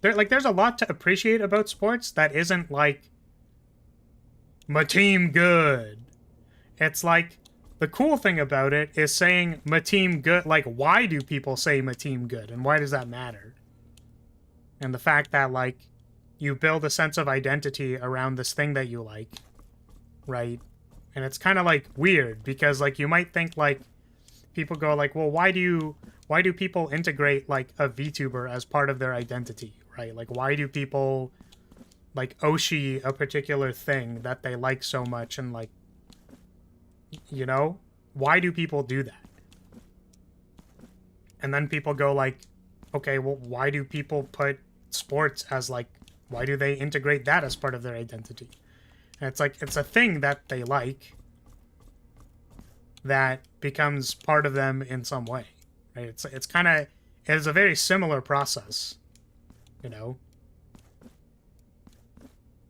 There's a lot to appreciate about sports that isn't, like, my team good. It's like, the cool thing about it is saying my team good. Like, why do people say my team good? And why does that matter? And the fact that, like, you build a sense of identity around this thing that you like, right? And it's kind of, like, weird, because, like, you might think, like, people go, like, well, why do people integrate, like, a VTuber as part of their identity, right? Like, why do people, like, Oshi a particular thing that they like so much, and, like, you know? Why do people do that? And then people go, like, okay, well, why do people put sports as, like, why do they integrate that as part of their identity? And it's like, it's a thing that they like that becomes part of them in some way, right? It's kind of, it's a very similar process, you know?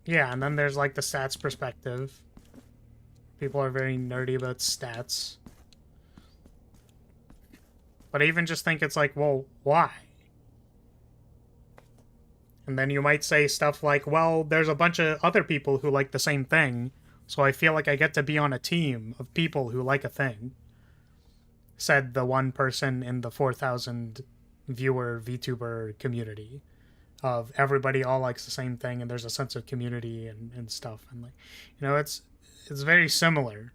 Yeah, and then there's, like, the stats perspective. People are very nerdy about stats. But I even just think it's like, well, why? And then you might say stuff like, well, there's a bunch of other people who like the same thing, so I feel like I get to be on a team of people who like a thing. Said the one person in the 4,000 viewer VTuber community of everybody all likes the same thing, and there's a sense of community and stuff. And, like, you know, it's very similar.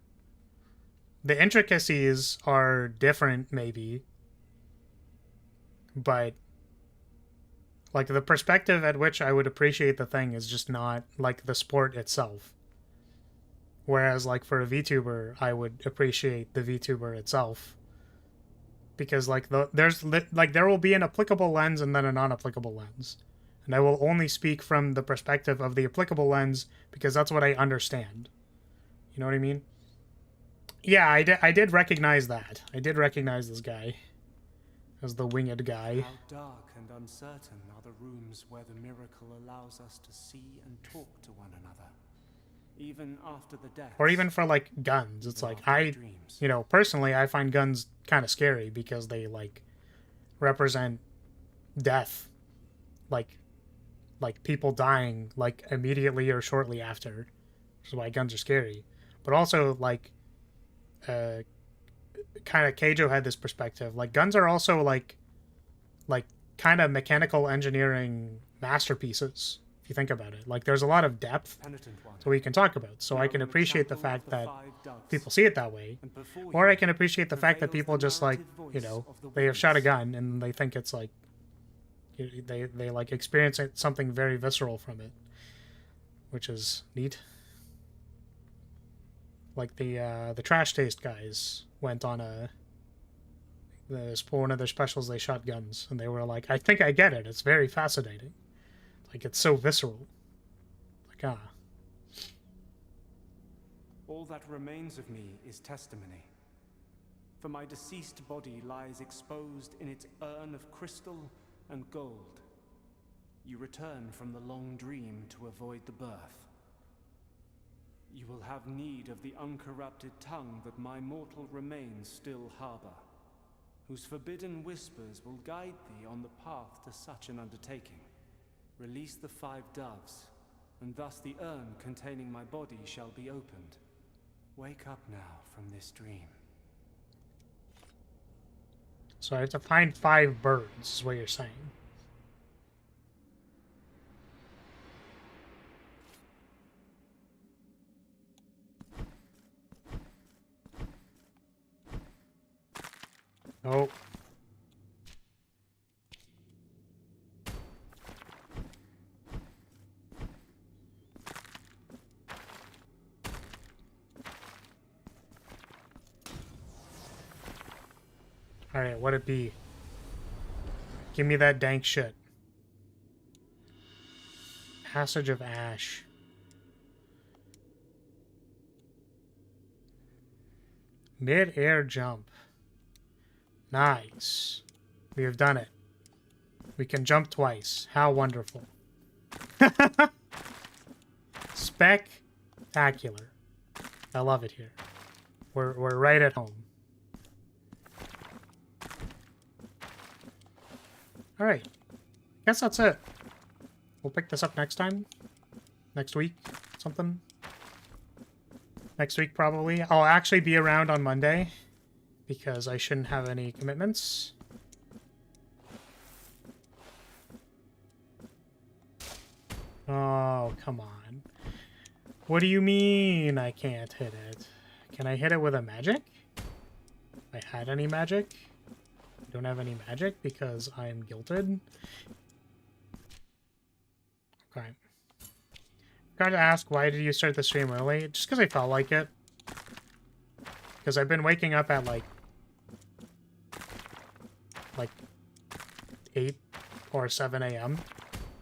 The intricacies are different, maybe, but, like, the perspective at which I would appreciate the thing is just not, like, the sport itself. Whereas, like, for a VTuber, I would appreciate the VTuber itself. Because, like, there will be an applicable lens and then a non-applicable lens. And I will only speak from the perspective of the applicable lens because that's what I understand. You know what I mean? Yeah, I did recognize that. I did recognize this guy as the winged guy. How dark and uncertain are the rooms where the miracle allows us to see and talk to one another, even after the death. Or even for, like, guns. It's like, you know, personally, I find guns kind of scary because they, like, represent death. Like people dying, like, immediately or shortly after. Which is why guns are scary. But also, like, kind of Keijo had this perspective. Like, guns are also, like kind of mechanical engineering masterpieces If you think about it, like there's a lot of depth that we can talk about. So I can appreciate the fact that people see it that way, or I can appreciate the fact that people just like, you know, they have shot a gun and they think it's like they like experience something very visceral from it, which is neat. Like the Trash Taste guys went on one of their specials. They shot guns and they were like, I think I get it. It's very fascinating. Like, it's so visceral. Like, All that remains of me is testimony. For my deceased body lies exposed in its urn of crystal and gold. You return from the long dream to avoid the birth. You will have need of the uncorrupted tongue that my mortal remains still harbor, whose forbidden whispers will guide thee on the path to such an undertaking. Release the 5 doves, and thus the urn containing my body shall be opened. Wake up now from this dream. so I have to find 5 birds, is what you're saying. Oh. Alright, what'd it be? Give me that dank shit. Passage of Ash. Mid-air jump. Nice. We have done it. We can jump twice. How wonderful. Spectacular. I love it here. We're right at home. Alright. Guess that's it. We'll pick this up next time. Next week. Something. Next week, probably. I'll actually be around on Monday, because I shouldn't have any commitments. Oh, come on. What do you mean I can't hit it? Can I hit it with a magic? If I had any magic? I don't have any magic because I am guilted. Okay. Forgot to ask, why did you start the stream early? Just because I felt like it. Because I've been waking up at like 8 or 7 a.m.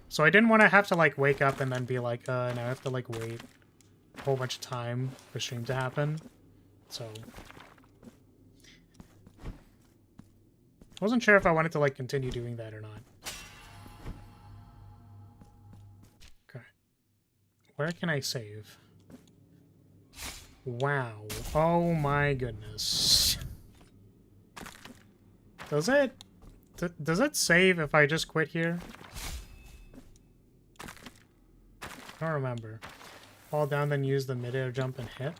So I didn't want to have to like wake up and then be like, now I have to like wait a whole bunch of time for stream to happen. So I wasn't sure if I wanted to like continue doing that or not. Okay. Where can I save? Wow. Oh my goodness. Does it save if I just quit here? I don't remember. Fall down, then use the mid-air jump and hit.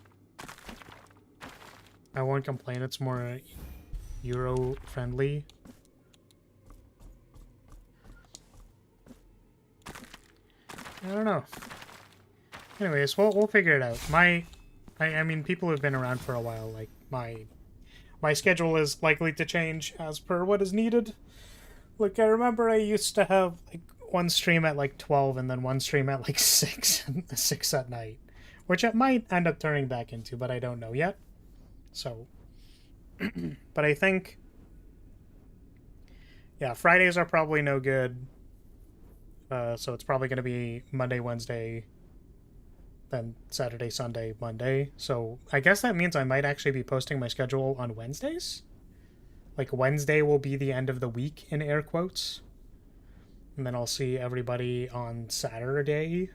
I won't complain, it's more Euro-friendly. I don't know. Anyways, we'll figure it out. I mean, people who've been around for a while, like, my schedule is likely to change as per what is needed. Like, I remember I used to have, like, one stream at, like, 12 and then one stream at, like, 6 at night. Which it might end up turning back into, but I don't know yet. So, but I think, yeah, Fridays are probably no good. So it's probably going to be Monday, Wednesday, then Saturday, Sunday, Monday. So I guess that means I might actually be posting my schedule on Wednesdays. Like, Wednesday will be the end of the week, in air quotes. And then I'll see everybody on Saturday.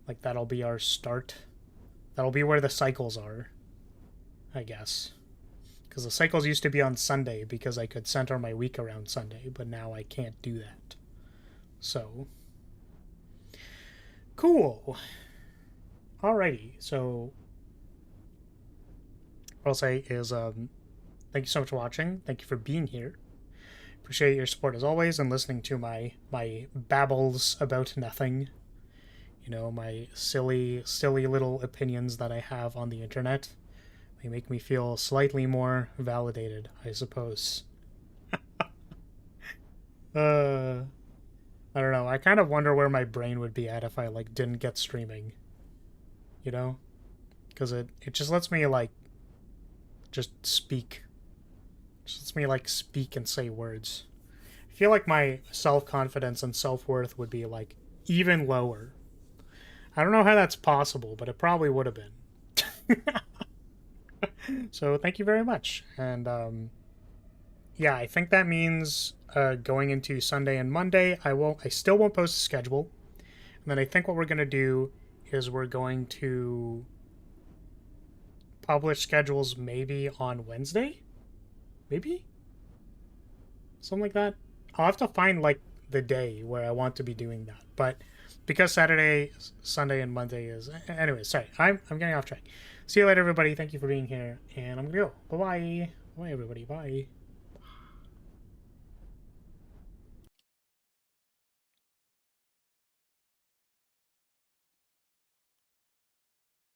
Like, that'll be our start. That'll be where the cycles are, I guess. Because the cycles used to be on Sunday because I could center my week around Sunday, but now I can't do that. So, cool. Alrighty, so what I'll say is thank you so much for watching. Thank you for being here. Appreciate your support as always and listening to my babbles about nothing You know, my silly little opinions that I have on the internet. They make me feel slightly more validated, I suppose. I don't know. I kind of wonder where my brain would be at if I, like, didn't get streaming. You know? Because it just lets me, like, just speak. Just lets me, like, speak and say words. I feel like my self-confidence and self-worth would be, like, even lower. I don't know how that's possible, but it probably would have been. So, thank you very much. And, yeah, I think that means going into Sunday and Monday, I still won't post a schedule. And then I think what we're going to do is we're going to publish schedules maybe on Wednesday? Maybe? Something like that. I'll have to find, like, the day where I want to be doing that. But because Saturday, Sunday, and Monday is... Anyway, sorry. I'm getting off track. See you later, everybody. Thank you for being here. And I'm going to go. Bye-bye. Bye, everybody. Bye.